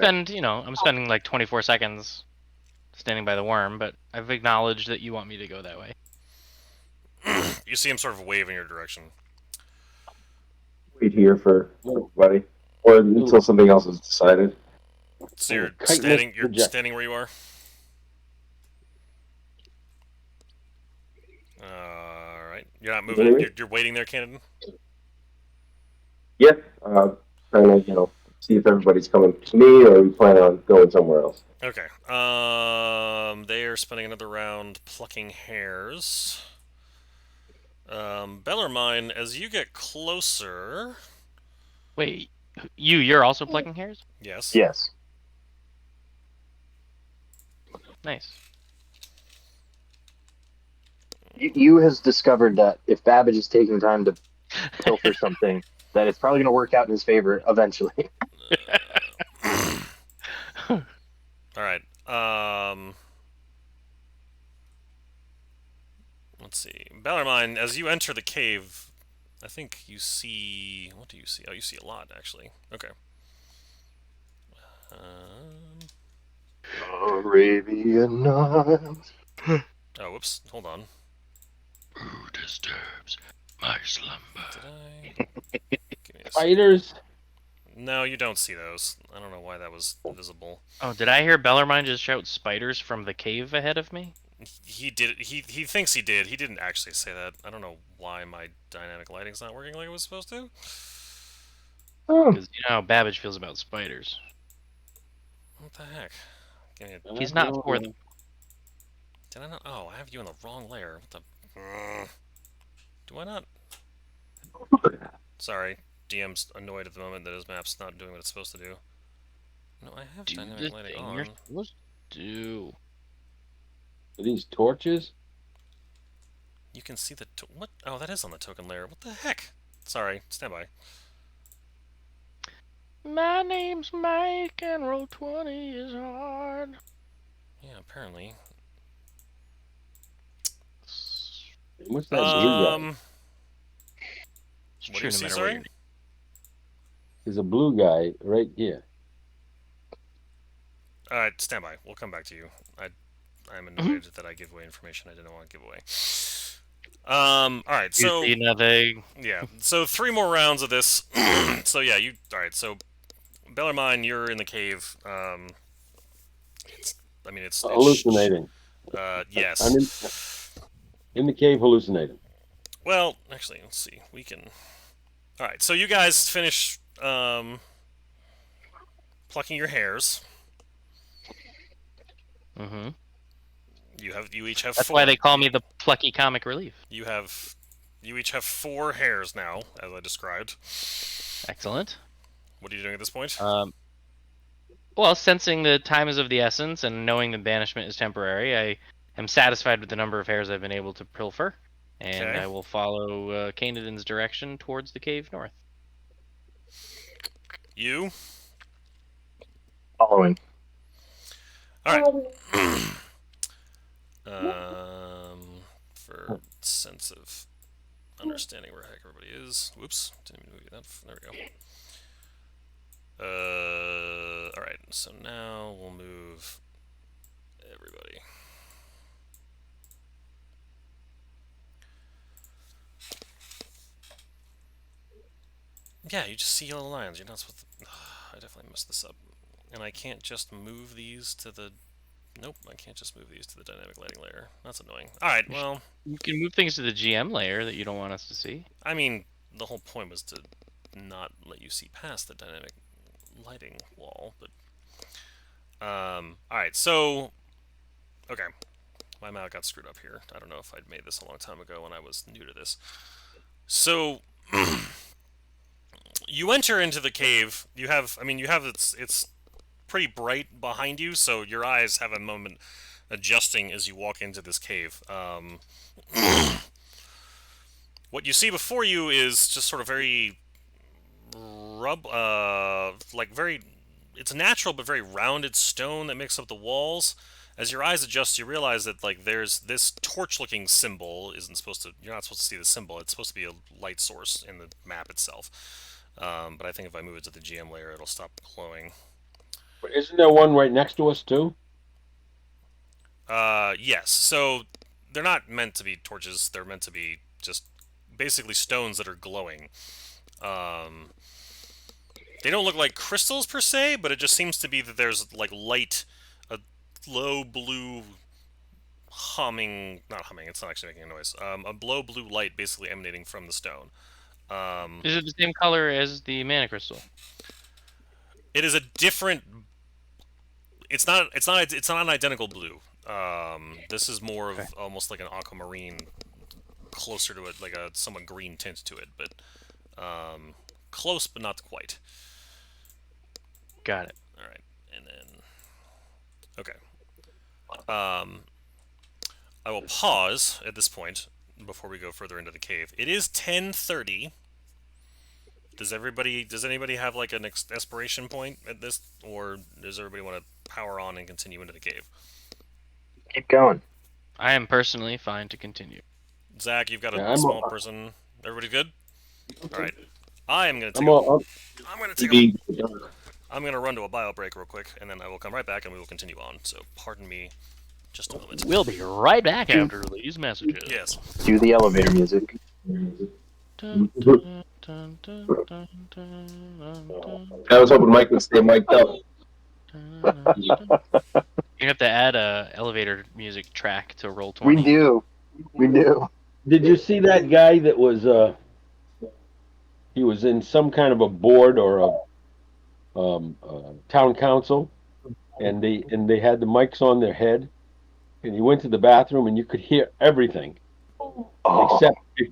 spending like 24 seconds standing by the worm, but I've acknowledged that you want me to go that way. You see him sort of wave in your direction. Wait here for everybody, or until something else is decided. So you're Chitinous standing. You're projection. standing where you are. All right. You're not moving. Really? You're waiting there, Canadian. Yeah, trying to see if everybody's coming to me, or we plan on going somewhere else. Okay. They are spending another round plucking hairs. Bellarmine, as you get closer, Wait, you're also plucking hairs? Yes. Yes. Nice. You has discovered that if Babbage is taking time to pilfer something, that it's probably going to work out in his favor eventually. All right. Let's see. Bellarmine, as you enter the cave, I think you see. What do you see? Oh, you see a lot, actually. Okay. Arabian Nights. Oh, whoops. Hold on. Who disturbs my slumber? Did I? Give me a sec. Spiders. No, you don't see those. I don't know why that was visible. Oh, did I hear Bellarmine just shout spiders from the cave ahead of me? He did. He thinks he did. He didn't actually say that. I don't know why my dynamic lighting's not working like it was supposed to. Oh, Because you know how Babbage feels about spiders. What the heck? Give me a, He's not for them. did I not? Oh, I have you in the wrong layer. What the? Do I not? Sorry, DM's annoyed at the moment that his map's not doing what it's supposed to do. No, I have Do the dynamic lighting thing on. you're supposed to do. Are these torches? You can see the what? Oh, that is on the token layer. What the heck? Sorry, stand by. My name's Mike and roll 20 is hard. Yeah, apparently. What's that blue guy? It's What do true you no see, matter sorry? what you're There's a blue guy right here. All right, stand by. We'll come back to you. I'm annoyed that I give away information I didn't want to give away. All right, so You see nothing. yeah, so 3 more rounds of this. So yeah, you all right? So Bellarmine, you're in the cave. It's Hallucinating. yes. I'm in the cave hallucinating. Well, actually, let's see. We can. All right, so you guys finish plucking your hairs. Mm-hmm. You each have That's 4. why they call me the plucky comic relief. You each have 4 hairs now, as I described. Excellent. What are you doing at this point? Well, sensing the time is of the essence and knowing the banishment is temporary, I am satisfied with the number of hairs I've been able to pilfer, and Okay. I will follow Canadan's direction towards the cave north. You? following. All right. For sense of understanding where the heck everybody is. Whoops, didn't even move that. There we go. All right. So now we'll move everybody. Yeah, you just see yellow lines. You're not supposed to. I definitely messed this up. And I can't just move these to the. Nope, I can't just move these to the dynamic lighting layer. That's annoying. Alright, well. You can move things to the GM layer that you don't want us to see. I mean, the whole point was to not let you see past the dynamic lighting wall, but. Alright, so. Okay. My mouth got screwed up here. I don't know if I'd made this a long time ago when I was new to this. So. You enter into the cave. You have it's pretty bright behind you, so your eyes have a moment adjusting as you walk into this cave. What you see before you is just sort of very it's natural but very rounded stone that makes up the walls. As your eyes adjust, you realize that there's this torch-looking symbol. You're not supposed to see the symbol. It's supposed to be a light source in the map itself. But I think if I move it to the GM layer, it'll stop glowing. But isn't there one right next to us too? Yes. So they're not meant to be torches. They're meant to be just basically stones that are glowing. They don't look like crystals per se, but it just seems to be that there's light, a low blue not humming. It's not actually making a noise. A low blue light basically emanating from the stone. Is it the same color as the mana crystal? It is a different. It's not an identical blue. This is more of almost like an aquamarine, closer to it, like a somewhat green tint to it, but close, but not quite. Got it. All right, and then okay. I will pause at this point before we go further into the cave. It is 10:30. Does anybody have like an expiration point at this, or does everybody want to power on and continue into the cave? Keep going. I am personally fine to continue. Zach, you've got a Yeah, I'm small all- person. Everybody good? All right. I am gonna take. I'm all. I'm gonna take. Be- I'm gonna run to a bio break real quick, and then I will come right back, and we will continue on. So, pardon me, just a moment. We'll be right back after these messages. Yes. Do the elevator music. Dun, dun, dun, dun, dun, dun, dun, I was hoping Mike would stay mic'd up. You have to add a elevator music track to Roll20. We do. We do. Did you see that guy that was he was in some kind of a board or a town council, and they had the mics on their head, and he went to the bathroom and you could hear everything Oh.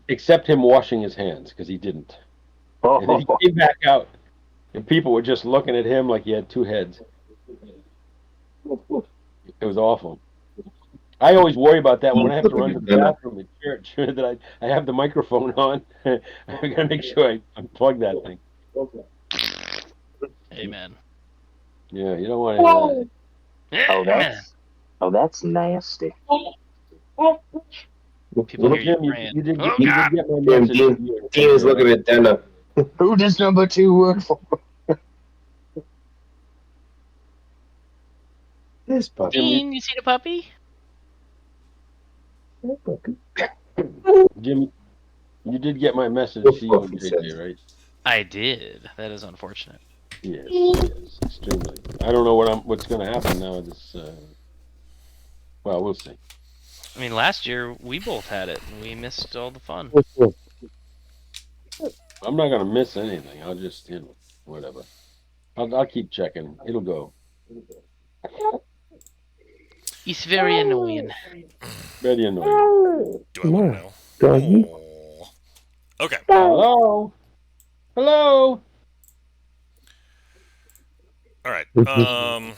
except him washing his hands because he didn't. And then he came back out, and people were just looking at him like he had two heads. It was awful. I always worry about that when I have to run to the bathroom at church. That I have the microphone on. I gotta make sure I unplug that thing. Amen. Yeah, you don't want to hear that. That's nasty. People Well, hear Jim, you you praying. did Oh, you God. did get my Damn, message. Dean is looking at Denna. Who does number 2 work for? This puppy. Dean, you see the puppy? Jim, you did get my message. See you on JJ, right? I did. That is unfortunate. Yes, yes, extremely. I don't know what's going to happen now. This, well, we'll see. I mean, last year we both had it, and we missed all the fun. I'm not going to miss anything. I'll just, whatever. I'll keep checking. It'll go. It's very annoying. Very annoying. Do I want to know? Doggy. Oh. Okay. Hello. Hello. All right. Well,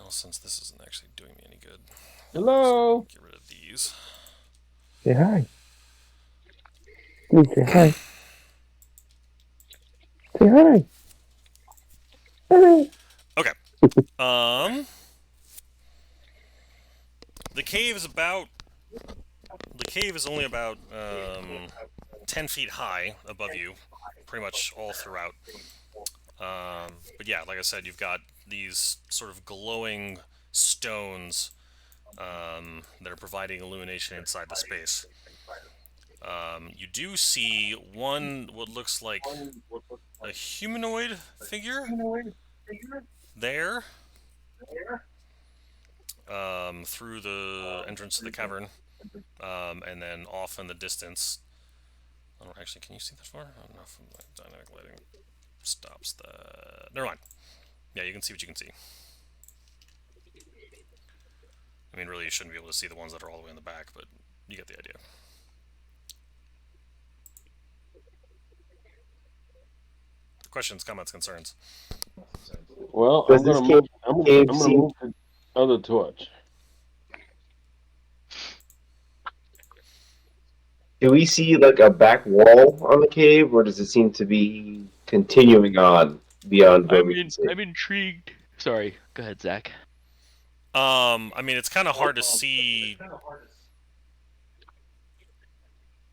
since this isn't actually doing me any good, Hello. get rid of these. Say hi. Please say hi. Say hi. Hi. Okay. The cave is only about 10 feet high above you, pretty much all throughout. But yeah, like I said, you've got these sort of glowing stones that are providing illumination inside the space. You do see what looks like a humanoid figure there through the entrance to the cavern, and then off in the distance. I don't actually. Can you see that far? I don't know if dynamic lighting stops the. Never mind. Yeah, you can see what you can see. I mean, really, you shouldn't be able to see the ones that are all the way in the back, but you get the idea. Questions, comments, concerns? Well, Does I'm this gonna cave move seem- to the other torch. Do we see like a back wall on the cave, or does it seem to be continuing on beyond where we can see? I'm intrigued. Sorry. Go ahead, Zach. I mean, it's kind of hard to see.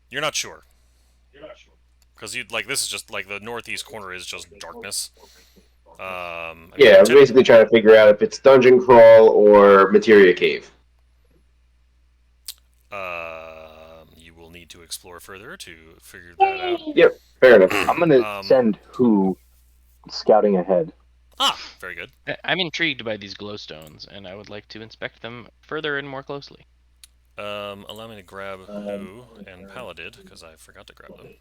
You're not sure. Because this is just like the northeast corner is just darkness. I mean, Yeah, I'm basically trying to figure out if it's dungeon crawl or materia cave. You will need to explore further to figure that out. Yep, fair enough. I'm gonna send who scouting ahead. Ah, very good. I'm intrigued by these glowstones, and I would like to inspect them further and more closely. Allow me to grab Who and Paladin, because I forgot to grab them.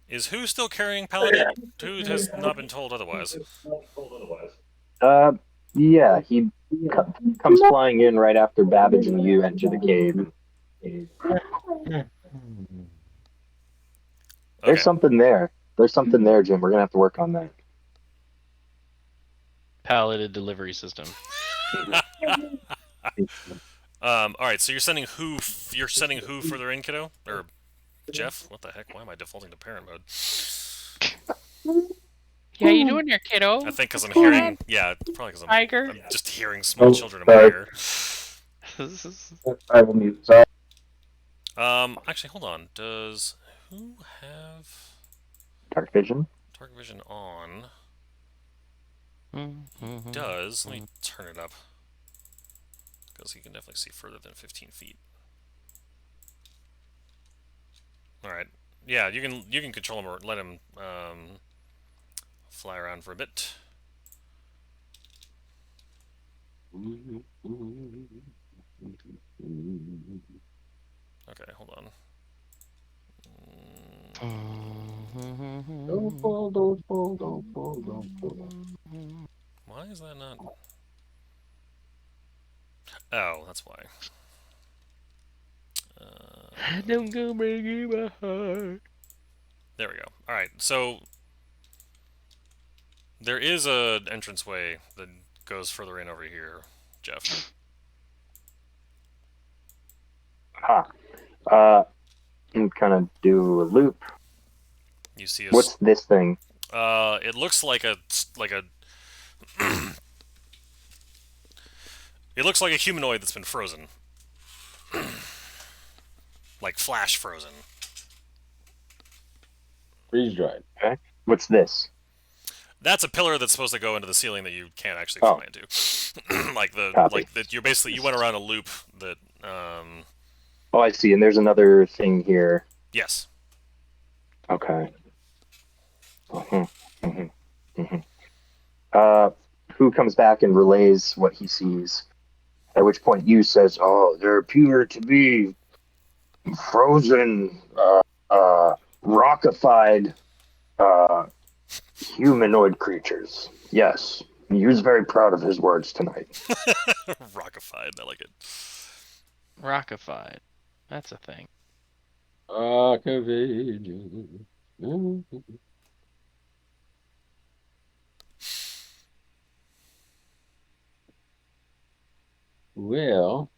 Is Who still carrying Paladin? Who has not been told otherwise? Yeah, he comes flying in right after Babbage and you enter the cave. There's Okay. something there. There's something there, Jim. We're gonna have to work on that. Palleted delivery system. All right. So you're sending who? You're sending who further in, kiddo? Or Jeff? What the heck? Why am I defaulting to parent mode? Yeah, you doing there, kiddo? I think because I'm What's going hearing. on, Yeah, probably because tiger? I'm just hearing small Oh, children in my sorry. ear. I will mute. Sorry. Actually, hold on. Does who have Dark vision. dark vision on? Does let me turn it up because he can definitely see further than 15 feet. All right. Yeah, you can control him or let him fly around for a bit. Okay, hold on. Don't fall, don't fall, don't fall, don't fall. Why is that not? Oh, that's why. Don't go breaking my heart. There we go. All right, so there is a entranceway that goes further in over here, Jeff. Ha. And kind of do a loop. You see What's this thing? it looks like a it looks like a humanoid that's been frozen, like flash frozen. Freeze dried. Okay. What's this? That's a pillar that's supposed to go into the ceiling that you can't actually Oh. fly into. Copy. like that. You're basically you went around a loop that. Oh, I see. And there's another thing here. Yes. Okay. Uh, who comes back and relays what he sees? At which point you says, "Oh, there appear to be frozen, rockified, uh, humanoid creatures." Yes, he was very proud of his words tonight. Rockified. I like it. Rockified. That's a thing. Rockavagen. Well,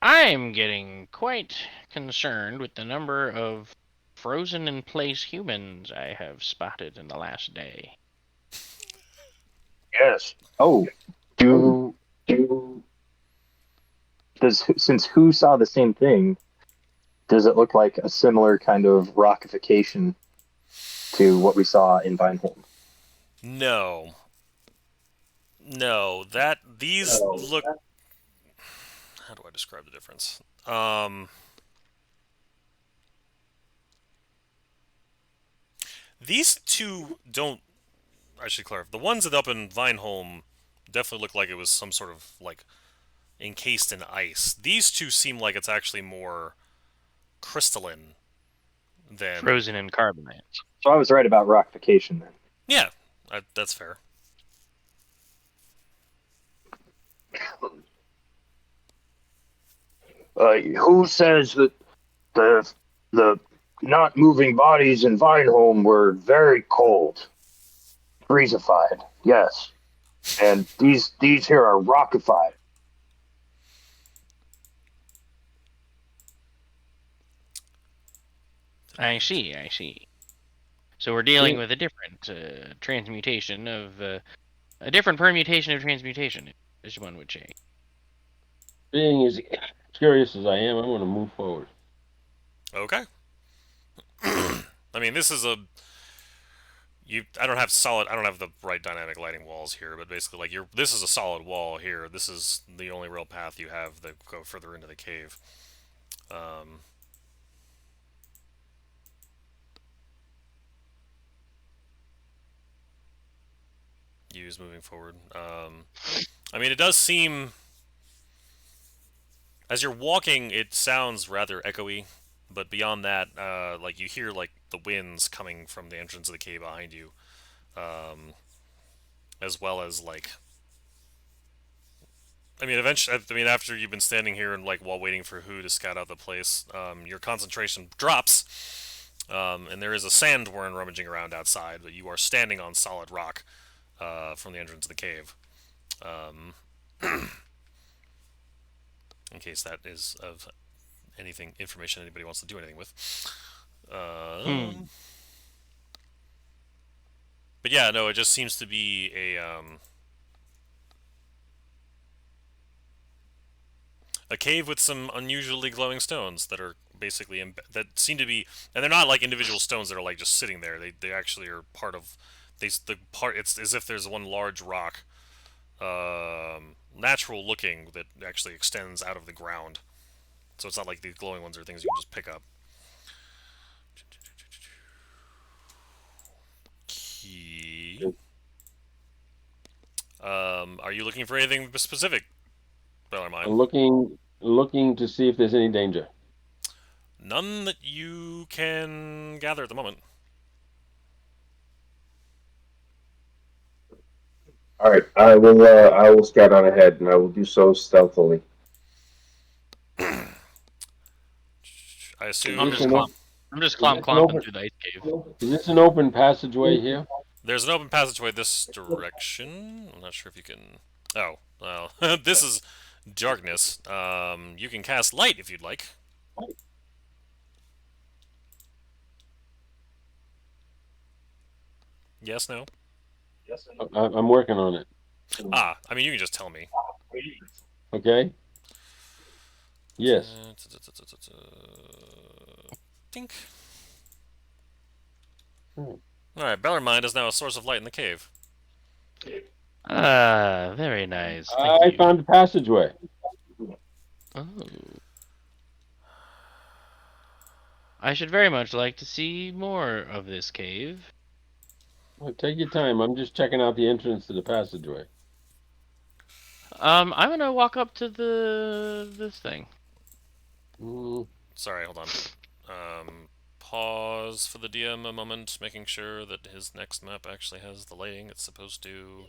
I'm getting quite concerned with the number of frozen in place humans I have spotted in the last day. Yes. Oh, does since who saw the same thing? Does it look like a similar kind of rockification to what we saw in Vineholm? No. No. That these look. How do I describe the difference? These two don't. I should clarify. The ones that up in Vineholm definitely look like it was some sort of like encased in ice. These two seem like it's actually more crystalline than. Frozen in carbonite. So I was right about rockification then. Yeah, that's fair. Who says that the not moving bodies in Vineholm were very cold, freezified? Yes, and these here are rockified. I see, I see. So we're dealing with a different transmutation of a different permutation of transmutation, as one would say. being as curious as I am, I'm going to move forward. Okay. I mean, this is a. I don't have solid. I don't have the right dynamic lighting walls here, but basically, like this is a solid wall here. This is the only real path you have that go further into the cave. Use moving forward. I mean, it does seem. As you're walking, it sounds rather echoey, but beyond that, like you hear like the winds coming from the entrance of the cave behind you, as well as like. I mean, eventually. I mean, after you've been standing here and like while waiting for who to scout out the place, your concentration drops, And there is a sandworm rummaging around outside, but you are standing on solid rock from the entrance of the cave. Um, in case that is of anything information anybody wants to do anything with. Hmm. But yeah, no, it just seems to be a cave with some unusually glowing stones that are basically that seem to be, and they're not like individual stones that are like just sitting there. They actually are part of the part. It's as if there's one large rock, natural looking, that actually extends out of the ground. So it's not like these glowing ones are things you can just pick up. Key. Are you looking for anything specific, Bellarmine? I'm looking to see if there's any danger. None that you can gather at the moment. All right, I will scout on ahead, and I will do so stealthily. I I'm Is this just an, assume clomp. o- I'm just is clomp this an clomping open through the ice cave. is this an open passageway here? there's an open passageway this direction. I'm not sure if you can. Oh, well, this is darkness. You can cast light if you'd like. Yes, no. I'm working on it. Ah, I mean, you can just tell me. Okay. Yes. Tink. Hmm. All right, Bellarmine is now a source of light in the cave. Ah, very nice. Thank I you. found a passageway. Oh. I should very much like to see more of this cave. Well, take your time. I'm just checking out the entrance to the passageway. I'm gonna walk up to this thing. Mm, Sorry, hold on. Pause for the DM a moment, making sure that his next map actually has the lighting it's supposed to.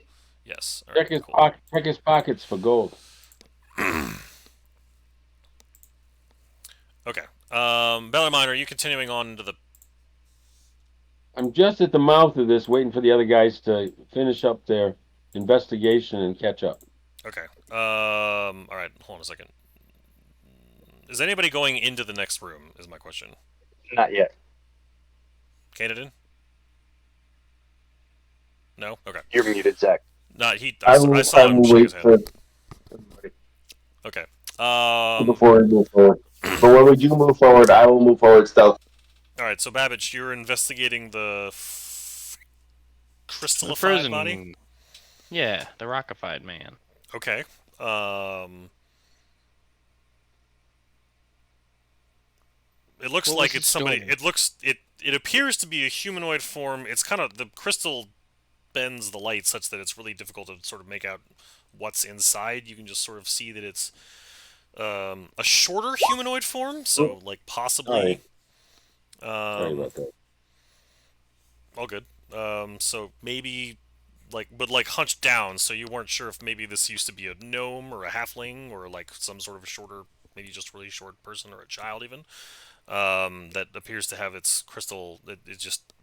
Yes. All right. Cool. check his pockets for gold. Okay. Bellarmine, are you continuing on to the? I'm just at the mouth of this, waiting for the other guys to finish up their investigation and catch up. Okay. All right. Hold on a second. Is anybody going into the next room? Is my question. Not yet. Canadan? No. Okay. You're muted, Zach. Not he. I I saw him will shake wait his head. for Okay. before we move forward. But when we do move forward, I will move forward stealth. All right. So Babbage, you're investigating the The crystallified body. frozen. Yeah, the rockified man. Okay. It looks What like was it's his somebody. story? It appears to be a humanoid form. It's kind of the crystal bends the light such that it's really difficult to sort of make out what's inside. You can just sort of see that it's a shorter humanoid form. So like possibly. Sorry, sorry Um, about that. all good. So maybe but like hunched down, so you weren't sure if maybe this used to be a gnome or a halfling or like some sort of a shorter, maybe just really short person or a child even. That appears to have its crystal. It just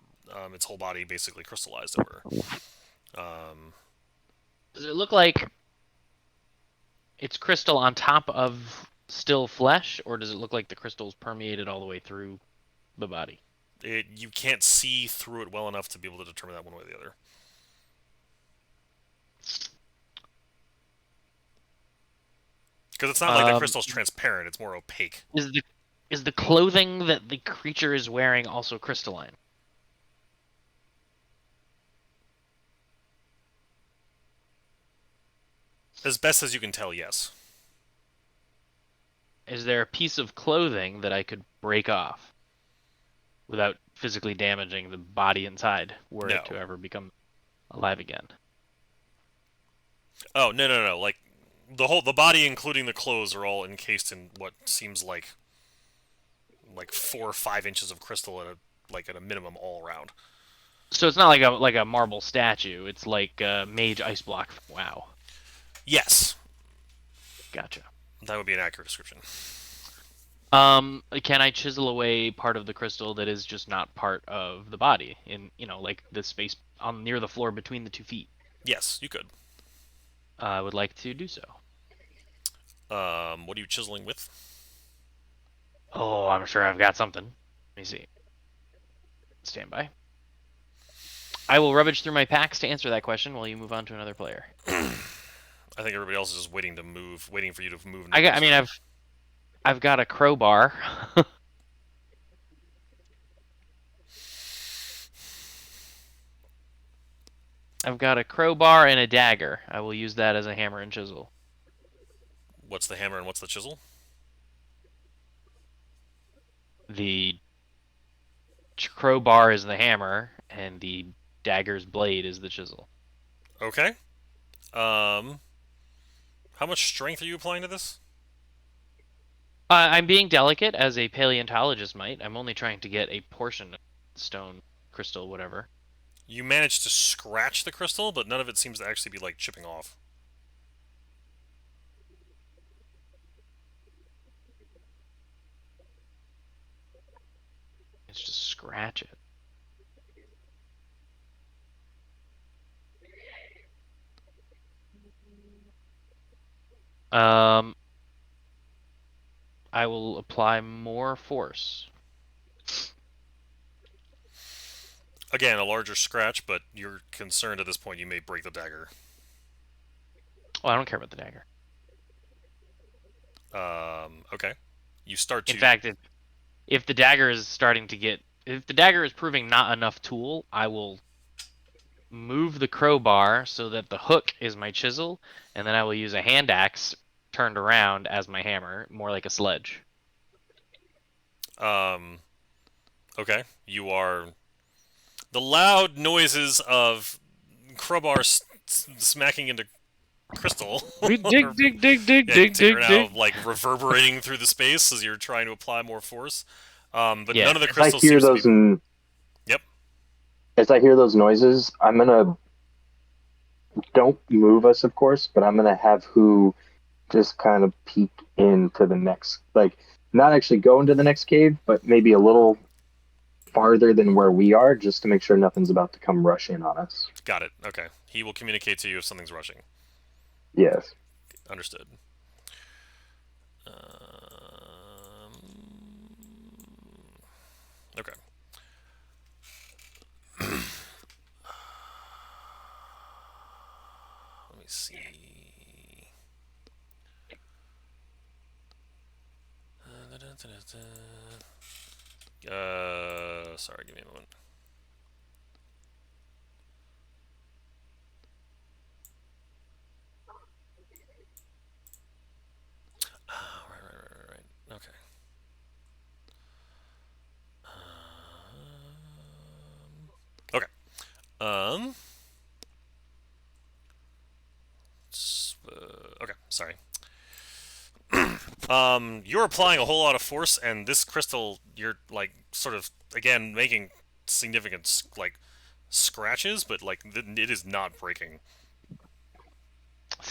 its whole body basically crystallized over. Does it look like it's crystal on top of still flesh, or does it look like the crystal's permeated all the way through the body? You can't see through it well enough to be able to determine that one way or the other. Because it's not like the crystal's transparent; it's more opaque. Is the clothing that the creature is wearing also crystalline? As best as you can tell, yes. Is there a piece of clothing that I could break off without physically damaging the body inside, were No. it to ever become alive again? Oh no! Like the body, including the clothes, are all encased in what seems like 4 or 5 inches of crystal at a minimum all around. So it's not like a marble statue. It's like a mage ice block. Wow, Yes, gotcha. that would be an accurate description. Can I chisel away part of the crystal that is just not part of the body in, like the space on near the floor between the 2 feet? Yes, you could. I would like to do so. What are you chiseling with? Oh, I'm sure I've got something. Let me see. Stand by. I will rummage through my packs to answer that question while you move on to another player. I think everybody else is just waiting for you to move. I mean, I've got a crowbar. I've got a crowbar and a dagger. I will use that as a hammer and chisel. What's the hammer and what's the chisel? The crowbar is the hammer, and the dagger's blade is the chisel. Okay. How much strength are you applying to this? I'm being delicate, as a paleontologist might. I'm only trying to get a portion of stone, crystal, whatever. You managed to scratch the crystal, but none of it seems to actually be like chipping off. It's just scratch it. I will apply more force. Again, a larger scratch, but you're concerned at this point you may break the dagger. Oh, I don't care about the dagger. Okay. You start to. In fact, if the dagger is if the dagger is proving not enough tool, I will move the crowbar so that the hook is my chisel, and then I will use a hand axe turned around as my hammer, more like a sledge. Okay. You are. The loud noises of crowbar smacking into crystal Dig, dig, dig, dig, are dig, now dig. like reverberating through the space as you're trying to apply more force. But Yeah. none of the As I crystal hear seems to be. those and Yep. as I hear those noises, I'm gonna don't move us, of course, but I'm gonna have who just kind of peek into the next, like not actually go into the next cave, but maybe a little farther than where we are, just to make sure nothing's about to come rush in on us. Got it. Okay. He will communicate to you if something's rushing. Yes. Understood. Okay. Let me see. Sorry, give me a moment. Oh, right. Okay. Okay. Okay. Sorry. You're applying a whole lot of force, and this crystal, you're like sort of again making significant like scratches, but like it is not breaking.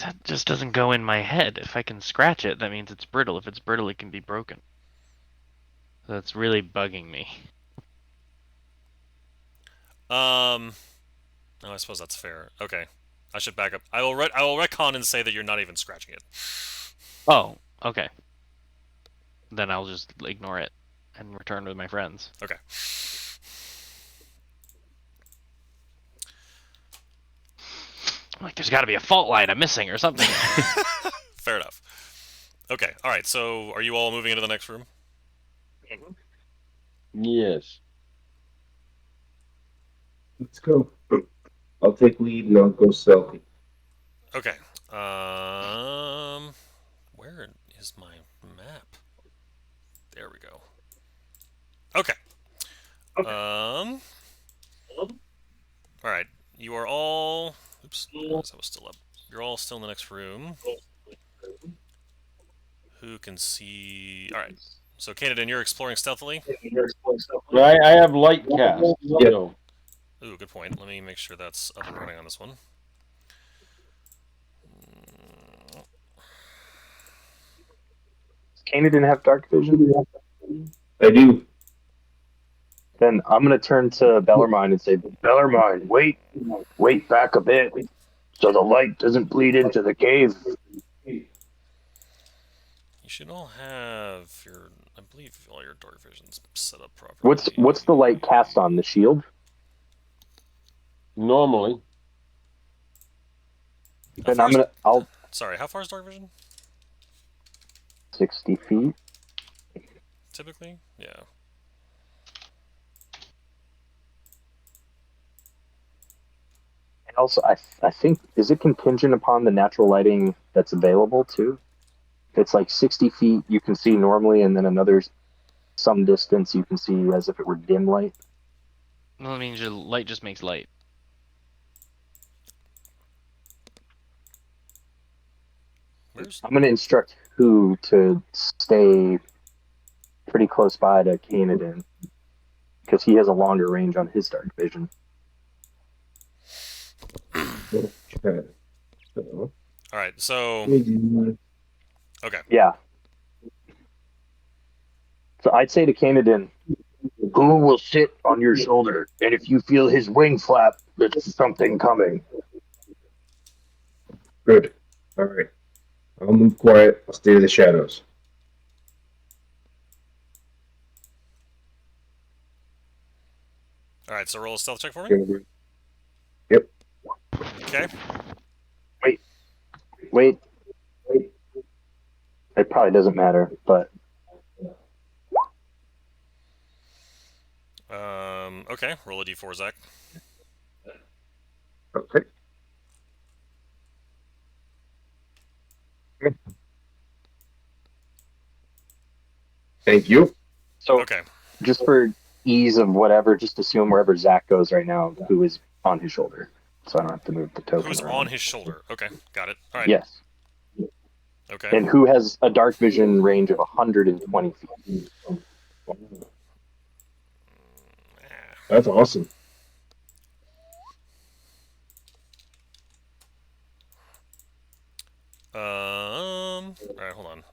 That just doesn't go in my head. If I can scratch it, that means it's brittle. If it's brittle, it can be broken. That's really bugging me. No, I suppose that's fair. Okay, I should back up. I will retcon and say that you're not even scratching it. Oh, okay. Then I'll just ignore it and return with my friends. Okay. Like, there's got to be a fault line I'm missing or something. Fair enough. Okay. All right. So, are you all moving into the next room? Yes. Let's go. I'll take lead and I'll go stealthy. Okay. Where is my map? There we go. Okay. All right. You are all. Oops. I was still up. You're all still in the next room. Who can see? All right. So, Canadian, you're exploring stealthily. I have light cast. Yeah. So Ooh, good point. Let me make sure that's up and running on this one. Canaan have dark vision? I do. Then I'm gonna turn to Bellarmine and say, Bellarmine, wait back a bit, so the light doesn't bleed into the cave. You should all have your, I believe, all your dark visions set up properly. What's the light cast on? The shield? Normally, Then I'll Sorry, how far is dark vision? 60 feet. Typically? Yeah. And also, I think, is it contingent upon the natural lighting that's available too? If it's like 60 feet, you can see normally, and then another some distance, you can see as if it were dim light. Well, I mean, your light just makes light. I'm going to instruct who to stay pretty close by to Canaan because he has a longer range on his dark vision. Alright, so... Okay. Yeah. So I'd say to Canaan, who will sit on your shoulder? And if you feel his wing flap, there's something coming. Good. All right. I'll move quiet. I'll stay in the shadows. Alright, so roll a stealth check for me. Yep. Okay. Wait. It probably doesn't matter, but Okay, roll a d4, Zach. Okay. Thank you. so Okay. just for ease of whatever, just assume wherever Zach goes right now, who is on his shoulder, so I don't have to move the token. Who's around. on his shoulder? Okay, got it. Alright. Yes, Okay. and who has a dark vision range of 120 feet. That's awesome. Alright, hold on.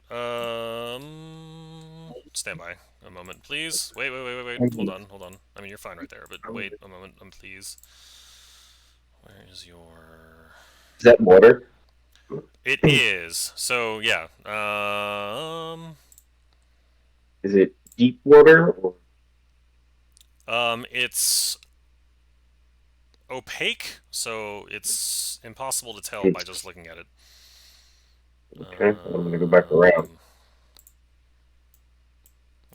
Stand by a moment, please. Wait. Hold on. I mean, you're fine right there, but wait a moment, please. Where is your... Is that water? It is. So, yeah. Is it deep water? Or... It's opaque, so it's impossible to tell by just looking at it. Okay, I'm gonna go back around.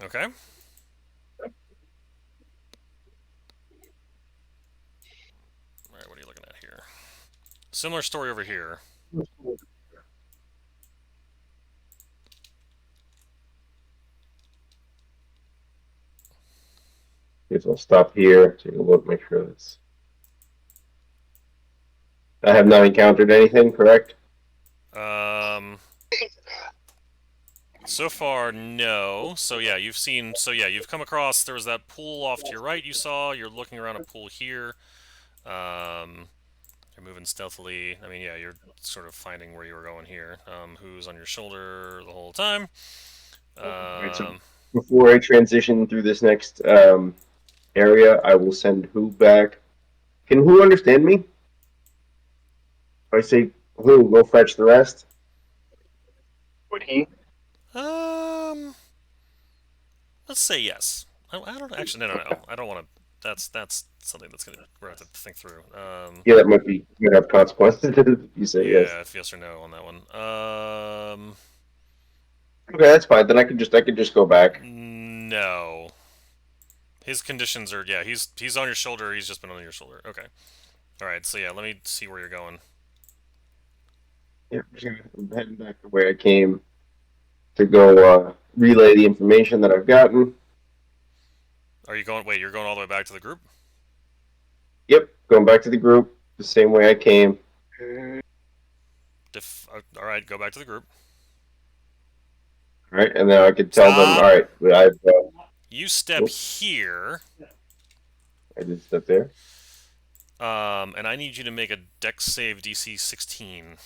Okay. Alright, what are you looking at here? Similar story over here. Okay, so I'll stop here, take a look, make sure that's... I have not encountered anything, correct? So far, no. So yeah, you've come across, there was that pool off to your right you saw, you're looking around a pool here. You're moving stealthily. I mean, yeah, you're sort of finding where you were going here. Who's on your shoulder the whole time. Right, so before I transition through this next area, I will send Who back. Can Who understand me? If I say Who, go fetch the rest. Would he? Let's say yes. I don't actually, no. I don't want to. That's something that's gonna we're gonna have to think through. Yeah, that might have consequences if you say yeah, yes. if yes or no on that one. Okay, that's fine. Then I could just go back. No. His conditions are, yeah, he's on your shoulder. He's just been on your shoulder. Okay. All right. So yeah, let me see where you're going. Yeah, I'm heading back the way I came to go relay the information that I've gotten. Are you going? Wait, you're going all the way back to the group? Yep, going back to the group the same way I came. All right, go back to the group. All right, and then I could tell them, all right, I've. You step here. I did step there. And I need you to make a Dex save DC 16.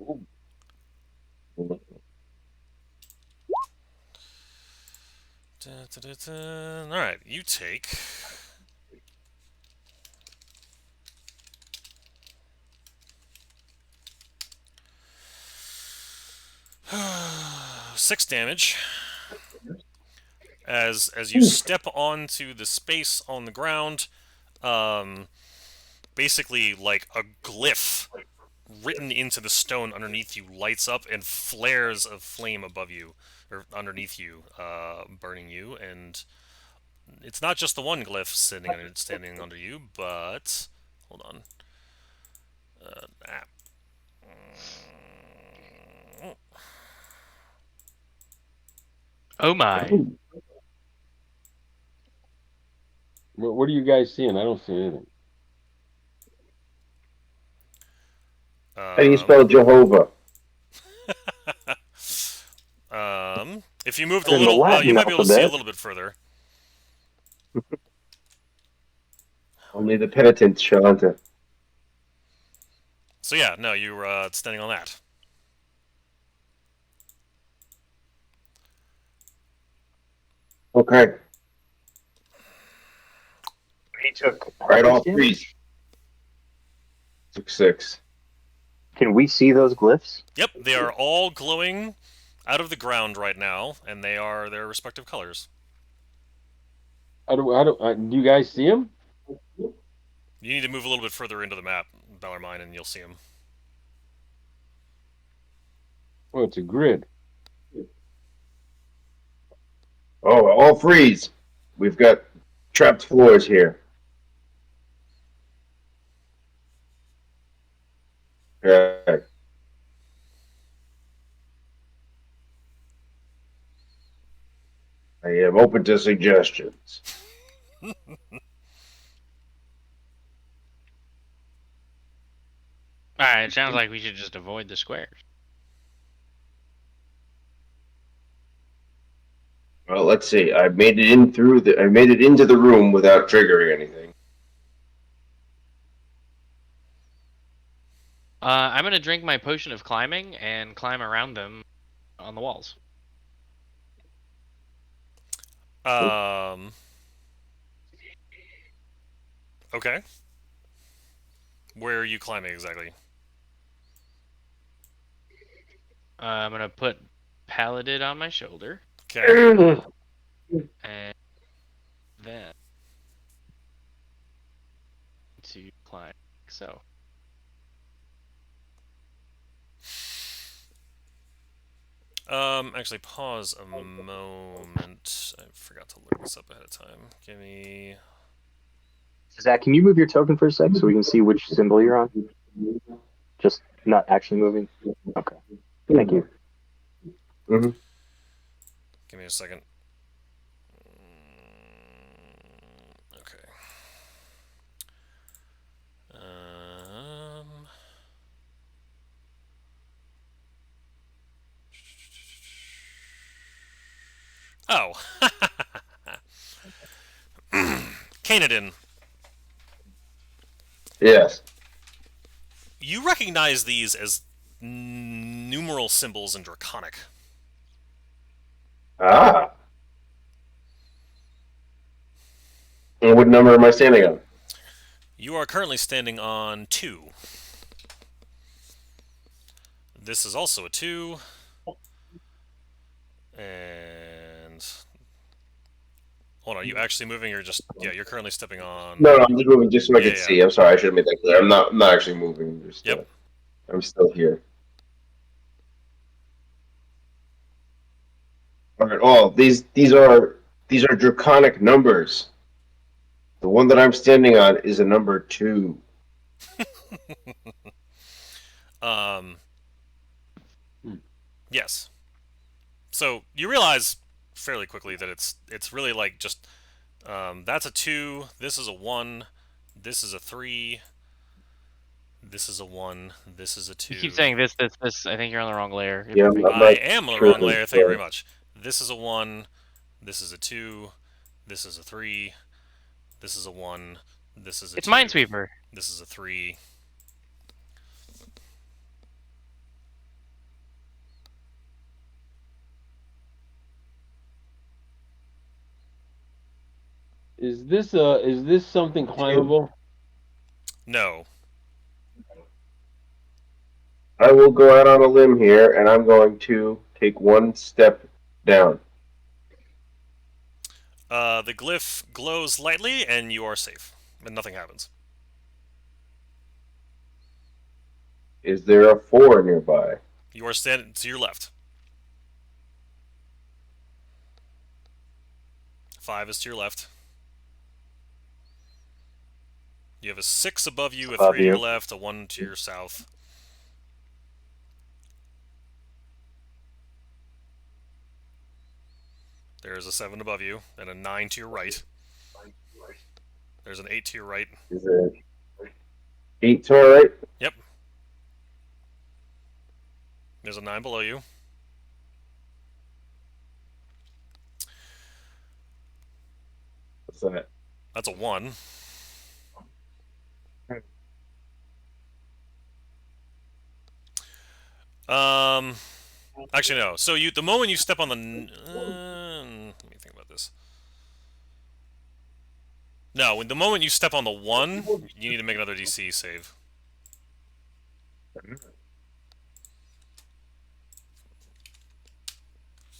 Ooh. All right, you take. Six damage as you step onto the space on the ground. Um, Basically, like a glyph written into the stone underneath you lights up and flares of flame above you or underneath you, burning you. And it's not just the one glyph standing under you, but hold on. Ah. Oh my. What are you guys seeing? I don't see anything. How do you Um, spell Jehovah? if you moved a In the little, you Latin might be able to see a alphabet. little bit further. Only the penitent shall enter. So yeah, no, you were standing on that. Okay. He took All how right, much all freeze. damage? Took 6. Can we see those glyphs? Yep, they are all glowing out of the ground right now, and they are their respective colors. Do you guys see him? You need to move a little bit further into the map, Bellarmine, and you'll see them. Oh, it's a grid. Oh, all freeze. We've got trapped floors here. Okay. I am open to suggestions. Alright, it sounds like we should just avoid the squares. Well, let's see. I made it into the room without triggering anything. I'm gonna drink my potion of climbing and climb around them on the walls. Um. Okay. Where are you climbing exactly? I'm gonna put Paladin on my shoulder, Okay. and then to climb like so. Actually, pause a moment. I forgot to look this up ahead of time. Give me. Zach, can you move your token for a sec so we can see which symbol you're on? Just not actually moving. Okay. Thank you. Mm-hmm. Give me a second. Okay. Um. Oh. Canadin. Yes. You recognize these as numeral symbols in Draconic. Ah. And what number am I standing on? You are currently standing on 2. This is also a 2. And hold on, are you actually moving or just you're currently stepping on No, I'm just moving just so I Yeah, can yeah. see. I'm sorry, I should have made that clear. I'm not actually moving. Just, Yep. I'm still here. All right. Oh, these are draconic numbers. The one that I'm standing on is a number 2. Um Hmm. yes. So you realize fairly quickly that it's really like just that's a 2, this is a 1, this is a 3, this is a 1, this is a You 2. keep saying this, this, this. I think you're on the wrong layer. Yeah, I'm I not am on the sure. wrong layer. Thank you very much. This is a 1. This is a 2. This is a 3. This is a 1. This is a It's 2. Minesweeper. This is a 3. is this something climbable? No. I will go out on a limb here, and I'm going to take one step down. The glyph glows lightly, and you are safe. And nothing happens. Is there a 4 nearby? You are standing to your left. 5 is to your left. You have a 6 above you, a Above 3 to your you. left, a 1 to your south. There's a 7 above you, and a 9 to your right. There's an 8 to your right. Is it 8 to our right? Yep. There's a 9 below you. What's that? That's a 1. Actually no. So the moment you step on the let me think about this. No, the moment you step on the 1, you need to make another DC save.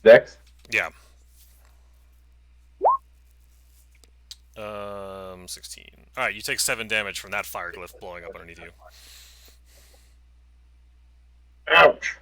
Dex? Yeah. 16. All right, you take 7 damage from that fire glyph blowing up underneath you. Ouch!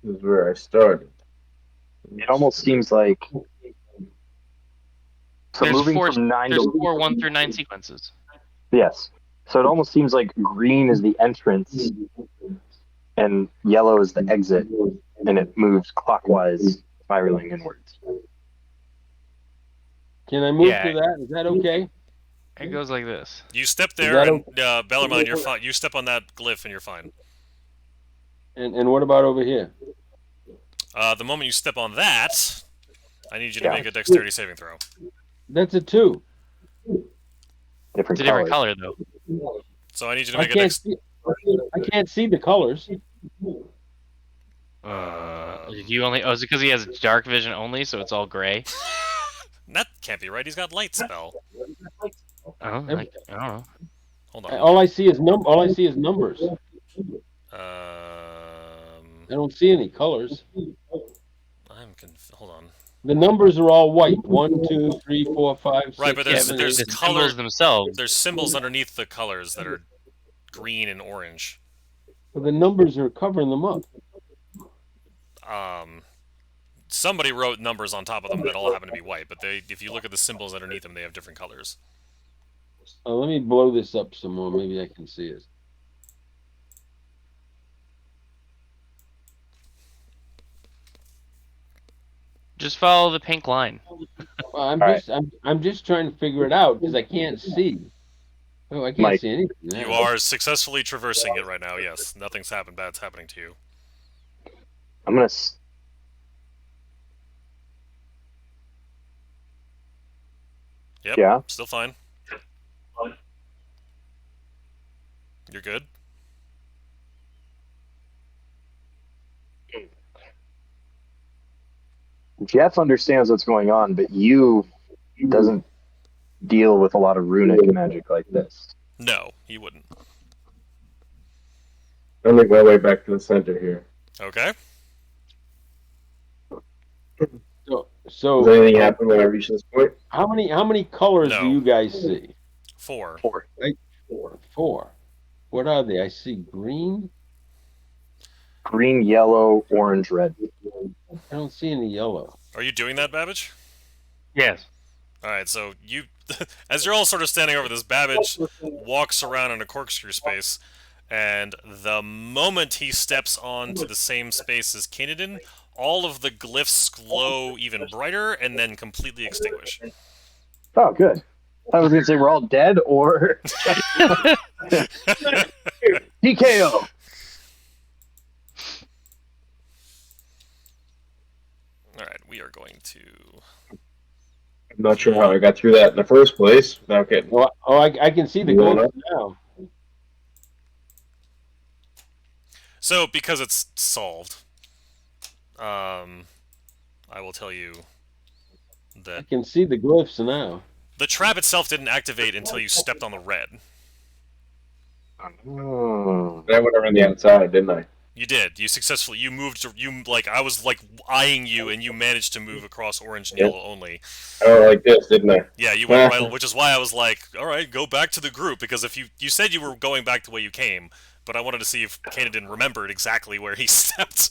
This is where I started. It almost seems like so There's moving four. from 9 There's to 4 1 through 9 sequences. yes. So it almost seems like green is the entrance and yellow is the exit, and it moves clockwise, spiraling inwards. Can I move Yeah. to that? Is that okay? It goes like this. You step there, that and Bellarmine, you're fine. You step on that glyph, and you're fine. And what about over here? The moment you step on that, I need you to make a dexterity saving throw. That's a 2. Different It's a different colors. color though. So I need you to I make a can't dex. see. I can't see the colors. You only. Oh, is it because he has dark vision only, so it's all gray? That can't be right. He's got light spell. Oh, I don't know. Hold on. All I see is All I see is numbers. I don't see any colors. Hold on. The numbers are all white. 1, 2, 3, 4, 5, 6, Right, but Yeah, there's but 7, 8. the color. symbols themselves. There's symbols underneath the colors that are green and orange. But the numbers are covering them up. Somebody wrote numbers on top of them that all happen to be white, but if you look at the symbols underneath them, they have different colors. Let me blow this up some more. Maybe I can see it. Just follow the pink line. Well, right. I'm just trying to figure it out because I can't see. Oh, I can't Mike. see anything. You now. are successfully traversing it right now. Yes, nothing's happened. Bad's happening to you. I'm gonna. Yep. Yeah. Still fine. You're good. Jeff understands what's going on, but you doesn't deal with a lot of runic magic like this. No, he wouldn't. I'll make my way back to the center here. Okay. So Does anything happen when I reach this point? how many colors No. do you guys see? 4. 4. What are they? I see green. Green, yellow, orange, red. I don't see any yellow. Are you doing that, Babbage? Yes. All right. So you, as you're all sort of standing over this, Babbage walks around in a corkscrew space, and the moment he steps onto the same space as Kanadin, all of the glyphs glow even brighter and then completely extinguish. Oh, good. I was gonna say we're all dead or DKO. All right, we are going to. I'm not sure how I got through that in the first place without getting I can see the blown glyphs up. now. So because it's solved, I will tell you I that can see the glyphs now. the trap itself didn't activate until you stepped on the red. Oh. I went around the outside, didn't I? You did. You successfully. You moved. You like. I was like eyeing you, and you managed to move across orange and Yep. yellow only. I went like this, didn't I? Yeah, you went right. Which is why I was like, all right, go back to the group because if you said you were going back the way you came, but I wanted to see if Kanan remembered exactly where he stepped.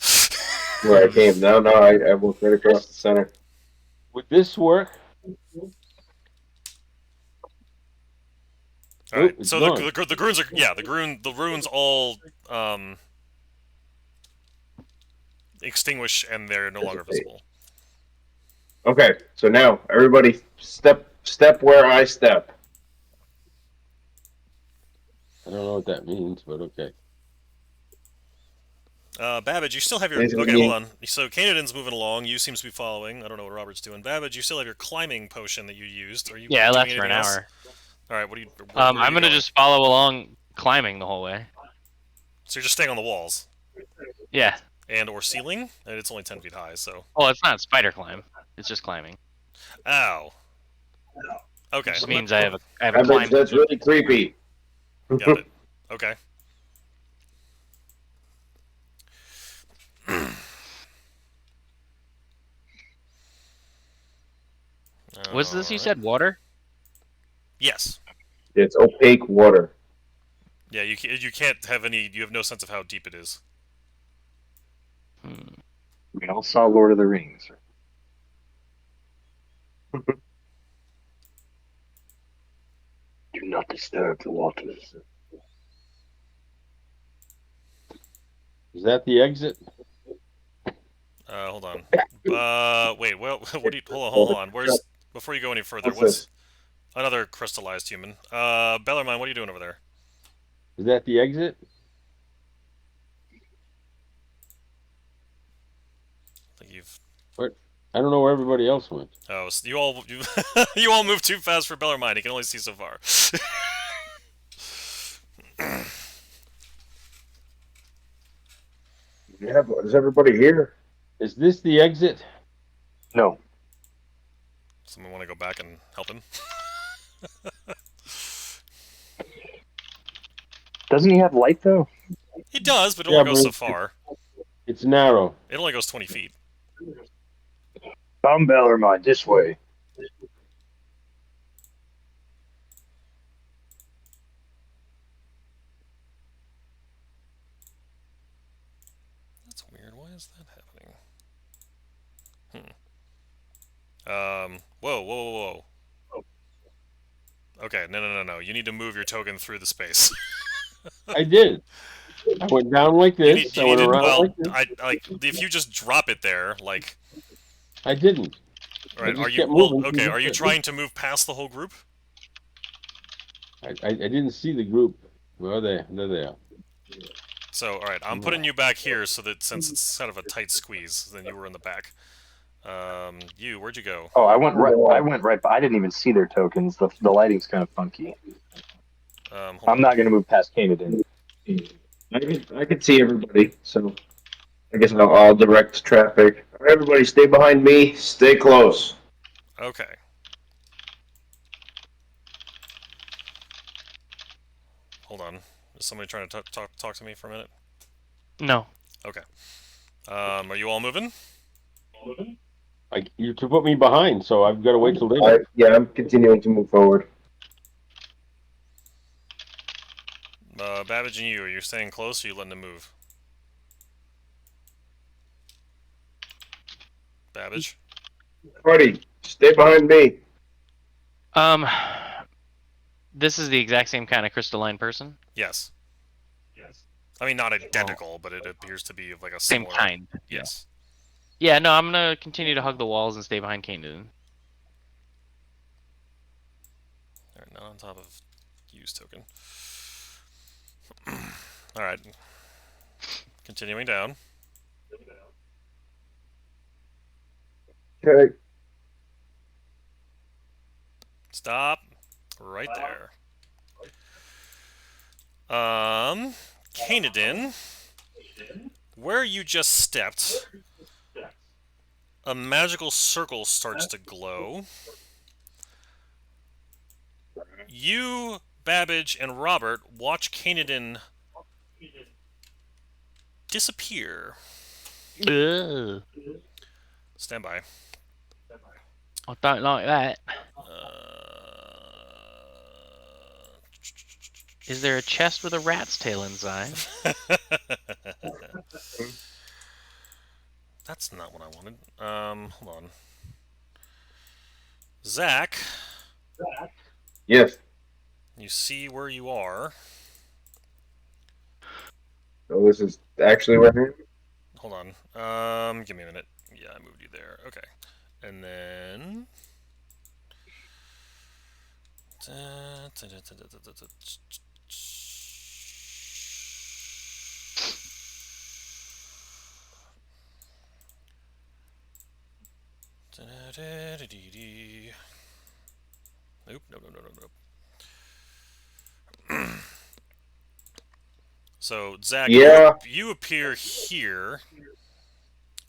Where I came. No, I walked right across the center. Would this work? All right. It's So gone. the runes are the runes all extinguish and they're no longer visible. Okay, so now everybody step where I step. I don't know what that means, but okay. Babbage, you still have your... Okay, hold on. So, Kanan's moving along. You seems to be following. I don't know what Robert's doing. Babbage, you still have your climbing potion that you used. Are you Yeah, I doing left for anything an else? hour. Alright, what are you... where are I'm you gonna going? just follow along, climbing the whole way. So you're just staying on the walls? Yeah. And or ceiling? And it's only 10 feet high, so... Oh, it's not spider climb. It's just climbing. Ow. Okay. Which means I have a I bet climb. that's really creepy. Got it. Okay. What's this you Alright. said? Water? Yes. It's opaque water. Yeah, you can't have any... You have no sense of how deep it is. We all saw Lord of the Rings. Do not disturb the waters. Is that the exit? Hold on. Wait, well, what do you... Hold on. Where's... Before you go any further, What's what's... this? Another crystallized human. Bellarmine, what are you doing over there? Is that the exit? I think you've... I don't know where everybody else went. Oh, so you all... You all moved too fast for Bellarmine. He can only see so far. Yeah, but is everybody here? Is this the exit? No. Someone want to go back and help him? Doesn't he have light though? He does, but it Yeah, only goes but so it's- far. It's narrow. It only goes 20 feet. Come, Bellarmine, this way. That's weird. Why is that happening? Whoa. Okay, no. You need to move your token through the space. I did. I went down like You this. need, I you went needed, around well, like this. if you just drop it there, like, I didn't. right? just Are you kept moving okay? through Are you the- trying to move past the whole group? I didn't see the group. Well, there they are. So, all right, I'm putting you back here so that since it's kind of a tight squeeze, then you were in the back. Where'd you go? Oh, I went right. But I didn't even see their tokens. The lighting's kind of funky. Hold I'm on. not going to move past Canaan. I could see everybody, so I guess I'll direct traffic. All right, everybody, stay behind me. Stay close. Okay. Hold on. Is somebody trying to talk to me for a minute? No. Okay. Are you all moving? You to put me behind, so I've got to wait till later. Yeah, I'm continuing to move forward. Babbage and you, are you staying close or are you letting them move? Babbage? Buddy, stay behind me. This is the exact same kind of crystalline person. Yes. I mean, not identical, but it appears to be of like a Same similar... kind. Yes. Yeah, no, I'm gonna continue to hug the walls and stay behind Kanan. not on top of use token. Alright. Continuing down. Okay. Stop. Right there. Kanadin, where you just stepped, a magical circle starts to glow. You, Babbage, and Robert watch Kanadin disappear. Ugh. Stand by. I don't like that. Is there a chest with a rat's tail inside? That's not what I wanted. Hold on. Zach, Yes. you see where you are. So this is actually where I am. Hold on. Give me a minute. Yeah, I moved you there. Okay. And then... Nope, nope, nope, nope, nope. So, Zach, Yeah. you appear here,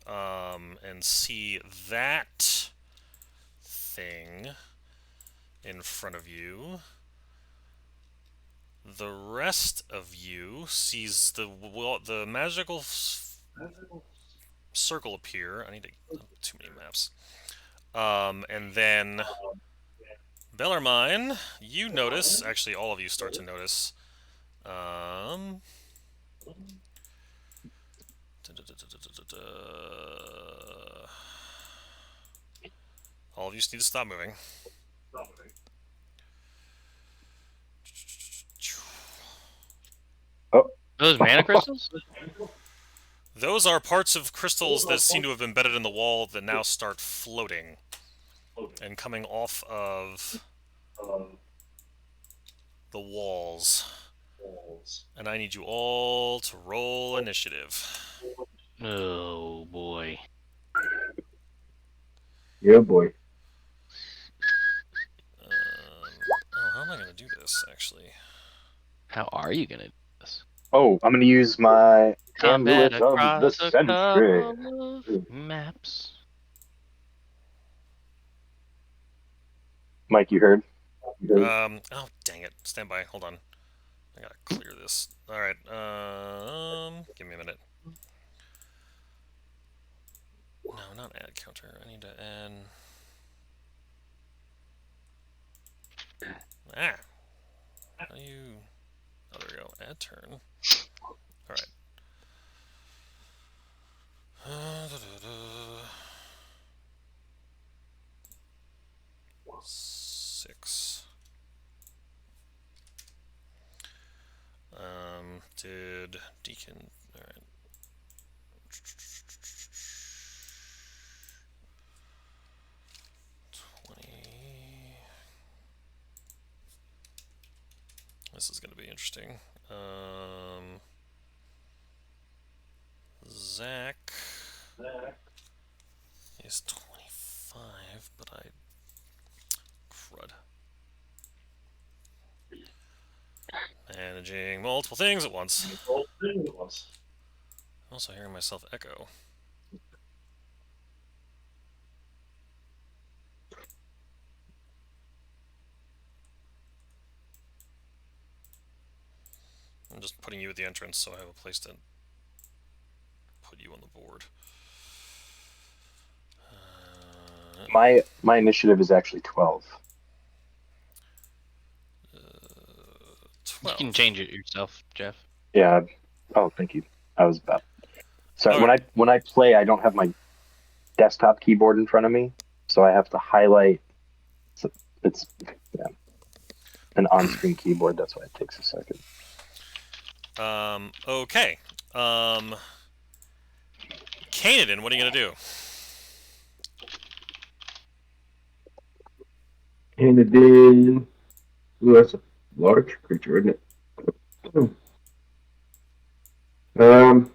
and see that thing in front of you. The rest of you sees the magical circle appear. I need too many maps. And then Bellarmine, you notice. Actually, all of you start to notice. All of you just need to stop moving. Oh, Those mana crystals? Those are parts of crystals that seem to have embedded in the wall that now start floating and coming off of the walls. And I need you all to roll initiative. Oh boy. Yeah, boy. How am I going to do this, actually? How are you gonna do this? oh, I'm gonna use my Combat amulet of the across a century. couple of maps. Mike, you heard? Oh, dang it. Stand by. Hold on. I gotta clear this. Alright, give me a minute. No, not add counter. I need to add... Ah! How do you... Oh, there we go. Add turn. Alright. Six. Did Deacon... Alright. This is going to be interesting. Zach is 25, but crud. Managing multiple things at once. I'm also hearing myself echo. I'm just putting you at the entrance so I have a place to put you on the board. My initiative is actually 12. 12. You can change it yourself, Jeff. Yeah. Oh, thank you. I was about. Sorry. Alright. When I play, I don't have my desktop keyboard in front of me, so I have to highlight. So it's an on-screen keyboard. That's why it takes a second. Okay. Kanadin, what are you gonna do? And it did. Ooh, that's a large creature, isn't it? Um,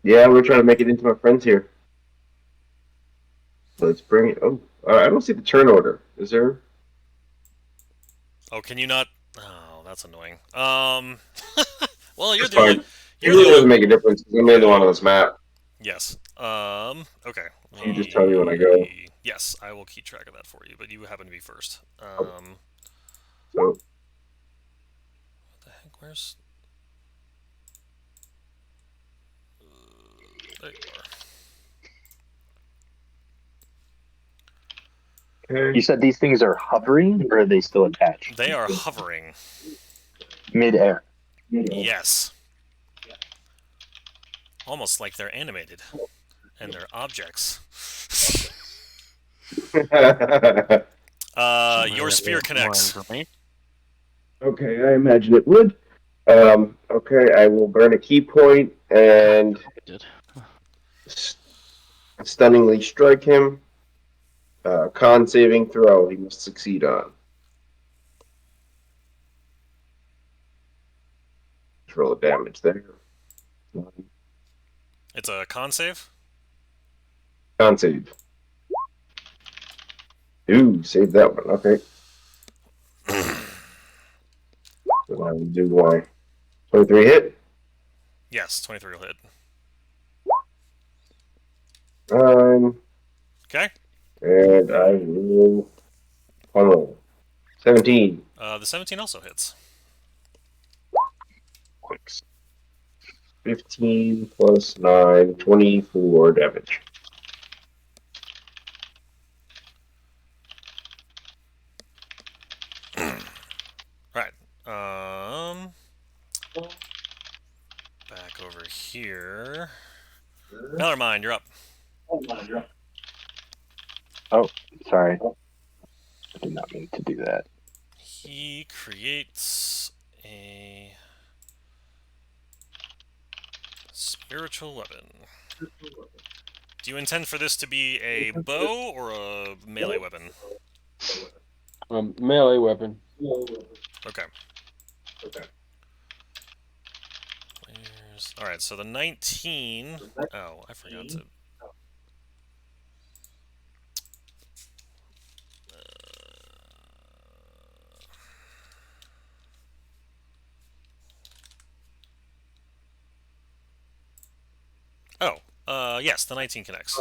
yeah, we're trying to make it into my friends here. Let's bring it. Oh, I don't see the turn order. Is there? Oh, can you not? Oh, that's annoying. Well, It's fine. It you're the really only. doesn't make a difference. I'm the only one on this map. Yes. Okay. You just tell me when I go. Yes, I will keep track of that for you, but you happen to be first. So, What the heck? Where's? There you are. You okay. said these things are hovering, or are they still attached? They are hovering. Mid-air. Yes. Almost like they're animated, and they're objects. Your sphere connects. Okay, I imagine it would. Okay, I will burn a key point and stunningly strike him. Con saving throw he must succeed on. Let's roll the damage there. It's a con save. Con save. Ooh, save that one. Okay. So I will do my 23 hit. Yes, 23 will hit. Okay. And I will funnel. 17. The 17 also hits. 15 plus 9, 24 damage. Right. Back over here. Bellarmine, you're up. Oh, sorry. I did not mean to do that. He creates a spiritual weapon. Do you intend for this to be a bow or a melee weapon? Melee weapon. Okay. Alright, so the 19... Oh, I forgot to... yes, the 19 connects.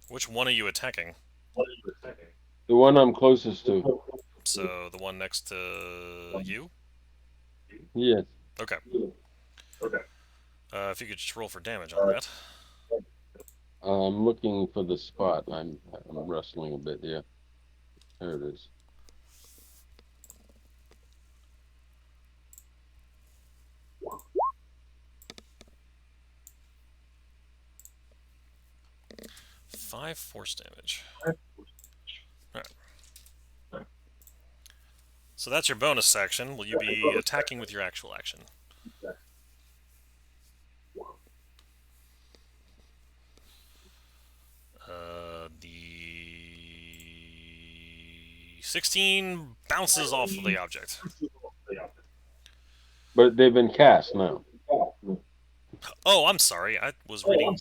Which one are you attacking? The one I'm closest to. So, the one next to you? Yes. Okay. If you could just roll for damage on that. I'm looking for the spot. I'm wrestling a bit. Yeah. There it is. Five force damage. Alright. So that's your bonus action. Will you be attacking with your actual action? The 16 bounces off of the object. But they've been cast now. Oh, I'm sorry. I was reading.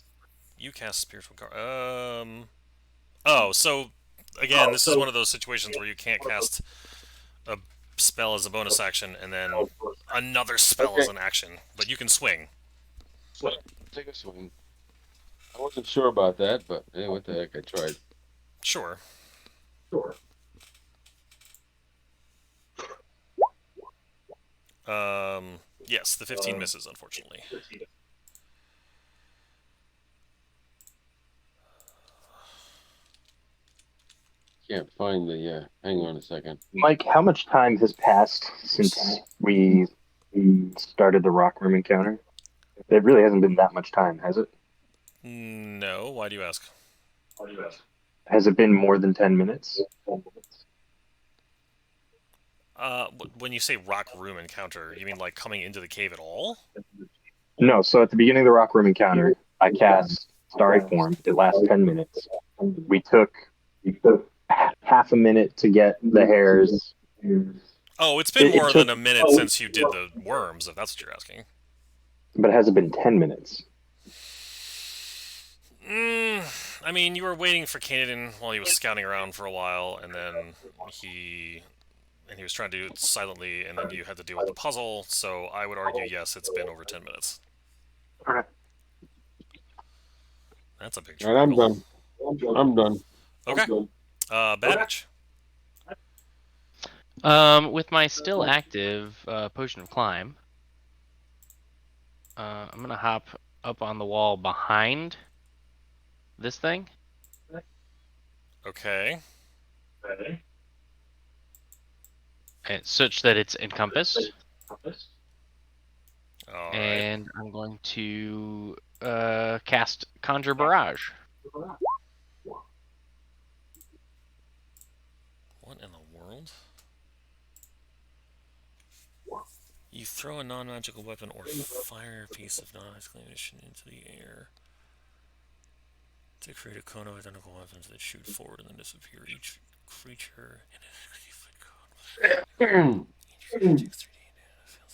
You cast spiritual card. Oh, so again, this is one of those situations where you can't cast a spell as a bonus action and then another spell as an action, but you can swing. Take a swing. I wasn't sure about that, but hey, what the heck? I tried. Sure. Yes, the 15 misses, unfortunately. Can't find the. Hang on a second. Mike, how much time has passed since we started the Rock Room encounter? It really hasn't been that much time, has it? No, why do you ask? Has it been more than 10 minutes? When you say rock room encounter, you mean like coming into the cave at all? No, so at the beginning of the Rock Room encounter, I cast Starry Form. It lasts 10 minutes. We took half a minute to get the hairs. Oh, it's been It more took, than a minute since you did the worms, if that's what you're asking. but it hasn't been 10 minutes. I mean, you were waiting for Canadian while he was scouting around for a while, and then he was trying to do it silently, and then you had to deal with the puzzle. So I would argue, yes, it's been over 10 minutes. Okay. That's a big All right, I'm triangle. done. I'm done. Okay. Babbage. With my still active potion of climb, I'm gonna hop up on the wall behind this thing, Okay. such that it's encompassed, All right. and I'm going to cast Conjure Barrage. What in the world? You throw a non-magical weapon or fire a piece of non-magical ammunition into the air to create a cone of identical weapons that shoot forward and then disappear. Each creature in a 50-foot cone. Each creature takes 3d damage. Fail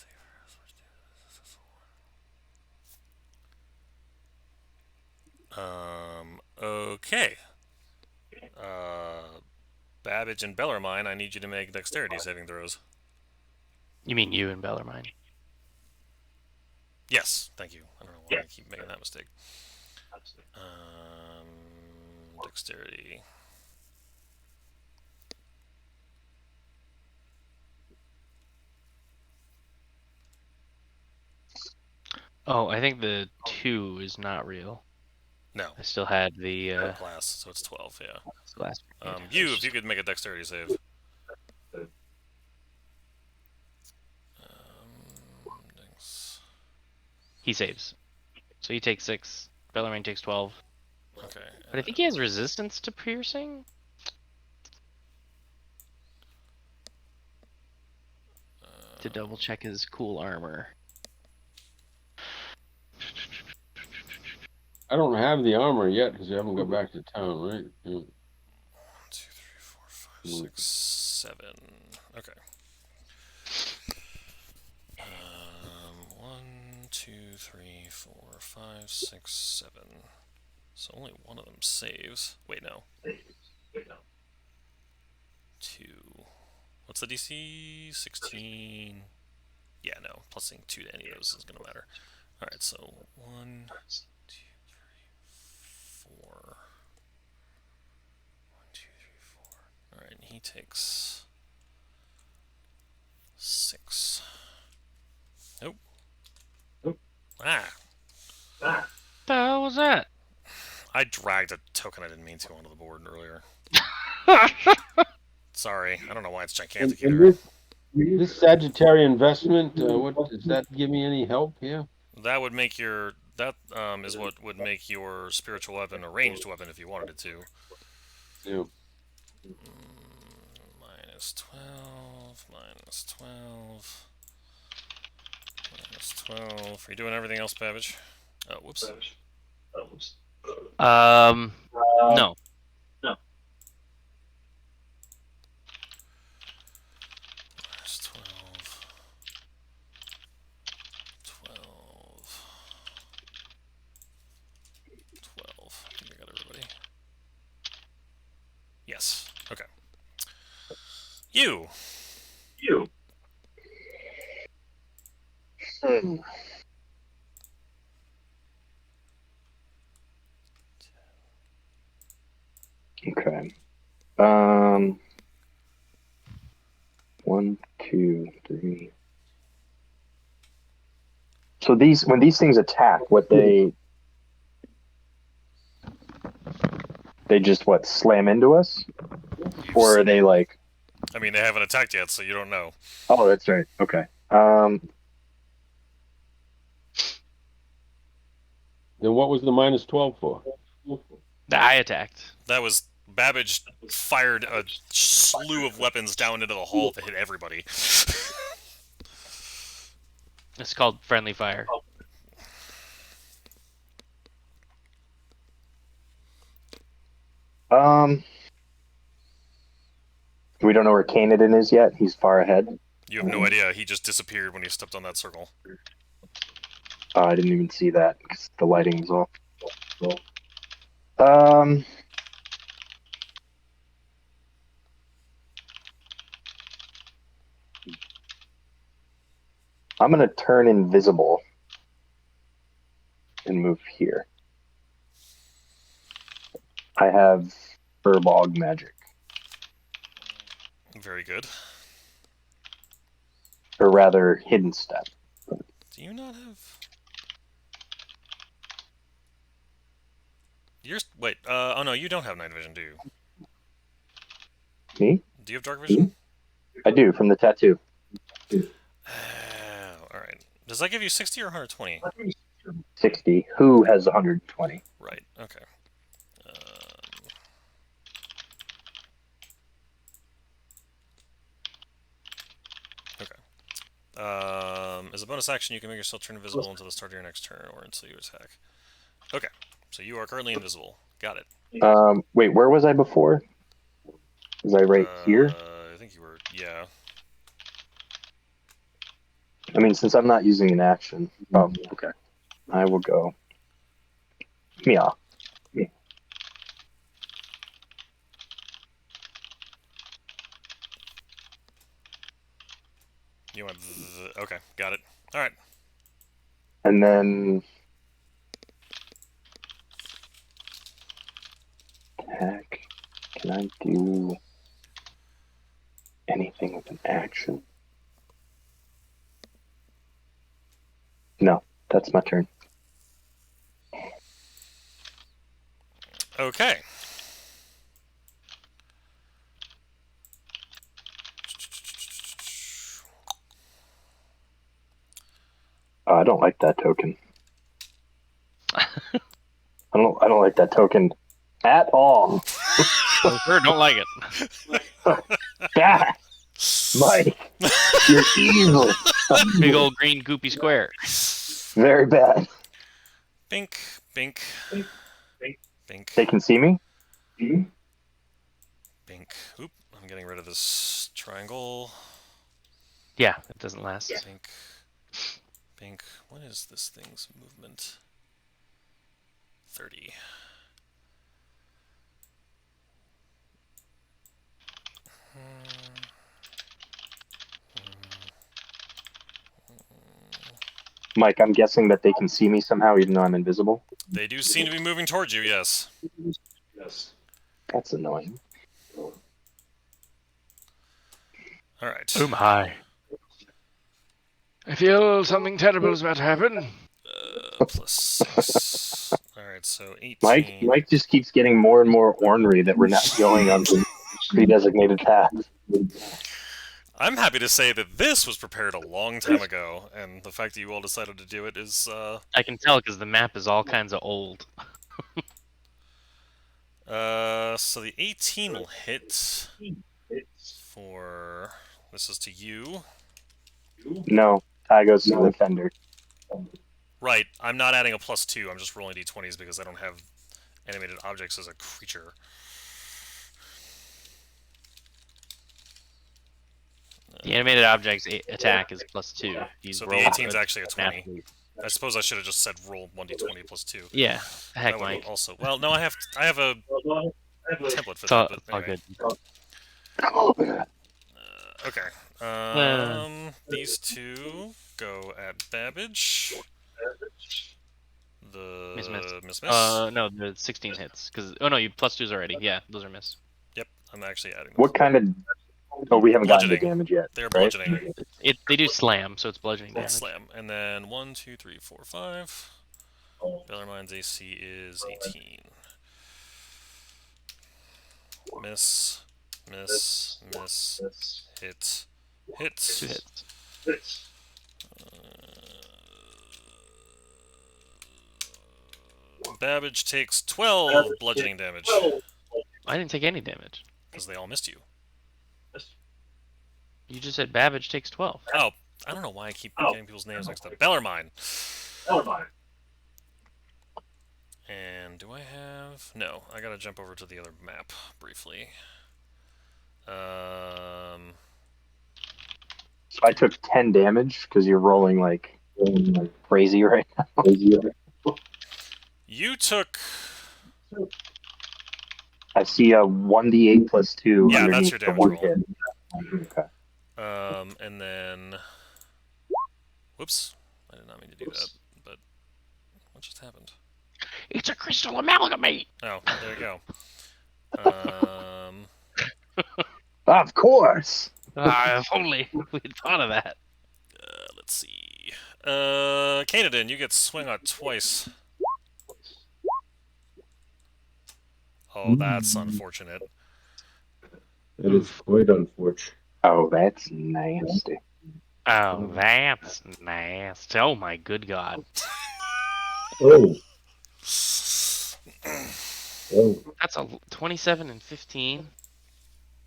save. Okay. Babbage and Bellarmine, I need you to make dexterity saving throws. You mean you and Bellarmine? Yes, thank you. I don't know why I keep making that mistake. Dexterity. Oh, I think the 2 is not real. No. I still had the Glass, so it's 12, yeah. glass. If you could make a dexterity save. He saves. So he takes 6. Bellarmine takes 12. Okay. But I think he has resistance to piercing? To double check his cool armor. I don't have the armor yet because I haven't got back to town, right? Yeah. 1, 2, 3, 4, 5, 6, 7. Okay. 1, 2, 3, 4, 5, 6, 7. So only one of them saves. Wait, no. 2. What's the DC? 16. Yeah, no. Plusing 2 to any of those is going to matter. Alright, so 1, 2, 3, 4. 1, 2, 3, 4. Alright, and he takes 6. Nope. Ah! The hell was that? I dragged a token I didn't mean to onto the board earlier. Sorry, I don't know why it's gigantic And either. this Sagittarian investment, what does that give me any help here? That would make your is what would make your spiritual weapon a ranged weapon if you wanted it to. Yeah. Minus 12, minus 12, minus 12. Are you doing everything else, Babbage? Oh, whoops. No. Minus 12. 12. 12. I think I got everybody. Yes. Okay. You. Okay. 1, 2, 3. So when these things attack, they just slam into us, or are they like? I mean, they haven't attacked yet, so you don't know. Oh, that's right. Okay. Then what was the minus 12 for? I attacked. That was Babbage fired a slew of weapons down into the hall to hit everybody. It's called friendly fire. We don't know where Canaan is yet. He's far ahead. You have no idea. He just disappeared when he stepped on that circle. Oh, I didn't even see that because the lighting was off. Um, I'm gonna turn invisible and move here. I have Furbog magic, Very good. or rather, hidden step. Do you not have... Wait, oh no, you don't have night vision, do you? Me? Do you have dark vision? I do from the tattoo. Alright. Does that give you 60 or 120? 60. Who has 120? Right, okay. As a bonus action, you can make yourself turn invisible until the start of your next turn, or until you attack. Okay, so you are currently invisible. Got it. Wait, where was I before? Was I right here? I think you were, yeah. I mean, since I'm not using an action. Oh, okay. I will go. Meow. You went, okay, got it. Alright. And then attack. Can I do anything with an action? No, that's my turn. Okay. Oh, I don't like that token. I don't like that token at all. Sure, don't like it. Bad. Mike, you're evil. Big old green goopy square. Very bad. Bink, bink, bink, They can see me? bink. Oop, I'm getting rid of this triangle. Yeah, it doesn't last. Bink, bink. What is this thing's movement? 30. Mike, I'm guessing that they can see me somehow even though I'm invisible. They do seem to be moving towards you, yes. That's annoying. Alright. Oh my. I feel something terrible is about to happen. Plus 6. Alright, so 18. Mike just keeps getting more and more ornery that we're not going on the pre-designated path. I'm happy to say that this was prepared a long time ago, and the fact that you all decided to do it is, I can tell because the map is all kinds of old. so the 18 will hit for... This is to you. No, Ty goes to the defender. Right, I'm not adding a plus 2, I'm just rolling d20s because I don't have animated objects as a creature. The animated object's attack is +2. So the 18's actually a 20. I suppose I should have just said roll 1d20 plus 2. Yeah, heck, That would Mike. also... Well, no, I have a template for It's all, that, it's but all anyway. good. Okay. These two go at Babbage. The Miss. miss. No, the 16 hits. Cause oh no, you +2s already. Yeah, those are miss. Yep, I'm actually adding them. What kind of... Oh, we haven't gotten the Bludgeoning. damage yet. They're right? bludgeoning. They do slam, so it's bludgeoning That's damage. slam. And then 1, 2, 3, 4, 5. Bellarmine's AC is 18. Miss. Miss. Miss. Hit. Hit. 2 hits. Babbage takes 12 bludgeoning damage. I didn't take any damage. Because they all missed you. You just said Babbage takes 12. Oh, I don't know why I keep getting people's names mixed up. Bellarmine. And do I have... No, I gotta jump over to the other map briefly. So I took 10 damage because you're rolling like crazy right now. You took. I see a 1d8 plus 2 Yeah, that's underneath your the damage one roll. hit. Okay. And then. Whoops. I did not mean to do that, but. What just happened? It's a crystal amalgamate. Oh, there you go. Of course. If only we'd thought of that. Let's see. Canadin, you get swing on twice. Oh, that's unfortunate. That is quite unfortunate. Oh, that's nasty. Oh, that's nasty. Oh my good god. Oh. Oh. That's a 27 and 15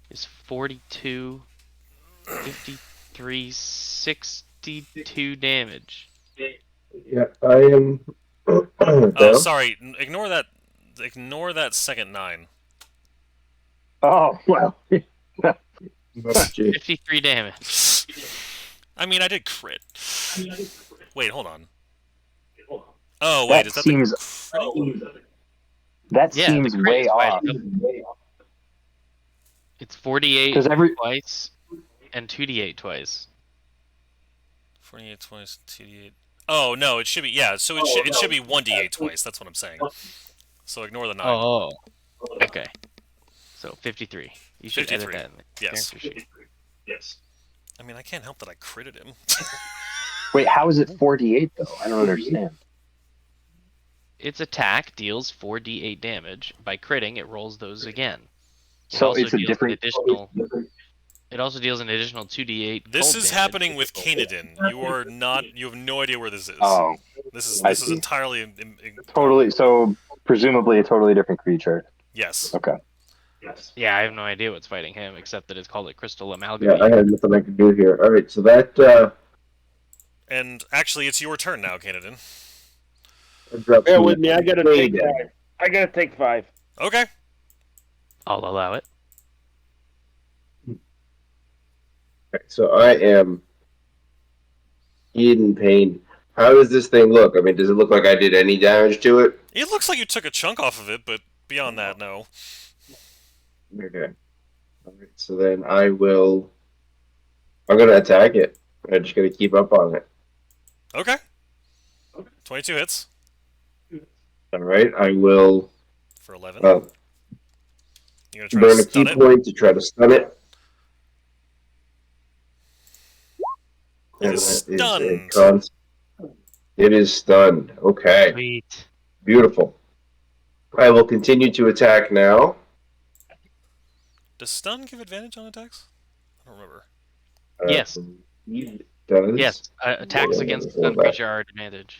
is 42, 53, 62 damage. Yeah, I am Oh, down. sorry. Ignore that. Ignore that second 9. Oh, well. Gee. 53 damage. I mean, I did crit. Wait, hold on. Oh, wait, That is that seems the critting? that Yeah, the seems crit way is quite off. It's 48 Because twice and 2d8 twice. 48 twice, 2d8. Oh, no, it should be, yeah, so it should be 1d8 twice, that's what I'm saying. So ignore the 9. Oh, okay. So 53. You should 53. edit that in the Yes. character sheet. Yes. I mean, I can't help that I critted him. Wait, how is it 48 though? I don't understand. Its attack deals 4d8 damage. By critting, it rolls those again. It So also it's a deals different. an additional. It also deals an additional 2d8. This cold is damage. happening with Canadin. You have no idea where this is. Oh, This I is see. entirely... Totally. So presumably a totally different creature. Yes. Okay. Yes. Yeah, I have no idea what's fighting him, except that it's called a crystal Yeah, amalgamate. I had nothing I could do here. All right, so that And actually, it's your turn now, Canadin. drops Bear me with me. I gotta way take down. 5. I gotta take 5. Okay. I'll allow it. Okay, so I am in pain. How does this thing look? I mean, does it look like I did any damage to it? It looks like you took a chunk off of it, but beyond that, no. Okay. All right, so then I'm gonna attack it. I just gotta keep up on it. Okay. 22 hits All right, I will for 11. uh, You're gonna try burn to a key stun it? point to try to stun it. It And is that a stunned. It is stunned. Okay, Sweet. beautiful. I will continue to attack now. Does stun give advantage on attacks? I don't remember. Yes. It does. Yes. Attacks against Hold stun on. creature are advantage.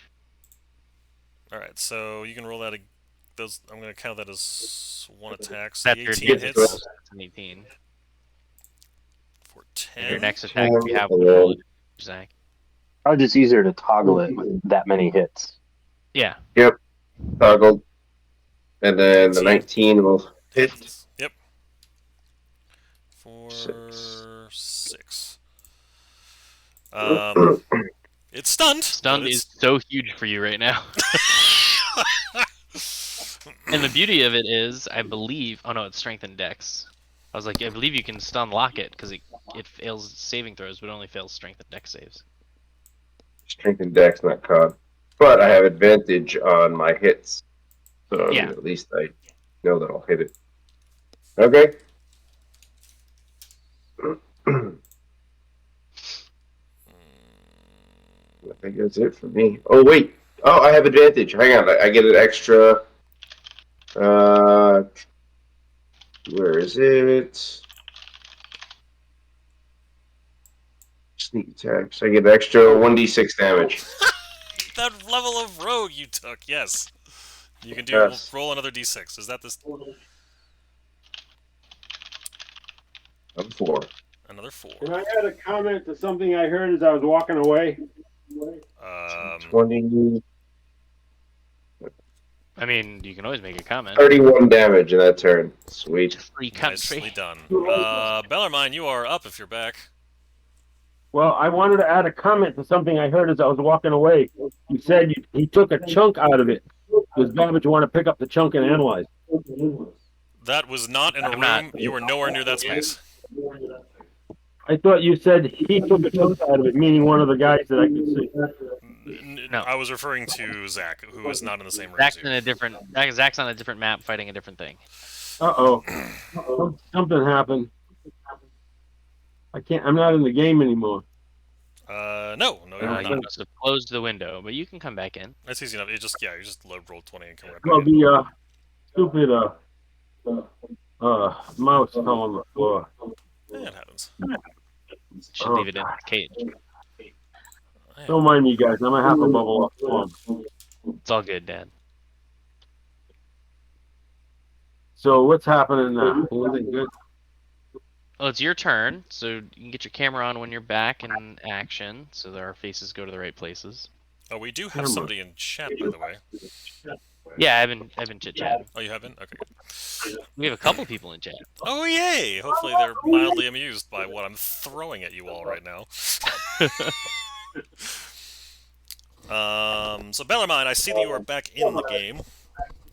Alright, so you can roll that. I'm going to count that as one attack. So That's the your 18 advantage roll. hits That's an 18. for And your 10. next attack, if you have one, roll it. Zach. Probably just easier to toggle it with that many hits. Yeah. Toggled. And then the 19 will hit. Yep. For 6. 6. It's stunned. Stun but is so huge for you right now. And the beauty of it is, I believe. Oh no, it's strength and dex. I was like, I believe you can stun lock it because it fails saving throws, but only fails strength and dex saves. Strength and dex, not con. But I have advantage on my hits. So Yeah. at least I know that I'll hit it. Okay. I think that's it for me. Oh, wait. Oh, I have advantage. Hang on. I get an extra. Where is it? Sneak attacks. I get extra 1d6 damage. that level of rogue you took, yes. You can do Yes. roll another d6. Is that this? I'm 4. Another 4. Can I add a comment to something I heard as I was walking away? 20. I mean, you can always make a comment. 31 damage in that turn. Sweet. Free country. Nicely done. Bellarmine, you are up if you're back. Well, I wanted to add a comment to something I heard as I was walking away. You said he took a chunk out of it. Does Babbage want to pick up the chunk and analyze? That was not in a I'm room. not. You were nowhere near that space. I thought you said he took a chunk out of it, meaning one of the guys that I could see. No. I was referring to Zach, who is not in the same room Zach's as in you. a different. Zach's on a different map, fighting a different thing. Uh-oh. Something happened. I'm not in the game anymore. No, you're You not. must have closed the window, but you can come back in. That's easy enough. You just load roll 20 and come right Well, back in. the stupid mouse fell on the floor. Yeah, it happens. Should leave it in the cage. Don't mind me, guys. I'm gonna have a bubble up. It's all good, Dad. So what's happening now? Anything good? Well, it's your turn, so you can get your camera on when you're back in action, so that our faces go to the right places. Oh, we do have somebody in chat, by the way. Yeah, I've been chit chatting. Oh, you haven't? Okay, good. We have a couple people in chat. Oh, yay! Hopefully they're mildly amused by what I'm throwing at you all right now. So Bellarmine, I see that you are back in the game.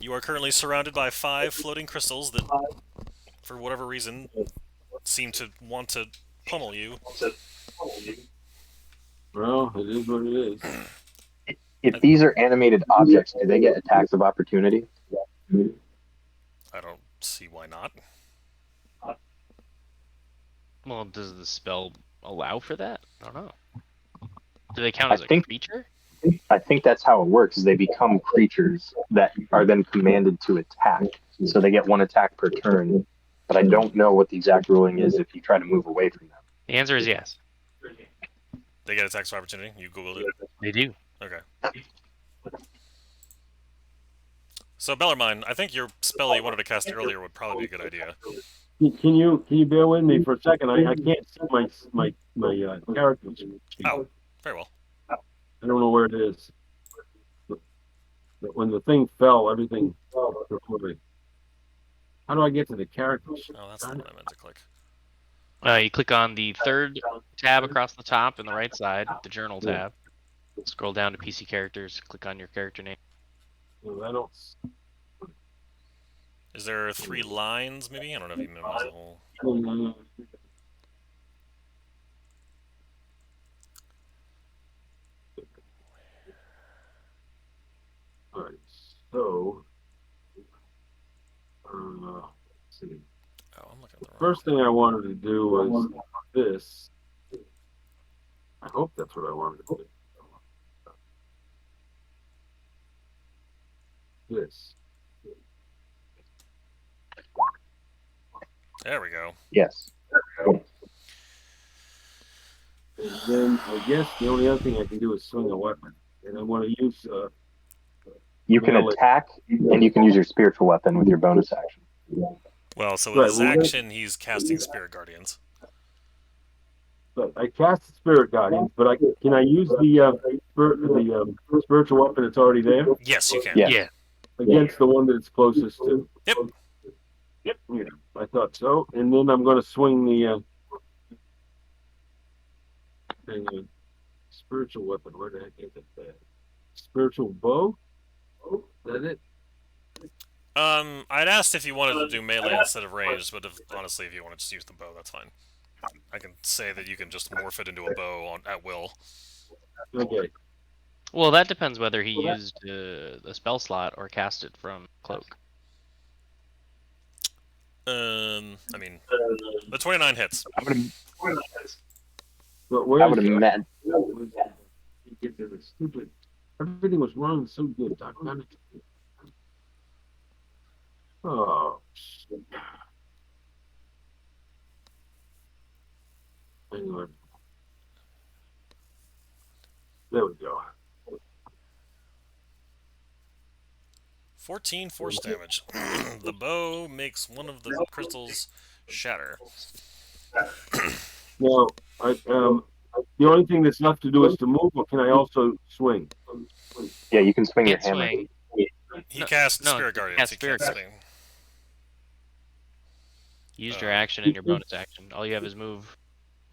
You are currently surrounded by 5 floating crystals that, for whatever reason, seem to want to pummel you. Well, it is what it is. If these are animated objects, do they get attacks of opportunity? I don't see why not. Well, does the spell allow for that? I don't know. Do they count as a creature? I think that's how it works. Is they become creatures that are then commanded to attack. So they get 1 attack per turn. But I don't know what the exact ruling is if you try to move away from them. The answer is yes. They get attacks of opportunity? You googled it? They do. Okay. So Bellarmine, I think your spell you wanted to cast earlier would probably be a good idea. Can you bear with me for a second? I can't see my character. Oh, very well. I don't know where it is. But when the thing fell, everything fell before me. How do I get to the characters? Oh, that's not what I meant to click. You click on the 3rd tab across the top in the right side, the journal tab. Scroll down to PC characters, click on your character name. I don't. Is there 3 lines, maybe? I don't know if you memorized the whole... Alright, so let's see. Oh, I'm looking at the wrong... First thing I wanted to do was this. I hope that's what I wanted to do. This. There we go. Yes. And then I guess the only other thing I can do is swing a weapon, and I want to use. You can attack, and you can use your spiritual weapon with your bonus action. Well, so with his action, he's casting Spirit Guardians. But I cast Spirit Guardians, but can I use the spiritual weapon that's already there? Yes, you can. Yeah. Against the one that it's closest to. Yep. Yep. Yeah, I thought so. And then I'm going to swing the spiritual weapon. Where the heck is it? Spiritual bow? Oh, is that it? I'd asked if you wanted to do melee instead of ranged, but honestly, if you want to just use the bow, that's fine. I can say that you can just morph it into a bow at will. Okay. Well, that depends whether he used the spell slot or cast it from cloak. I mean, the 29 hits. But where I would have meant. Stupid. Everything was wrong. So good, Doc. Oh. Hang on. There we go. 14 force damage. The bow makes one of the crystals shatter. Now, the only thing that's left to do is to move, or can I also swing? Yeah, you can swing your Can't hammer. swing. He cast no, Spirit you Guardians. cast He Spirit can't Guardians. swing. Used your action and your bonus action. All you have is move.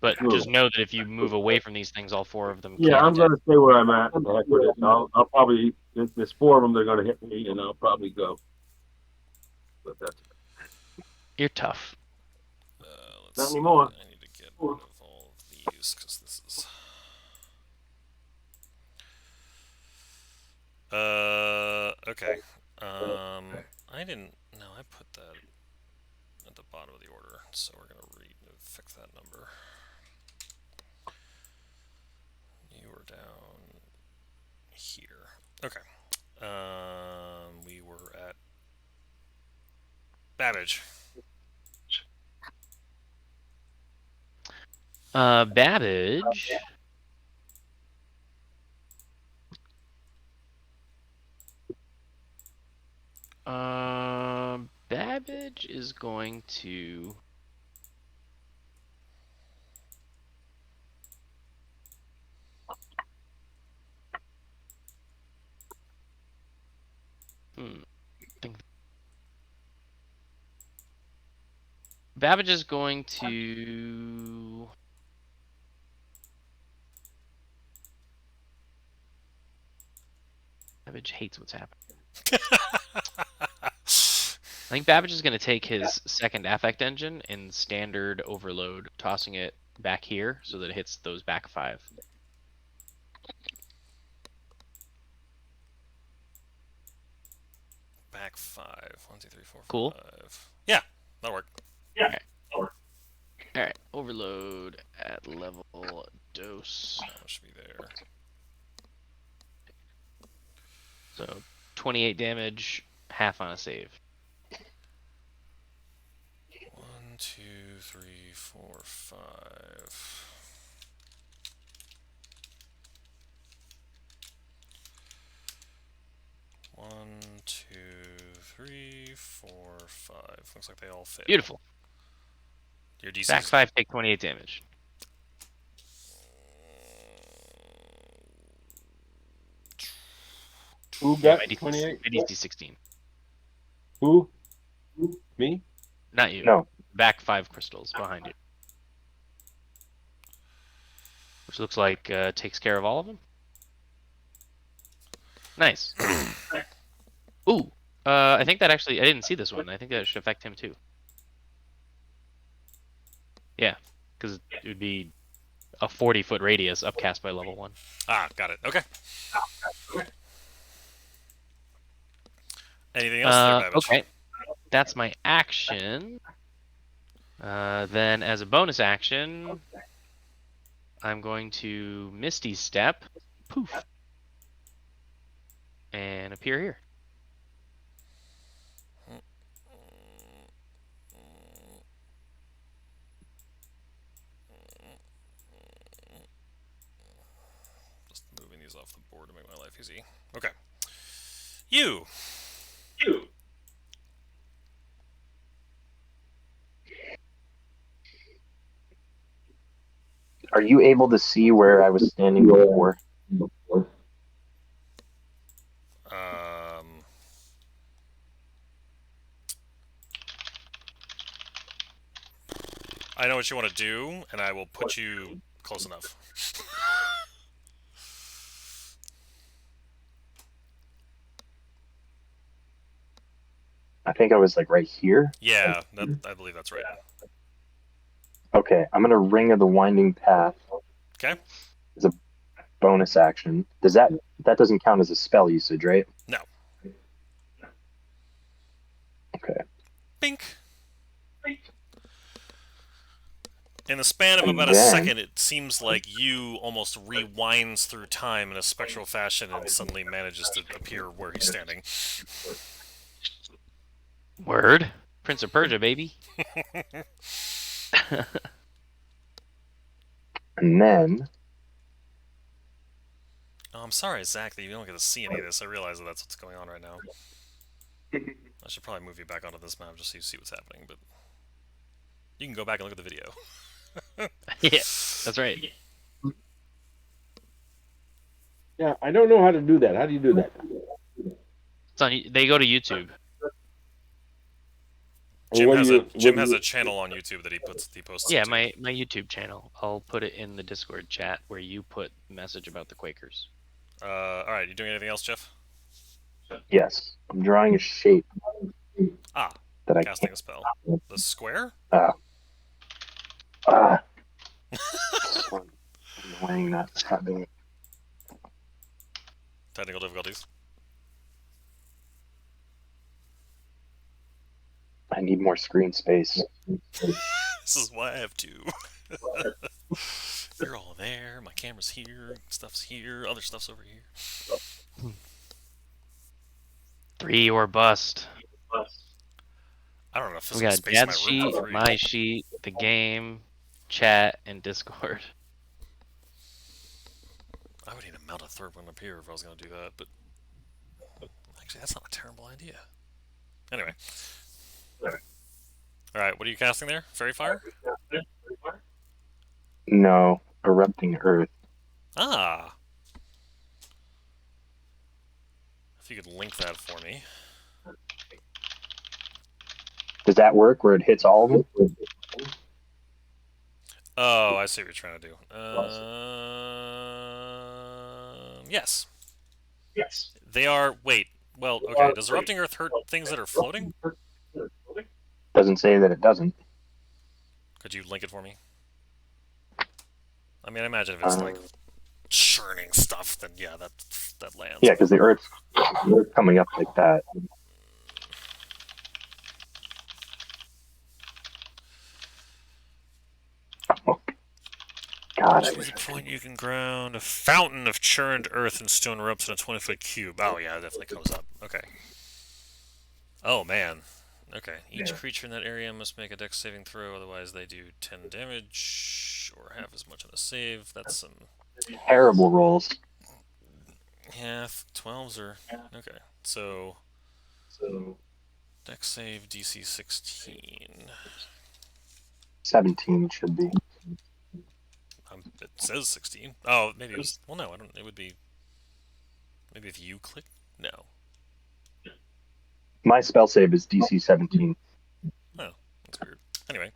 But just know that if you move away from these things, all 4 of them Yeah, can I'm attack. gonna stay where I'm at. The heck with it. I'll probably there's 4 of them. They're gonna hit me, and I'll probably go. But that's You're tough. Let's not see. anymore. I need to get rid of all of these because this is. Okay. I didn't. No, I put that at the bottom of the order, so we're gonna fix that number. You were down here. Okay. We were at Babbage. Babbage. Babbage is going to. Think. Babbage is going to. Babbage hates what's happening. I think Babbage is going to take his second affect engine in standard overload, tossing it back here so that it hits those back 5. Back 5. 1, 2, 3, 4, Cool. 5. Yeah, that'll work. Alright, overload at level dose. That should be there. So 28 damage, half on a save. 1, 2, 3, 4, 5. One, 2, 3, 4, 5. Looks like they all fail. Beautiful. Your DC Back 5 take 28 damage. Who got My 28? DC 16. Who? Me? Not you. No. Back 5 crystals behind you. Which looks like takes care of all of them. Nice. Ooh. I think that actually, I didn't see this one. I think that should affect him too. Yeah, because it would be a 40-foot radius upcast by level 1. Ah, got it. Okay. Anything else there, Babbage? Okay. That's my action. Then as a bonus action, I'm going to Misty Step, poof, and appear here. Just moving these off the board to make my life easy. Okay. You. Are you able to see where I was standing before? I know what you want to do, and I will put you close enough. I think I was like right here. Yeah, I believe that's right. Okay, I'm gonna Ring of the Winding Path. Okay. As a bonus action. That doesn't count as a spell usage, right? No. Okay. Bink. In the span of And about a then- second, it seems like you almost rewinds through time in a spectral fashion and suddenly manages to appear where he's standing. Word. Prince of Persia, baby. And then Oh, I'm sorry, Zach, that you don't get to see any of this. I realize that that's what's going on right now. I should probably move you back onto this map just so you see what's happening, but you can go back and look at the video. Yeah, that's right. Yeah, I don't know how to do that. How do you do that? It's on. They go to YouTube. Jim What do has you? a channel on YouTube that he posts Yeah, it to. my YouTube channel. I'll put it in the Discord chat where you put the message about the Quakers. All right, you doing anything else, Jeff? Yes, I'm drawing a shape Ah, that I casting can't. a spell. The square? Uh, ah, so annoying not having. Technical difficulties. I need more screen space. This is why I have two. You're all there. My camera's here. Stuff's here. Other stuff's over here. 3 or bust. I don't know if We physical got space in my Dad's room sheet, for 3. my sheet, the game, chat, and Discord. I would need to mount a third one up here if I was going to do that, but actually, that's not a terrible idea. Anyway. Alright, what are you casting there? Fairy Fire? No, erupting earth. Ah! If you could link that for me. Does that work where it hits all of them? Oh, I see what you're trying to do. Yes. Yes. They are. Wait. Well, okay. Does erupting earth hurt things that are floating? Doesn't say that it doesn't. Could you link it for me? I mean, I imagine if it's like churning stuff, then yeah, that lands. Yeah, because the earth's coming up like that. Oh, God, I Choose wish a I point you can ground. A fountain of churned earth and stone erupts in a 20-foot cube. Oh yeah, it definitely comes up. Okay. Oh man. Okay. Each creature in that area must make a dex saving throw, otherwise they do 10 damage or half as much on a save. That's some. terrible rolls. Yeah, 12s are. Okay. So. Dex save DC 16. 17 should be. It says 16. Oh, maybe it was. Well, no, I don't. It would be. Maybe if you click. No. My spell save is DC 17. Oh, that's weird. Anyway.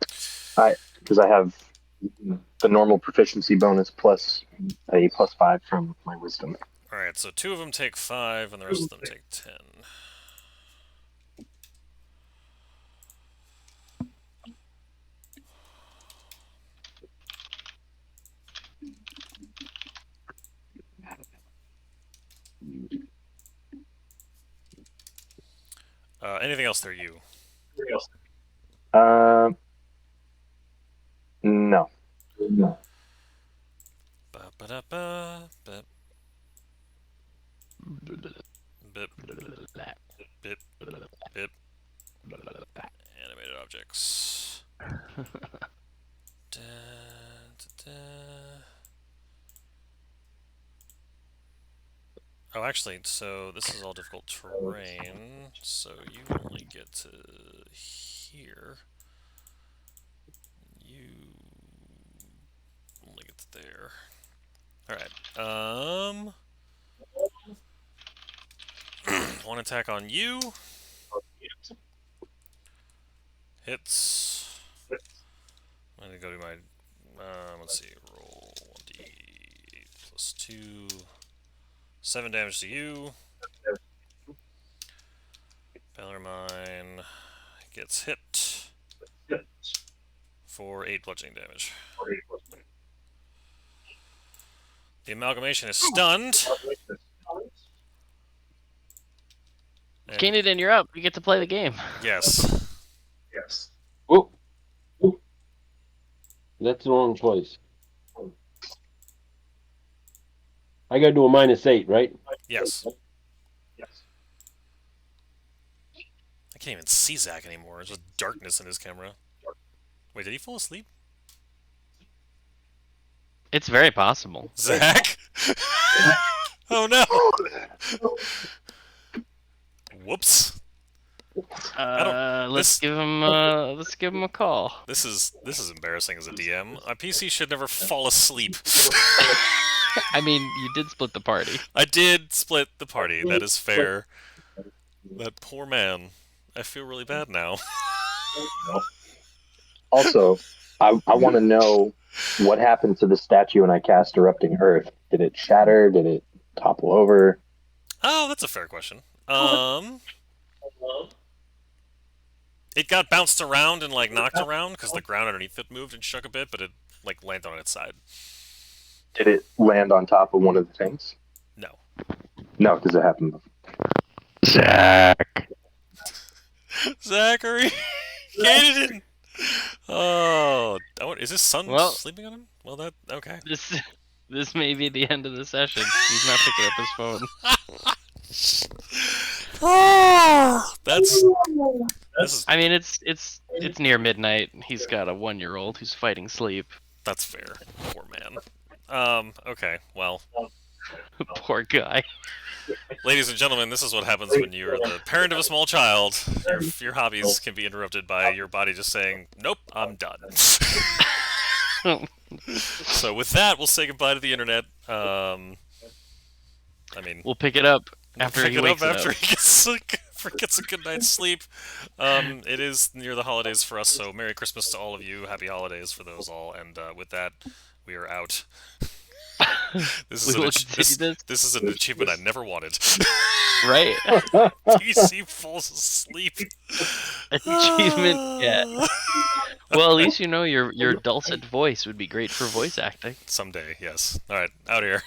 Because I have the normal proficiency bonus plus a +5 from my wisdom. Alright, so 2 of them take 5, and the rest of them take 10. Anything else there, you? No. Ba-ba-da-ba, bip, bip, bip, bip. Animated objects. Da, da, da. Oh, actually, so this is all difficult terrain, so you only get to here. You only get to there. Alright, one attack on you. Hits. I'm gonna go to my, let's see, roll 1d8 plus 2. 7 damage to you. Bellarmine gets hit for 8 bludgeoning damage. The amalgamation is stunned. And Keenan, you're up. You get to play the game. yes. Yes. Oh, that's the wrong place. I gotta do a -8, right? Yes. I can't even see Zach anymore. There's just darkness in his camera. Wait, did he fall asleep? It's very possible. Zach? Oh no! Whoops. Let's this- give him. Let's give him a call. This is embarrassing as a DM. A PC should never fall asleep. I mean, you did split the party. I did split the party. That is fair. That poor man. I feel really bad now. Also, I want to know what happened to the statue when I cast Erupting Earth. Did it shatter? Did it topple over? Oh, that's a fair question. It got bounced around and like knocked around because the ground underneath it moved and shook a bit, but it like landed on its side. Did it land on top of one of the things? No. No, because it happened before. Zach. Zachary, Canadian. Oh, is his son Well- sleeping on him? Well, that okay. This may be the end of the session. He's not picking up his phone. This is I mean, it's near midnight. He's got a 1-year-old who's fighting sleep. that's fair. Poor man. Okay. Well, Poor guy. ladies and gentlemen, this is what happens when you're the parent of a small child. Your hobbies can be interrupted by your body just saying, "Nope, I'm done." So with that, we'll say goodbye to the internet. I mean, We'll pick it up after pick he it wakes up up. after he gets a good night's sleep. It is near the holidays for us, so Merry Christmas to all of you. Happy holidays for those all. And with that, we are out. This is We will continue this. this is an achievement I never wanted. Right. PC falls asleep. Achievement. Yeah. Well, at least you know your dulcet voice would be great for voice acting. Someday, yes. All right, out here.